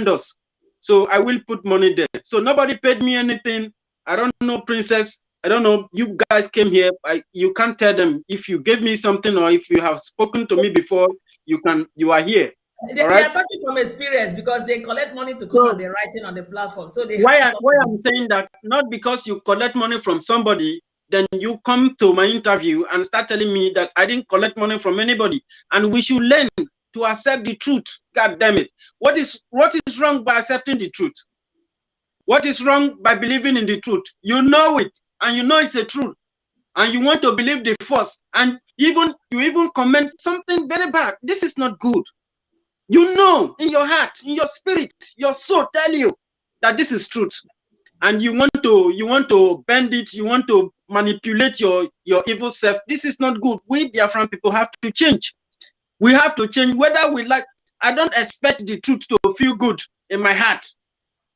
[SPEAKER 3] us. So I will put money there. So nobody paid me anything. I don't know, Princess. I don't know. You guys came here. You can't tell them if you gave me something or if you have spoken to me before. You are here.
[SPEAKER 4] They are talking from experience because they collect money to come and be writing on the platform. So they why
[SPEAKER 3] I'm saying that, not because you collect money from somebody, then you come to my interview and start telling me that I didn't collect money from anybody. And we should learn to accept the truth. God damn it. What is wrong by accepting the truth? What is wrong by believing in the truth? You know it, and you know it's a truth, and you want to believe the false, and you even comment something very bad. This is not good. You know in your heart, in your spirit, your soul tell you that this is truth, and you want to bend it. You want to manipulate your evil self. This is not good. We Biafran people have to change. We have to change, whether we like. I don't expect the truth to feel good in my heart.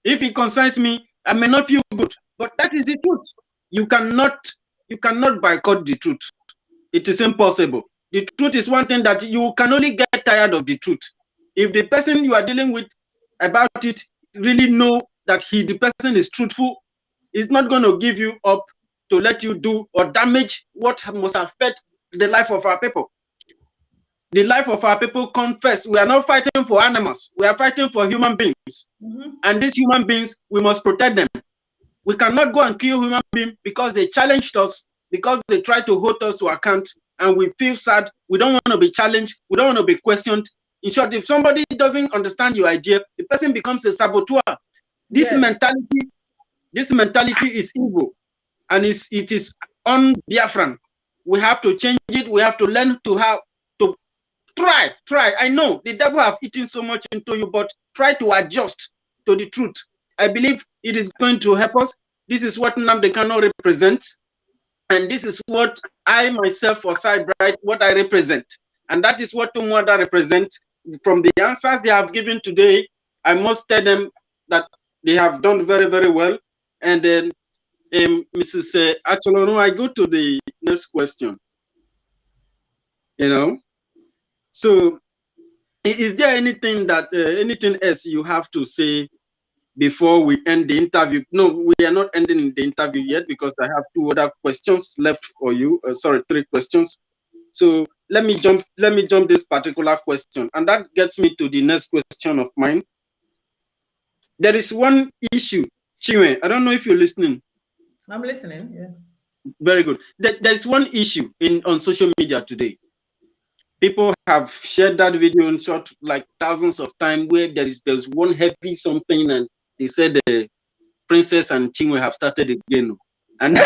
[SPEAKER 3] If it concerns me, I may not feel good, but that is the truth. You cannot boycott the truth. It is impossible. The truth is one thing that you can only get tired of the truth. If the person you are dealing with about it really know that the person is truthful, is not going to give you up to let you do or damage what must affect the life of our people. The life of our people comes first. We are not fighting for animals. We are fighting for human beings. And these human beings, we must protect them. We cannot go and kill human beings because they challenged us, because they tried to hold us to account, and we feel sad. We don't want to be challenged. We don't want to be questioned. In short, if somebody doesn't understand your idea, the person becomes a saboteur. This mentality is evil, and it is un-Biafran. We have to change it. We have to learn to try. I know the devil have eaten so much into you, but try to adjust to the truth. I believe it is going to help us. This is what Nnamdi Kanu represents, and this is what I myself, for Cybright, what I represent, and that is what Umuada represents. From the answers they have given today, I must tell them that they have done very, very well. And then, Mrs. Acholonu, I go to the next question. So, is there anything else you have to say before we end the interview? No, we are not ending the interview yet because I have 2 other questions left for you. 3 questions. So let me jump this particular question, and that gets me to the next question of mine. There is one issue, Chinwe. I don't know if you're listening.
[SPEAKER 4] I'm listening. Yeah.
[SPEAKER 3] Very good. There's one issue on social media today. People have shared that video in short like thousands of times, where there's one heavy something, and they said the Princess and Chinwe have started again, and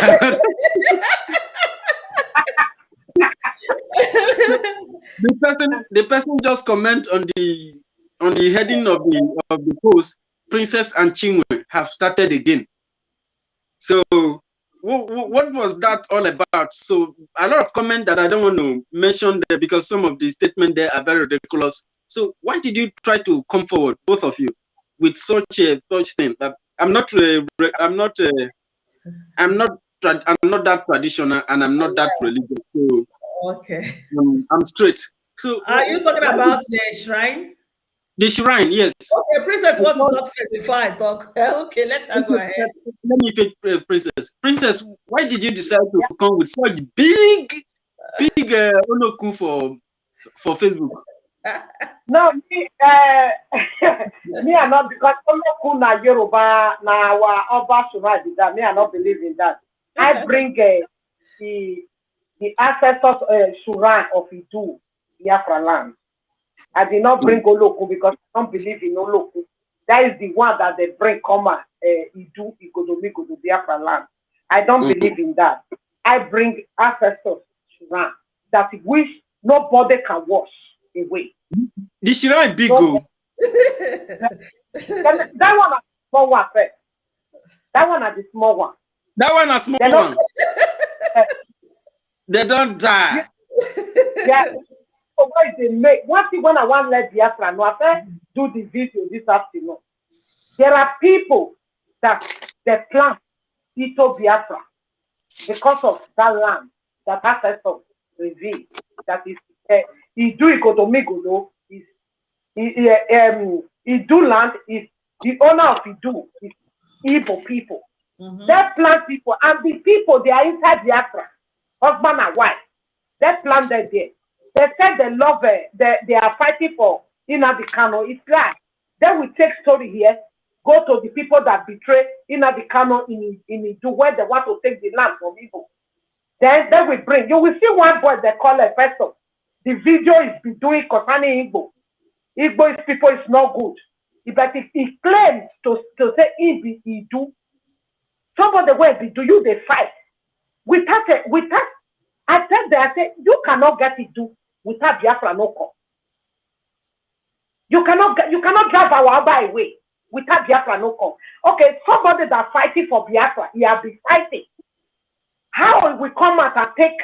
[SPEAKER 3] the person just comment on the heading of the post, Princess and Chinwe have started again. So what was that all about? So a lot of comment that I don't want to mention there because some of the statements there are very ridiculous. So why did you try to come forward, both of you, with such a such thing? That I'm not that traditional and I'm not that religious. So
[SPEAKER 4] Okay.
[SPEAKER 3] I'm straight. So
[SPEAKER 4] Are you talking about the shrine?
[SPEAKER 3] the shrine? Yes.
[SPEAKER 4] Okay, Princess wants to talk first before I talk. Okay, let her go ahead.
[SPEAKER 3] Let me take Princess. Princess, why did you decide to come with such big Onoku for Facebook?
[SPEAKER 2] No, me, me are not, because Oloku na Yoruba na our Oba Suradi that me are not believing that. I bring the ancestors Suran of Idu, Biafra land. I did not bring Oloku because I don't believe in Oloku. That is the one that they bring come Idu, Igodomi, Biafra land. I don't believe in that. I bring ancestors Suran that which nobody can wash away.
[SPEAKER 3] The shrine big go.
[SPEAKER 2] That one is small one first. That one is the small one.
[SPEAKER 3] That one is small one. They don't die.
[SPEAKER 2] Yeah. So what they make? One thing when I want to let Biafra know, I first do the video this afternoon. There are people that they plant Ito Biafra because of that land that ancestors reveal. That is, Idu Ikotomigodo is Idu land is the owner of Idu is Igbo people. They plant people, and the people they are inside Biafra, husband and wife. They planted there. They said they love they are fighting for Nnamdi Kanu. It's like then we take story here, go to the people that betray Nnamdi Kanu in Idu where they want to take the land from Igbo. Then we bring. You will see one boy they call a person. The video is doing concerning Igbo. Igbo people is not good. But if he claims to say he do, somebody will be do you they fight. Without I said that I said you cannot get it do without Biafra no come. You cannot drive our Abba away without Biafra no come. Okay, somebody that fighting for Biafra, he has been fighting. How will we come out and take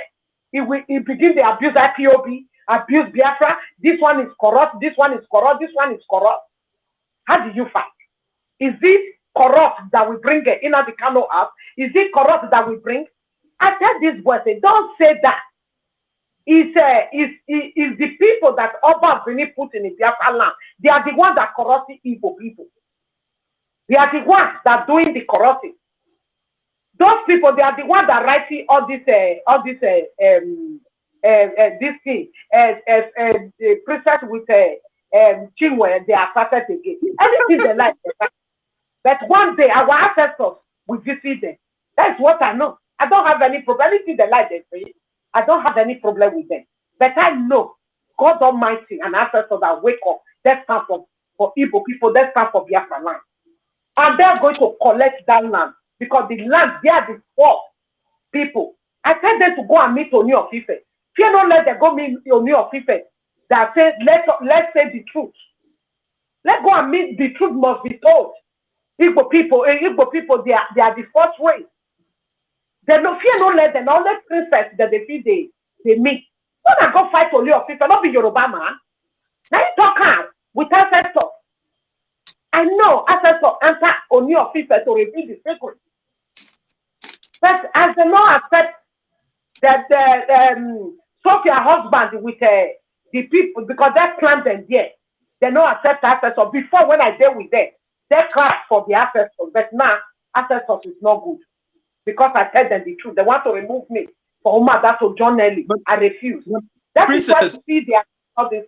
[SPEAKER 2] he begin to abuse IPOB, abuse Biafra, this one is corrupt, this one is corrupt, this one is corrupt. How do you fight? Is it corrupt that we bring it in the Kano up? Is it corrupt that we bring? I tell this boy, say, don't say that. It's the people that Oba Bini put in the Biafra land. They are the ones that corrupt Igbo people. They are the ones that doing the corrupting. Those people, they are the ones that writing all this this thing. The princess with Chinwe, they are started again. Everything they like. But one day, our ancestors will visit them. That's what I know. I don't have any problem. Anything they like, they say. I don't have any problem with them. But I know God Almighty and ancestors that wake up, they stand for Igbo people, they stand for Biafra land. And they're going to collect that land because the land, they are the poor people. I tell them to go and meet Oni of Ife. If you don't let them go meet Oni of Ife, that says, let's say the truth. Let's go and meet the truth must be told. Igbo people, they are the first race. They no fear no let them all let princess that they feel they meet. When I go fight Oni of Ife, not be Yoruba man. Now you talk out with ancestors. I know ancestors enter Oni of Ife to reveal the secret. But as they not accept that Sophia husband with the people because they plant them there, they don't accept ancestors. Before when I deal with them, they cry for the ancestors. But now ancestors is not good because I tell them the truth. They want to remove me for Umuada to John Nelly. I refuse. That is why you see all this.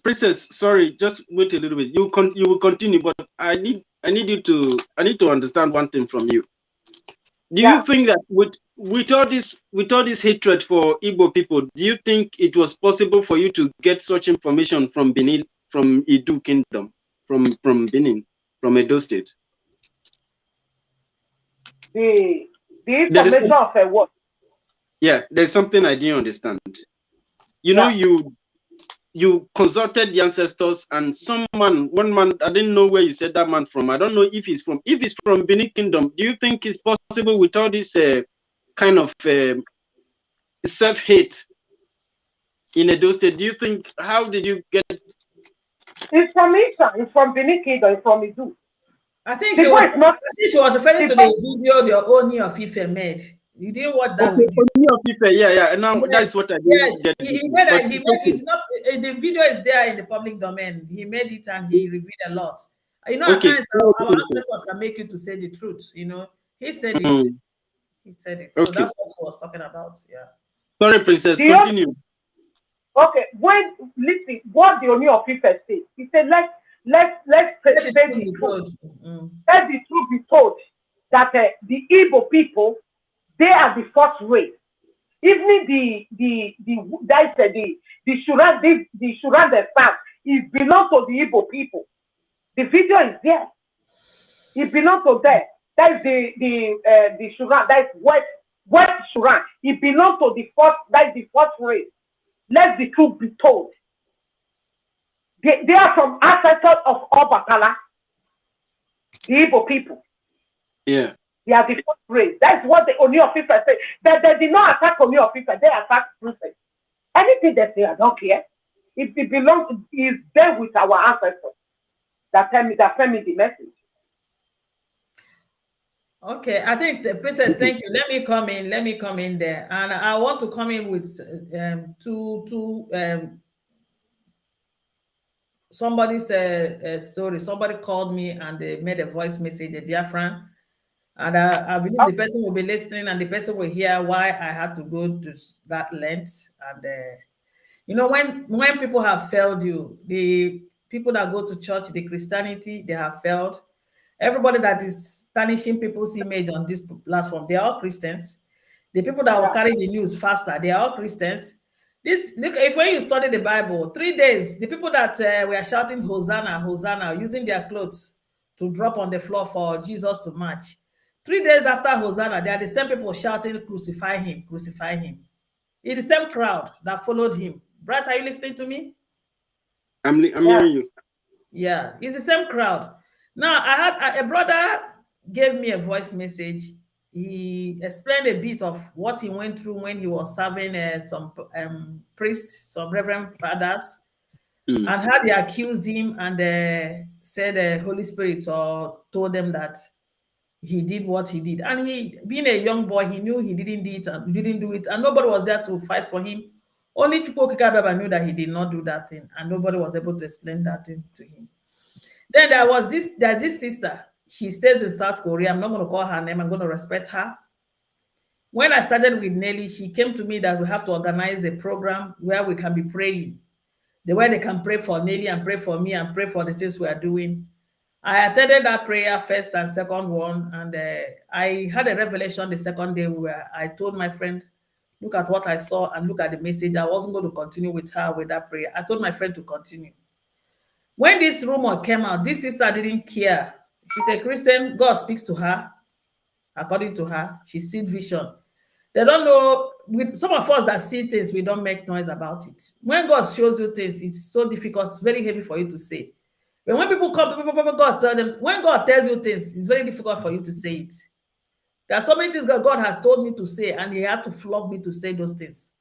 [SPEAKER 3] Princess, sorry, just wait a little bit. You will continue, but I need to understand one thing from you. Do you think that with all this hatred for Igbo people, do you think it was possible for you to get such information from Benin, from Edo Kingdom, from Benin, from Edo State?
[SPEAKER 2] The information of what?
[SPEAKER 3] Yeah, there's something I didn't understand. You know, you consulted the ancestors, and one man, I didn't know where you said that man from. I don't know if he's from Benin Kingdom. Do you think it's possible with all this kind of self-hate in Edo State? Do you think, how did you get?
[SPEAKER 2] It's from Isha, it's from Benin Kingdom, it's from Idu.
[SPEAKER 4] I think she was referring to the video your own of Ife made. You didn't watch that video.
[SPEAKER 3] Yeah. Now that's what I did.
[SPEAKER 4] Yes, he made it. It's not the video is there in the public domain. He made it and he revealed a lot. You know, at times our ancestors can make you to say the truth. You know, he said it. He said it. So that's what he was talking about. Yeah.
[SPEAKER 3] Sorry, Princess. Continue.
[SPEAKER 2] Okay. Listen, what the Oni of Ife said. He said, let's say the truth. Let the truth be told that the Igbo people, they are the first race. Even the Shuran the farm, it belongs to the Igbo people. The video is there. It belongs to them. That's the Shuran. That's West Shuran. It belongs to the first. That's the first race. Let the truth be told. They are from ancestors of Obatala, the Igbo people.
[SPEAKER 3] Yeah.
[SPEAKER 2] They are the first race. That's what the Oni of Ife say. That they did not attack Oni of Ife, they attack Princess. Anything they say, I don't care. If it belongs, is there with our ancestors. That send me the message.
[SPEAKER 4] Okay, I think the Princess, thank you. Let me come in there. And I want to come in with two somebody's story. Somebody called me and they made a voice message, a Biafran. And I believe the person will be listening and the person will hear why I had to go to that length. And, you know, when people have failed you, the people that go to church, the Christianity, they have failed. Everybody that is tarnishing people's image on this platform, they are all Christians. The people that will carry the news faster, they are all Christians. Look, if when you study the Bible, 3 days, the people that were shouting Hosanna, Hosanna, using their clothes to drop on the floor for Jesus to march. 3 days after Hosanna, they are the same people shouting, crucify him, crucify him. It's the same crowd that followed him. Brad, are you listening to me?
[SPEAKER 3] I'm hearing you.
[SPEAKER 4] Yeah, it's the same crowd. Now, I had a brother gave me a voice message. He explained a bit of what he went through when he was serving some priests, some reverend fathers, and how they accused him and said the Holy Spirit or told them that he did what he did. And he, being a young boy, he knew he didn't do it, and nobody was there to fight for him. Only Chukwokika knew that he did not do that thing, and nobody was able to explain that thing to him. Then there's this sister. She stays in South Korea. I'm not going to call her name. I'm going to respect her. When I started with Nelly, she came to me that we have to organize a program where we can be praying. The way they can pray for Nelly and pray for me and pray for the things we are doing. I attended that prayer first and second one, and I had a revelation the second day where I told my friend, look at what I saw and look at the message. I wasn't going to continue with her with that prayer. I told my friend to continue. When this rumor came out, this sister didn't care. She's a Christian. God speaks to her. According to her, she sees vision. They don't know. With some of us that see things, we don't make noise about it. When God shows you things, it's so difficult, it's very heavy for you to say. But when people come, God tell them, when God tells you things, it's very difficult for you to say it. There are so many things that God has told me to say, and he had to flog me to say those things.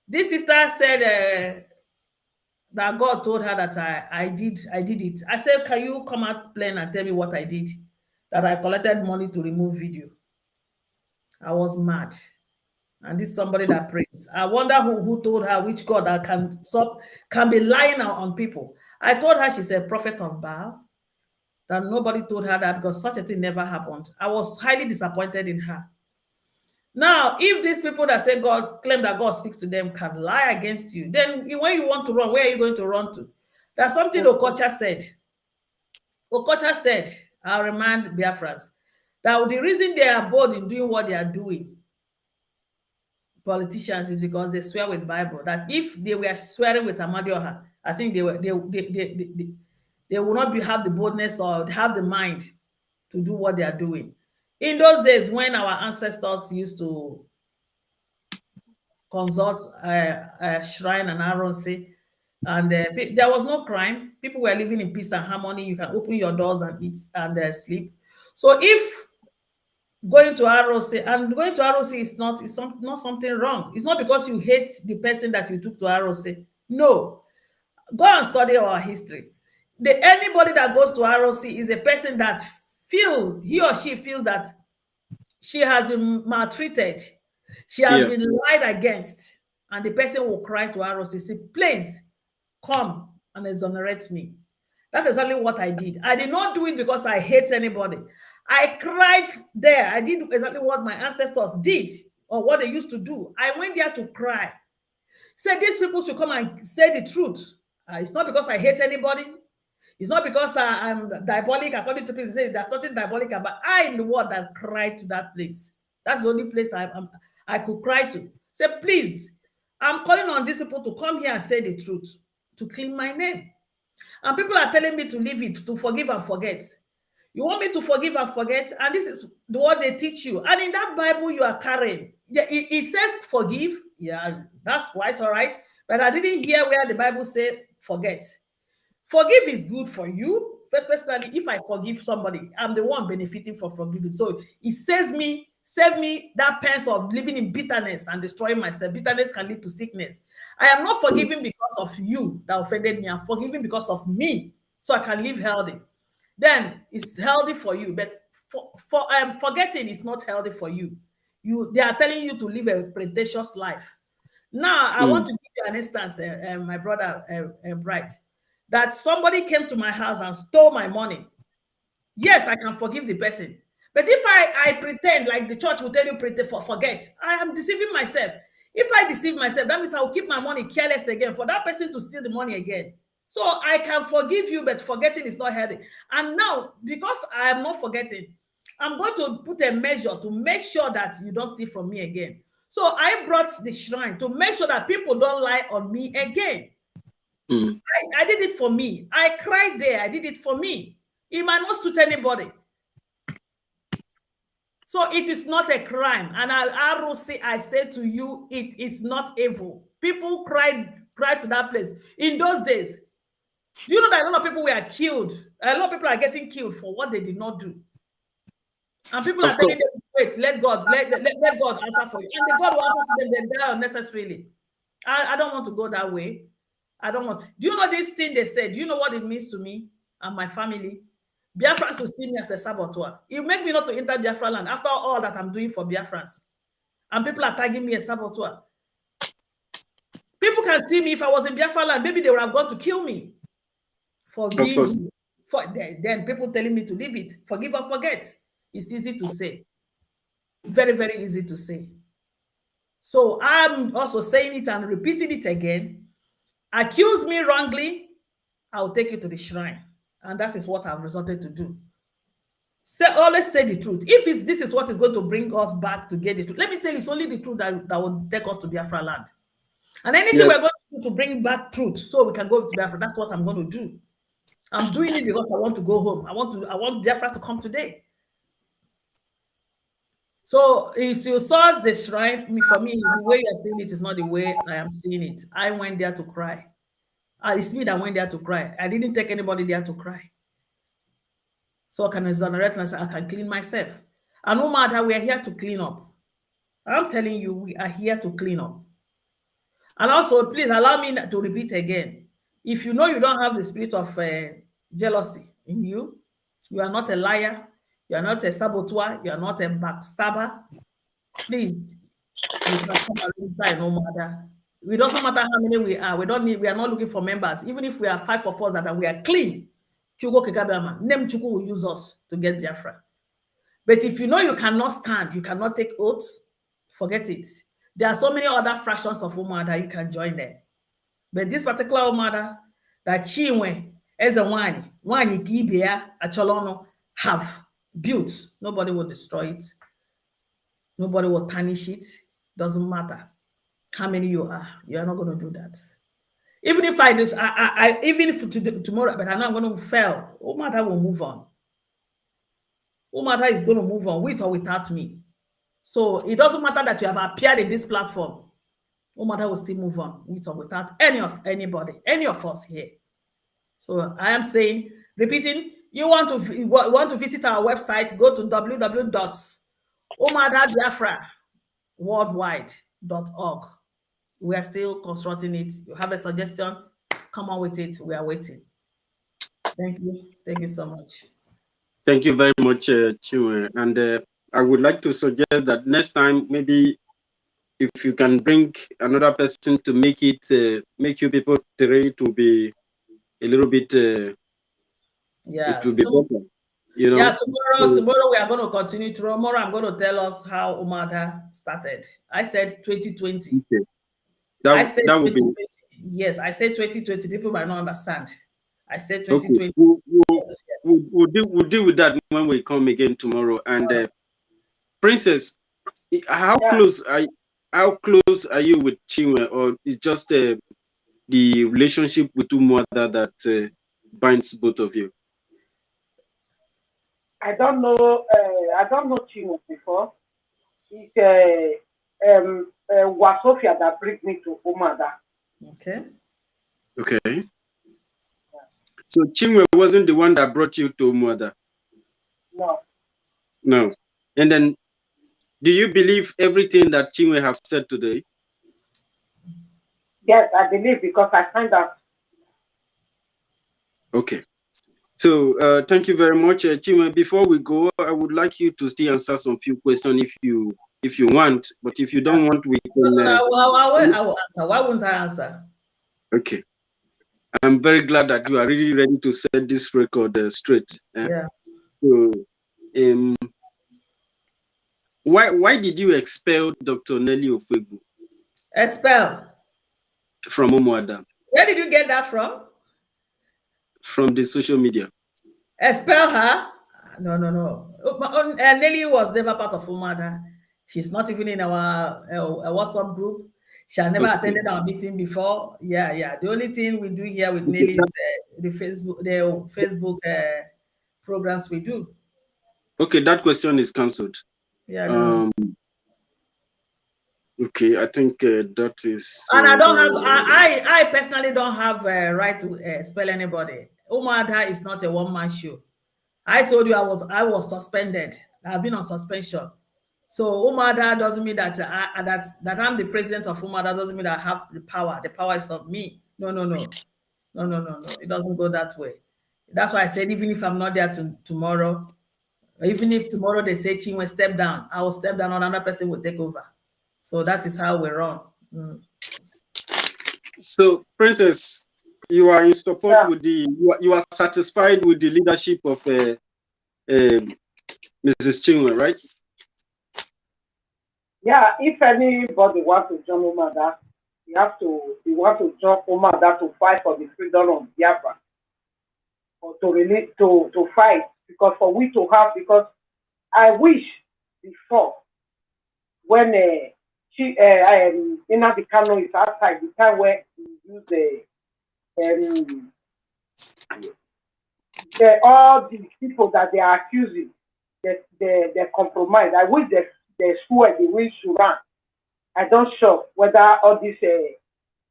[SPEAKER 4] This sister said that God told her that I did it. I said, can you come out plain and tell me what I did? That I collected money to remove video. I was mad. And this is somebody that prays. I wonder who told her which God that can be lying on people. I told her she's a prophet of Baal. That nobody told her that because such a thing never happened. I was highly disappointed in her. Now, if these people that say God, claim that God speaks to them can lie against you, then when you want to run, where are you going to run to? That's something Okocha said. Okocha said, I'll remind Biafrans, that the reason they are bold in doing what they are doing, politicians, is because they swear with Bible. That if they were swearing with Amadioha, I think they would not have the boldness or have the mind to do what they are doing. In those days, when our ancestors used to consult a shrine and Aronsi, And there was no crime. People were living in peace and harmony. You can open your doors and eat and sleep. So if going to ROC, and going to ROC is not something wrong. It's not because you hate the person that you took to ROC. No, go and study our history. Anybody that goes to ROC is a person that he or she feels that she has been maltreated, she has been lied against, and the person will cry to ROC, say, please come and exonerate me. That's exactly what I did. I did not do it because I hate anybody. I cried there. I did exactly what my ancestors did or what they used to do. I went there to cry. Said these people should come and say the truth. It's not because I hate anybody. It's not because I'm diabolic. According to people, say there's nothing diabolic about. I am the one that cried to that place. That's the only place I could cry to. Say, please, I'm calling on these people to come here and say the truth, to clean my name. And people are telling me to leave it, to forgive and forget. You want me to forgive and forget? And this is what they teach you. And in that Bible you are carrying, it says forgive. Yeah, that's quite all right. But I didn't hear where the Bible said forget. Forgive is good for you. First, personally, if I forgive somebody, I'm the one benefiting from forgiving. So it save me that pain of living in bitterness and destroying myself. Bitterness can lead to sickness. I am not forgiving because of you that offended me. I'm forgiving because of me, so I can live healthy. Then it's healthy for you, but forgetting is not healthy for you. They are telling you to live a pretentious life. Now, I want to give you an instance, my brother Bright, that somebody came to my house and stole my money. Yes, I can forgive the person. But if I pretend, like the church will tell you, forget, I am deceiving myself. If I deceive myself, that means I will keep my money careless again for that person to steal the money again. So I can forgive you, but forgetting is not healthy. And now, because I am not forgetting, I'm going to put a measure to make sure that you don't steal from me again. So I brought the shrine to make sure that people don't lie on me again. I did it for me. I cried there. I did it for me. It might not suit anybody. So it is not a crime. And I say to you, it is not evil. People cried to that place. In those days, do you know that a lot of people were killed? A lot of people are getting killed for what they did not do. And people are telling them, wait, let God answer for you. And the God will answer for them, they die unnecessarily. I don't want to go that way. I don't want. Do you know this thing they said? Do you know what it means to me and my family? Biafrans will see me as a saboteur. It make me not to enter Biafra land after all that I'm doing for Biafrans. And people are tagging me a saboteur. People can see me if I was in Biafra land, maybe they would have gone to kill me. Then people telling me to leave it. Forgive or forget. It's easy to say. Very, very easy to say. So I'm also saying it and repeating it again. Accuse me wrongly, I'll take you to the shrine. And that is what I've resorted to do. Always say the truth. If this is what is going to bring us back to get the truth, let me tell you, it's only the truth that will take us to Biafra land. And anything we're going to do to bring back truth so we can go to Biafra, that's what I'm going to do. I'm doing it because I want to go home. I want Biafra to come today. So if you saw the shrine, for me, the way you're seeing it is not the way I am seeing it. I went there to cry. It's me that went there to cry. I didn't take anybody there to cry. So I can exonerate myself. I can clean myself. And no matter, we are here to clean up. I'm telling you, we are here to clean up. And also, please allow me to repeat again. If you know you don't have the spirit of jealousy in you, you are not a liar, you are not a saboteur, you are not a backstabber, please, you can come and register no matter. It doesn't matter how many we are. We are not looking for members. Even if we are 5 of us that we are clean, Chugo Kegabama, name Chugo will use us to get Biafra. But if you know you cannot stand, you cannot take oaths, forget it. There are so many other fractions of Umuada, you can join them. But this particular Umuada that Chinwe, Ezenwanyi Acholonu have built, nobody will destroy it. Nobody will tarnish it. Doesn't matter how many you are not going to do that. Even if I do, even if tomorrow, but I'm not going to fail, Umuada will move on. Umuada is going to move on with or without me. So it doesn't matter that you have appeared in this platform. Umuada will still move on with or without any of us here. So I am saying, repeating, you want to visit our website, go to www.Umuada Biafra Worldwide.org. We are still constructing it. You have a suggestion, come on with it. We are waiting. Thank you. Thank you so much.
[SPEAKER 3] Thank you very much, Chinwe. And I would like to suggest that next time, maybe if you can bring another person to make it, make you people today to be a little bit,
[SPEAKER 4] yeah.
[SPEAKER 3] It will be better. You know?
[SPEAKER 4] Yeah, tomorrow we are going to continue. Tomorrow I'm going to tell us how Umuada started. I said 2020.
[SPEAKER 3] Okay.
[SPEAKER 4] I said
[SPEAKER 3] that would
[SPEAKER 4] 2020.
[SPEAKER 3] Be...
[SPEAKER 4] Yes, I said 2020. People might not understand. I said 2020.
[SPEAKER 3] Okay. We'll deal with that when we come again tomorrow. And Princess, how close are you with Chinwe, or is just the relationship with Umuada that binds both of you?
[SPEAKER 2] I don't know. I don't know Chinwe before. It's Wasofia that brings me to Umuada.
[SPEAKER 4] Okay.
[SPEAKER 3] Okay. So Chinwe wasn't the one that brought you to Umuada? No. And then, do you believe everything that Chinwe have said today?
[SPEAKER 2] Yes, I believe, because I find out.
[SPEAKER 3] Okay. So thank you very much, Chinwe. Before we go, I would like you to still answer some few questions if you want, but if you don't want, we can.
[SPEAKER 4] I will answer. Why wouldn't I answer?
[SPEAKER 3] Okay. I'm very glad that you are really ready to set this record straight.
[SPEAKER 4] Yeah.
[SPEAKER 3] So, why did you expel Dr. Nelly Ofegbu?
[SPEAKER 4] Expel?
[SPEAKER 3] From Umuada.
[SPEAKER 4] Where did you get that from?
[SPEAKER 3] From the social media.
[SPEAKER 4] Expel her? No. Nelly was never part of Umuada. She's not even in our WhatsApp group. She had never attended our meeting before. Yeah. The only thing we do here with Nelly is the Facebook programs we do.
[SPEAKER 3] Okay, that question is cancelled.
[SPEAKER 4] Yeah.
[SPEAKER 3] Okay, I think that is.
[SPEAKER 4] And I don't have. I personally don't have a right to expel anybody. Umuada is not a one-man show. I told you I was suspended. I've been on suspension. So Umuada doesn't mean that that I'm the president of Umuada doesn't mean that I have the power. The power is on me. No. It doesn't go that way. That's why I said, even if I'm not there tomorrow, even if tomorrow they say Chinwe step down, I will step down, another person will take over. So that is how we run.
[SPEAKER 3] So, Princess, you are in support with you are satisfied with the leadership of Mrs. Chinwe, right?
[SPEAKER 2] Yeah, if anybody wants to join Umuada, you want to join Umuada to fight for the freedom of Biafra, or to fight, because I wish before, when Nnamdi Kanu is outside, the time where he used all the people that they are accusing, they compromise. I wish the school and the way should run. I don't sure whether all this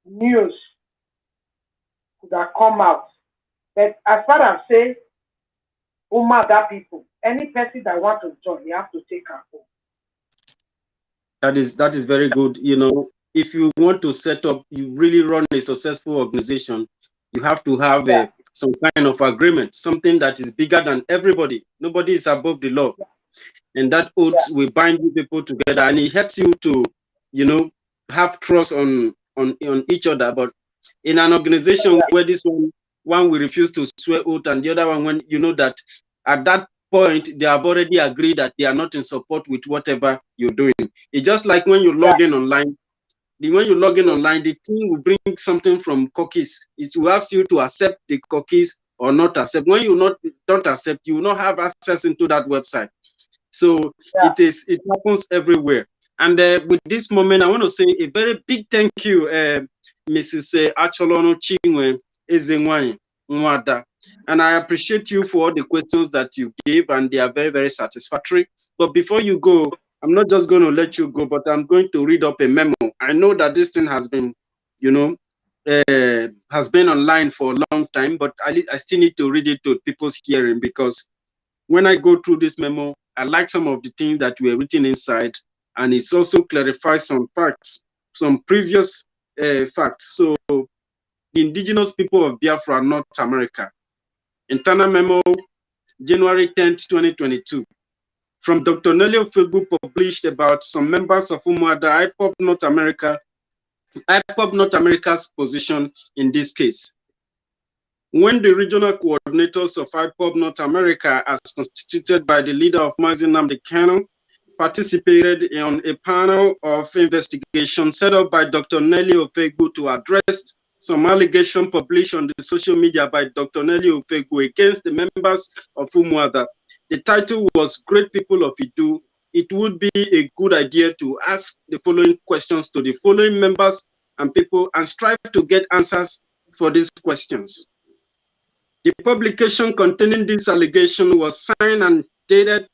[SPEAKER 2] news could have come out. But as far as say, Umuada people, any person that wants to join, you have to take her home.
[SPEAKER 3] That is very good. You know, if you want to set up, you really run a successful organization, you have to have some kind of agreement, something that is bigger than everybody. Nobody is above the law. And that oath will bind you people together, and it helps you to, you know, have trust on each other. But in an organization where this one will refuse to swear oath, and the other one, when you know that at that point they have already agreed that they are not in support with whatever you're doing. It's just like when you log in online. When you log in online, the team will bring something from cookies. It will ask you to accept the cookies or not accept. When you don't accept, you will not have access into that website. So it happens everywhere. And with this moment, I want to say a very big thank you, Mrs. Acholonu Chinwe Ezenwanyi Umuada. And I appreciate you for all the questions that you gave, and they are very, very satisfactory. But before you go, I'm not just going to let you go, but I'm going to read up a memo. I know that this thing has been, you know, has been online for a long time, but I still need to read it to people's hearing, because when I go through this memo, I like some of the things that were written inside, and it's also clarifies some facts, some previous facts. So the indigenous people of Biafra, North America, internal memo, January 10th, 2022. From Dr. Nelly Ofegbu, published about some members of Umuada IPOB North America's position in this case. When the regional coordinators of IPOB North America, as constituted by the leader of Mazi Nnamdi Kanu, participated in a panel of investigation set up by Dr. Nelly Ofegbu to address some allegation published on the social media by Dr. Nelly Ofegbu against the members of Umuada. The title was Great People of Idu. It would be a good idea to ask the following questions to the following members and people and strive to get answers for these questions. The publication containing this allegation was signed and dated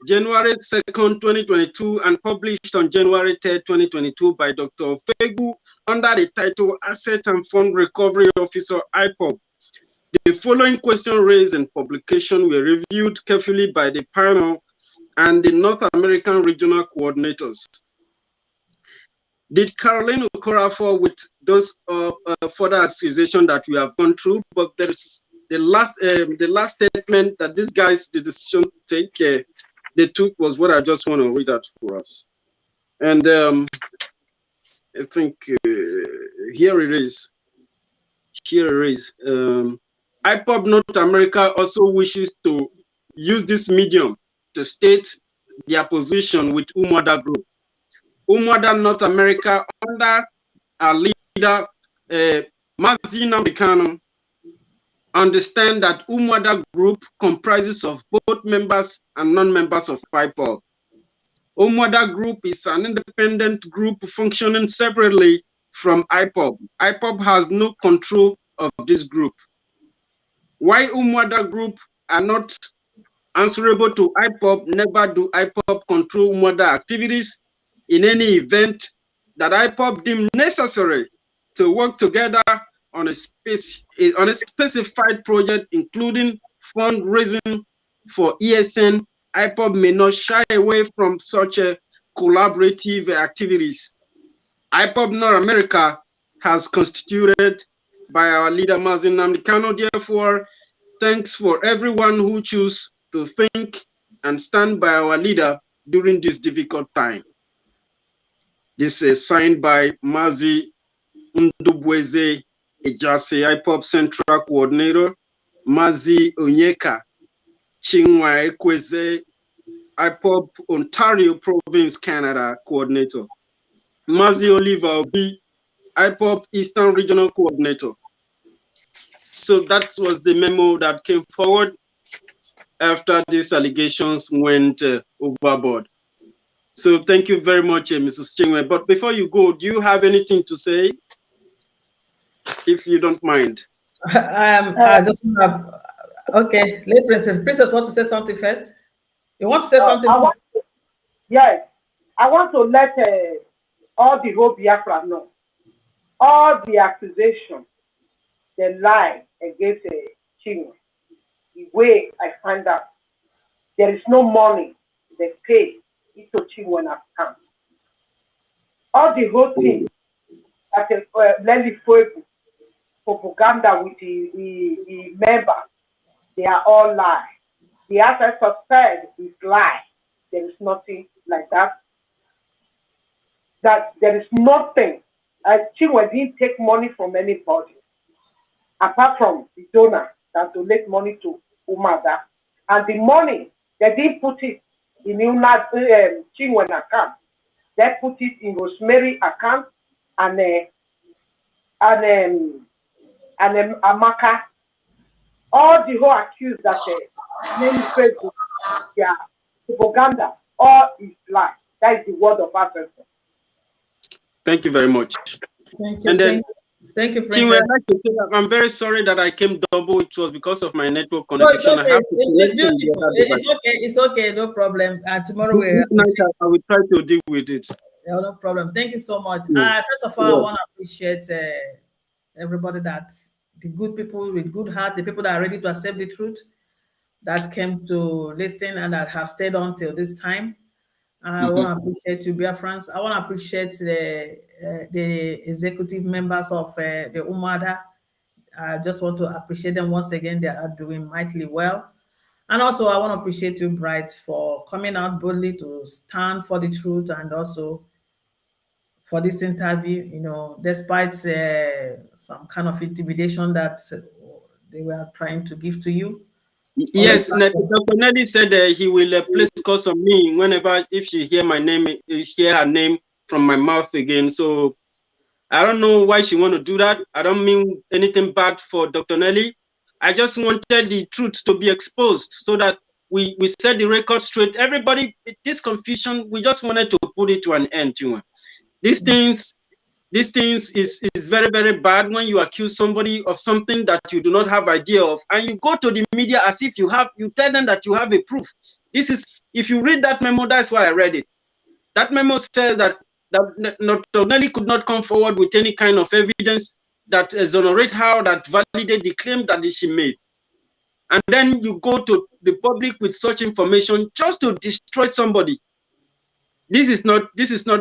[SPEAKER 3] January 2nd, 2022, and published on January 3rd, 2022 by Dr. Ofegbu under the title Asset and Fund Recovery Officer IPOB. The following questions raised in publication were reviewed carefully by the panel and the North American regional coordinators. Did Caroline Okora fall with those further accusations that we have gone through? But there is the last statement that these guys, the decision to take, they took was what I just want to read out for us. And I think here it is. Here it is. IPOB North America also wishes to use this medium to state their position with Umuada Group. Umuada North America, under our leader, Mazi Nnamdi Kanu, understand that Umuada Group comprises of both members and non-members of IPOB. Umuada Group is an independent group functioning separately from IPOB. IPOB has no control of this group. Why Umuada Group are not answerable to IPOB, never do IPOB control Umuada activities in any event that IPOB deem necessary to work together on a specified project, including fundraising for ESN. IPOB may not shy away from such a collaborative activities. IPOB North America has constituted by our leader Mazi Nnamdi Kanu. Therefore, thanks for everyone who choose to think and stand by our leader during this difficult time. This is signed by Mazi Ndubweze Ejase, IPOB Central Coordinator, Mazi Onyeka Chinwe Acholonu, IPOB Ontario Province, Canada Coordinator, Mazi Oliver Obi, IPOB Eastern Regional Coordinator. So that was the memo that came forward after these allegations went overboard. So thank you very much, Mrs. Chinwe. But before you go, do you have anything to say, if you don't mind?
[SPEAKER 4] I just have, okay, lady Princess want to say something first? You want to say something?
[SPEAKER 2] Yes, I want to let all the whole Biafra know, all the accusations, the lie against Chinwe, the way I find out, there is no money they pay into Chinwe account. All the whole thing, that Nelly Ofegbu propaganda with the member, they are all lie. The assets of said is lie. There is nothing like that. That there is nothing. Chinwe didn't take money from anybody, apart from the donor that donate money to Umuada. And the money, they didn't put it in Chinwe account. They put it in Rosemary account and Amaka. All the whole accused that Nelly Ofegbu, yeah, propaganda, all is lie. That is the word of our person.
[SPEAKER 3] Thank you very much.
[SPEAKER 4] Thank you.
[SPEAKER 3] And then
[SPEAKER 4] Thank you,
[SPEAKER 3] Chinwe,
[SPEAKER 4] Princess.
[SPEAKER 3] I'd like to say that I'm very sorry that I came double. It was because of my network
[SPEAKER 4] No, it's
[SPEAKER 3] connection. I
[SPEAKER 4] okay.
[SPEAKER 3] have
[SPEAKER 4] It's,
[SPEAKER 3] to
[SPEAKER 4] it's,
[SPEAKER 3] connect
[SPEAKER 4] it's
[SPEAKER 3] from the
[SPEAKER 4] beautiful.
[SPEAKER 3] other device.
[SPEAKER 4] It's okay. It's okay. No problem. Tomorrow
[SPEAKER 3] This night I will try to deal with it.
[SPEAKER 4] yeah, no problem. Thank you so much.
[SPEAKER 3] Yes.
[SPEAKER 4] First of all, I want to appreciate everybody that the good people with good heart, the people that are ready to accept the truth, that came to listen and that have stayed on till this time. I want to appreciate you, Biafrans. I want to appreciate the executive members of the Umuada. I just want to appreciate them once again. They are doing mightily well. And also, I want to appreciate you, Bright, for coming out boldly to stand for the truth and also for this interview, you know, despite some kind of intimidation that they were trying to give to you.
[SPEAKER 3] Yes, Dr. Nelly said he will place curse on me whenever, if she hear my name, hear her name from my mouth again. So I don't know why she want to do that. I don't mean anything bad for Dr. Nelly. I just wanted the truth to be exposed so that we set the record straight. Everybody, this confusion, we just wanted to put it to an end. You know. These things is very, very bad when you accuse somebody of something that you do not have idea of, and you go to the media as if you tell them that you have a proof. This is, if you read that memo, that's why I read it. That memo says that Dr. Nelly could not come forward with any kind of evidence that exonerate her, that validate the claim that she made. And then you go to the public with such information just to destroy somebody. This is not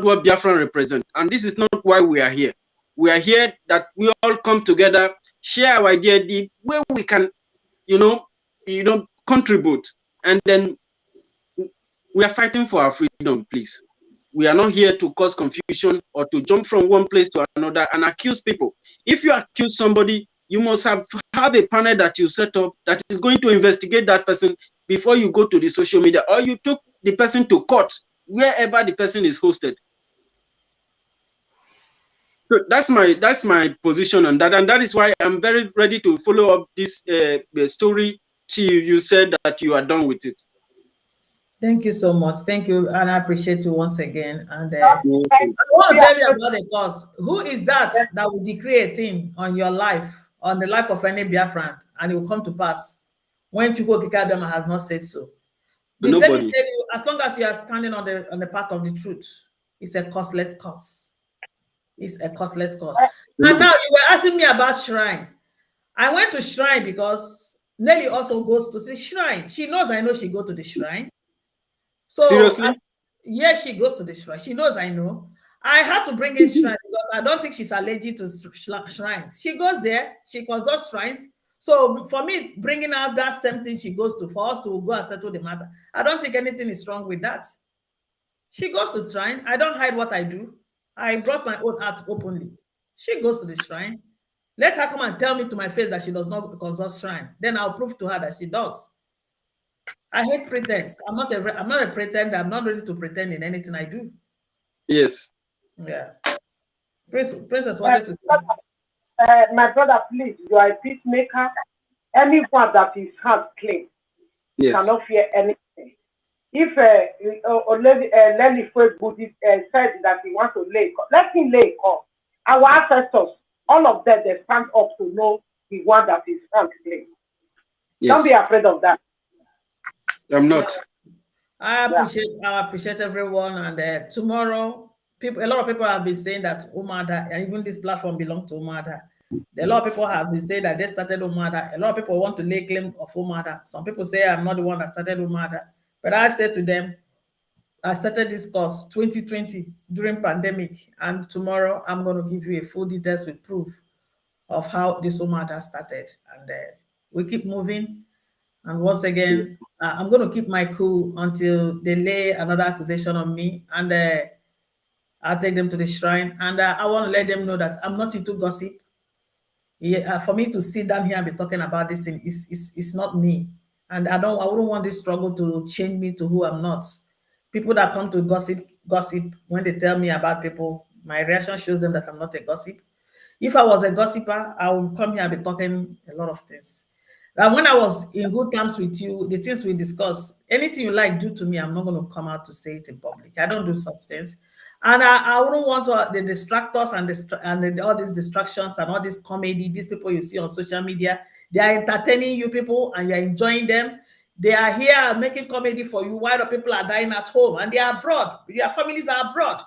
[SPEAKER 3] what Biafran represent, and this is not why we are here. We are here that we all come together, share our idea, the way we can, contribute, and then we are fighting for our freedom, please. We are not here to cause confusion or to jump from one place to another and accuse people. If you accuse somebody, you must have a panel that you set up that is going to investigate that person before you go to the social media, or you took the person to court, wherever the person is hosted. So that's my position on that, and that is why I'm very ready to follow up this story till you said that you are done with it.
[SPEAKER 4] Thank you so much. Thank you, and I appreciate you once again. And I want to tell you about the cause. Who is that will decree a thing on your life, on the life of any Biafran, and it will come to pass when Chukwu Kikadama has not said so? The same tell you, as long as you are standing on the path of the truth, it's a costless cause. It's a costless cause. And now you were asking me about shrine. I went to shrine because Nelly also goes to the shrine. She knows I know she go to the shrine. So
[SPEAKER 3] seriously?
[SPEAKER 4] Yes, she goes to the shrine. She knows I know. I had to bring in shrine because I don't think she's allergic to shrines. She goes there, she consults shrines. So for me, bringing out that same thing she goes to, for us to go and settle the matter, I don't think anything is wrong with that. She goes to shrine. I don't hide what I do. I brought my own art openly. She goes to the shrine. Let her come and tell me to my face that she does not consult shrine. Then I'll prove to her that she does. I hate pretense. I'm not a pretender. I'm not ready to pretend in anything I do.
[SPEAKER 3] Yes.
[SPEAKER 4] Yeah. Princess wanted to say.
[SPEAKER 2] My brother, please, you are a peacemaker. Anyone that is hand clean cannot fear anything. If Lenny Buddhist said that he wants to lay, let him lay call. Our ancestors, all of them, they stand up to know the one that is hand clean. Yes. Don't be afraid of that.
[SPEAKER 3] I'm not.
[SPEAKER 4] I appreciate everyone. And tomorrow, a lot of people have been saying that Umuada, even this platform belongs to Umuada. A lot of people have been saying that they started Umuada. A lot of people want to lay claim of Umuada. Some people say I'm not the one that started Umuada. But I said to them, I started this course 2020 during pandemic. And tomorrow I'm going to give you a full details with proof of how this Umuada started. And we keep moving. And once again, I'm going to keep my cool until they lay another accusation on me, and I'll take them to the shrine. And I want to let them know that I'm not into gossip. Yeah, for me to sit down here and be talking about this thing is not me. And I wouldn't want this struggle to change me to who I'm not. People that come to gossip, when they tell me about people, my reaction shows them that I'm not a gossip. If I was a gossiper, I would come here and be talking a lot of things. And when I was in good terms with you, the things we discussed, anything you like do to me, I'm not going to come out to say it in public. I don't do such things. And I wouldn't want the distractors and all these distractions and all this comedy, these people you see on social media, they are entertaining you people and you're enjoying them. They are here making comedy for you while the people are dying at home and they are abroad. Your families are abroad.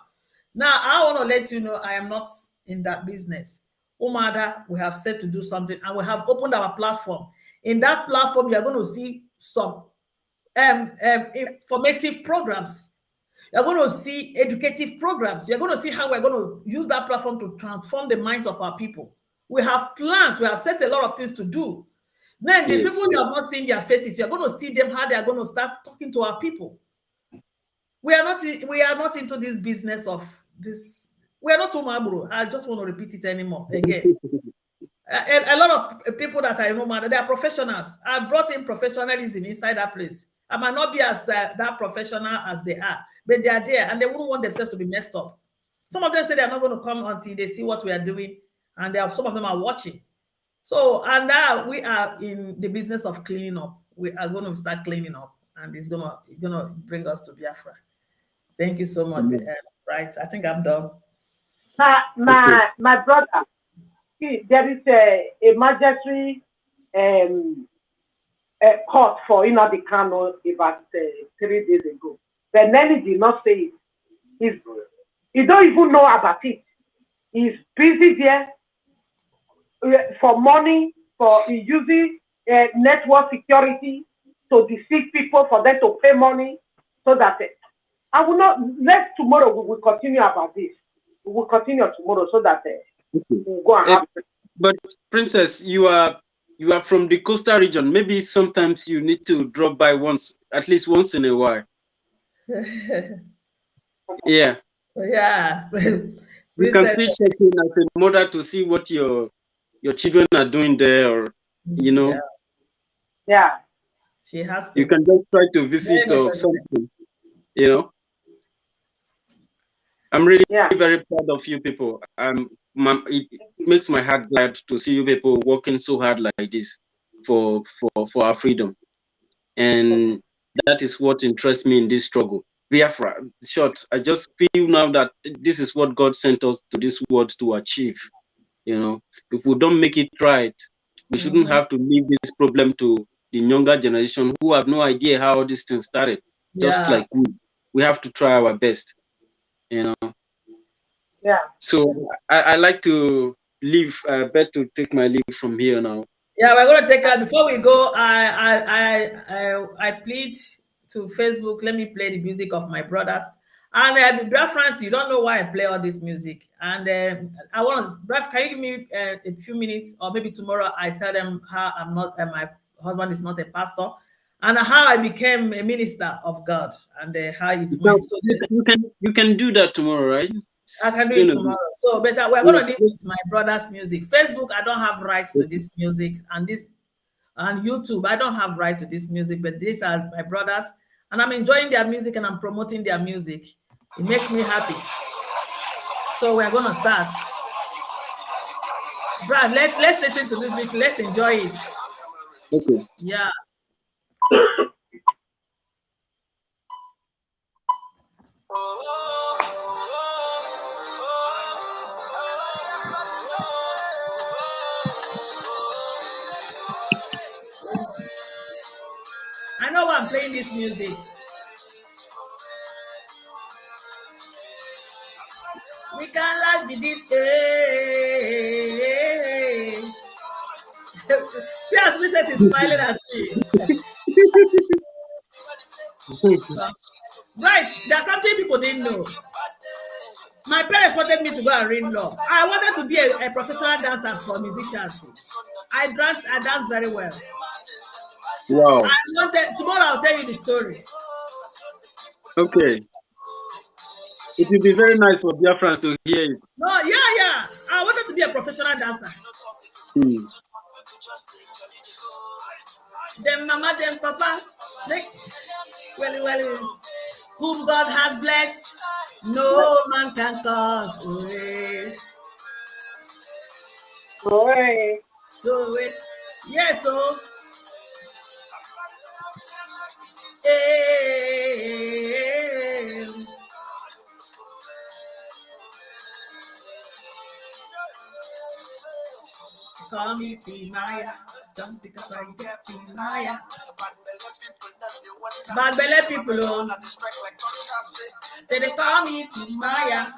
[SPEAKER 4] Now, I want to let you know I am not in that business. Umuada, we have said to do something and we have opened our platform. In that platform, you are going to see some informative programs. You're going to see educative programs. You're going to see how we're going to use that platform to transform the minds of our people. We have plans. We have set a lot of things to do. Then the people you have not seen their faces, you're going to see them how they are going to start talking to our people. We are not into this business of this. We are not Umabro. I just want to repeat it anymore again. A lot of people that I know, they are professionals. I brought in professionalism inside that place. I might not be as that professional as they are, but they are there and they wouldn't want themselves to be messed up. Some of them say they're not going to come until they see what we are doing, and some of them are watching. So, and now we are in the business of cleaning up. We are going to start cleaning up, and it's gonna bring us to Biafra. Thank you so much. Right, I think I'm done.
[SPEAKER 2] My brother, see, there is a emergency court for the Kano about 3 days ago. But Nelly did not say it. He don't even know about it. He's busy there for money, for using network security to deceive people for them to pay money, so that I will not. Tomorrow we will continue about this. We will continue tomorrow so that we'll go and have.
[SPEAKER 3] But Princess, you are from the coastal region. Maybe sometimes you need to drop by at least once in a while. Yeah.
[SPEAKER 4] Yeah.
[SPEAKER 3] You can still check in as a mother to see what your children are doing there, or
[SPEAKER 2] Yeah.
[SPEAKER 4] She has to.
[SPEAKER 3] You can just try to visit or something. I'm really very proud of you people. It makes my heart glad to see you people working so hard like this for our freedom, and that is what interests me in this struggle. Biafra, short. I just feel now that this is what God sent us to this world to achieve. If we don't make it right, we shouldn't have to leave this problem to the younger generation who have no idea how this thing started. Just like we have to try our best.
[SPEAKER 2] Yeah.
[SPEAKER 3] So I like to leave. Bet to take my leave from here now.
[SPEAKER 4] Yeah, we're gonna take that. Before we go, I plead to Facebook. Let me play the music of my brothers. And Biafrans, you don't know why I play all this music. And I want to, Braf, can you give me a few minutes, or maybe tomorrow I tell them how I'm not, my husband is not a pastor, and how I became a minister of God, and how it went. So
[SPEAKER 3] you can do that tomorrow, right?
[SPEAKER 4] I can do it tomorrow. So, but we're going to leave with my brother's music. Facebook, I don't have rights to this music, and YouTube, I don't have right to this music, but these are my brothers, and I'm enjoying their music and I'm promoting their music. It makes me happy. So we're going to start. Brad, let's listen to this music. Let's enjoy it.
[SPEAKER 3] Okay.
[SPEAKER 4] Yeah. I know why I'm playing this music. We can't like be this. See as Princess is smiling at you. Right, there's something people didn't know. My parents wanted me to go and read law. I wanted to be a professional dancer for musicians. I dance very well.
[SPEAKER 3] Wow.
[SPEAKER 4] Tomorrow I'll tell you the story.
[SPEAKER 3] Okay. It will be very nice for Biafrans to hear it.
[SPEAKER 4] No, yeah. I wanted to be a professional dancer. Them mama, them papa, well, whom God has blessed, no man can cause away. So wait, yes, so. call me Timaya, just because I get Timaya. Bad belly people, oh, they call me Timaya.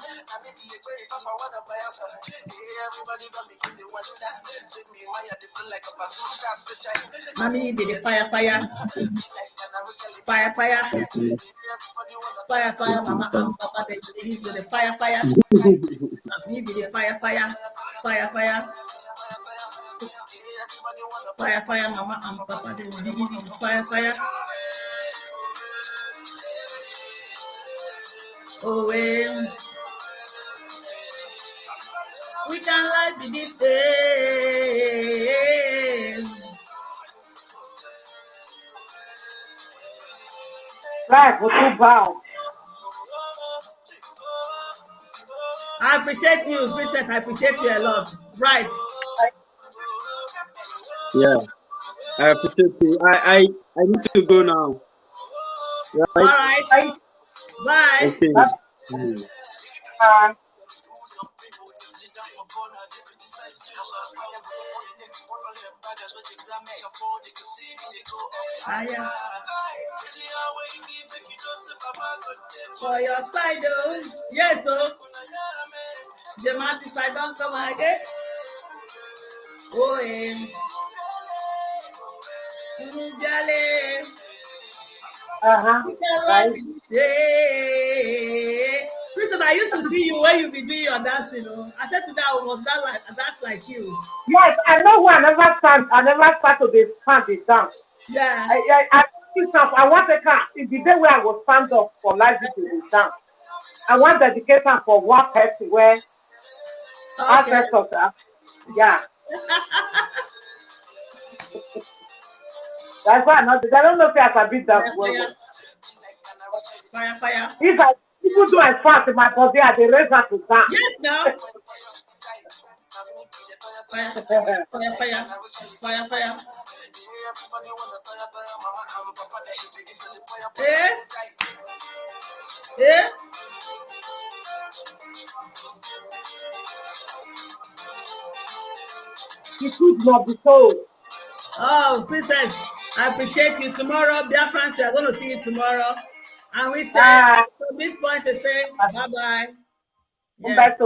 [SPEAKER 4] Mommy did the fire, mama and papa they did the fire. Mommy did the fire, mama and papa they did the fire. Oh, well, we can life be the same.
[SPEAKER 2] Life was too bad.
[SPEAKER 4] I appreciate you, Princess. I appreciate you a lot. Right.
[SPEAKER 3] Yeah, I appreciate you. I need to go now.
[SPEAKER 4] All
[SPEAKER 3] Right?
[SPEAKER 4] right. Bye.
[SPEAKER 3] Okay.
[SPEAKER 4] For your side, oh. Yes, oh. Jemati side, don't come again. Oh, eh.
[SPEAKER 2] Right.
[SPEAKER 4] Princess, I used to see you when you be doing your dancing. I said to that, I was dance like you.
[SPEAKER 2] Yes, I know who I never start to the stand the dance.
[SPEAKER 4] Yeah.
[SPEAKER 2] I want a car. It's the day where I was stand up for life to the dance. I want dedication for one person where access of that. Yeah. That's why I don't know if I can beat that well.
[SPEAKER 4] Fire.
[SPEAKER 2] If people do I fast in my body, I raise her to dance.
[SPEAKER 4] Yes, now. Fire. Yeah.
[SPEAKER 2] You could not be told.
[SPEAKER 4] Oh, Princess, I appreciate you. Tomorrow, Biafran, we are going to see you tomorrow. And we say, from this point, to say bye-bye. Yes.
[SPEAKER 2] Bye.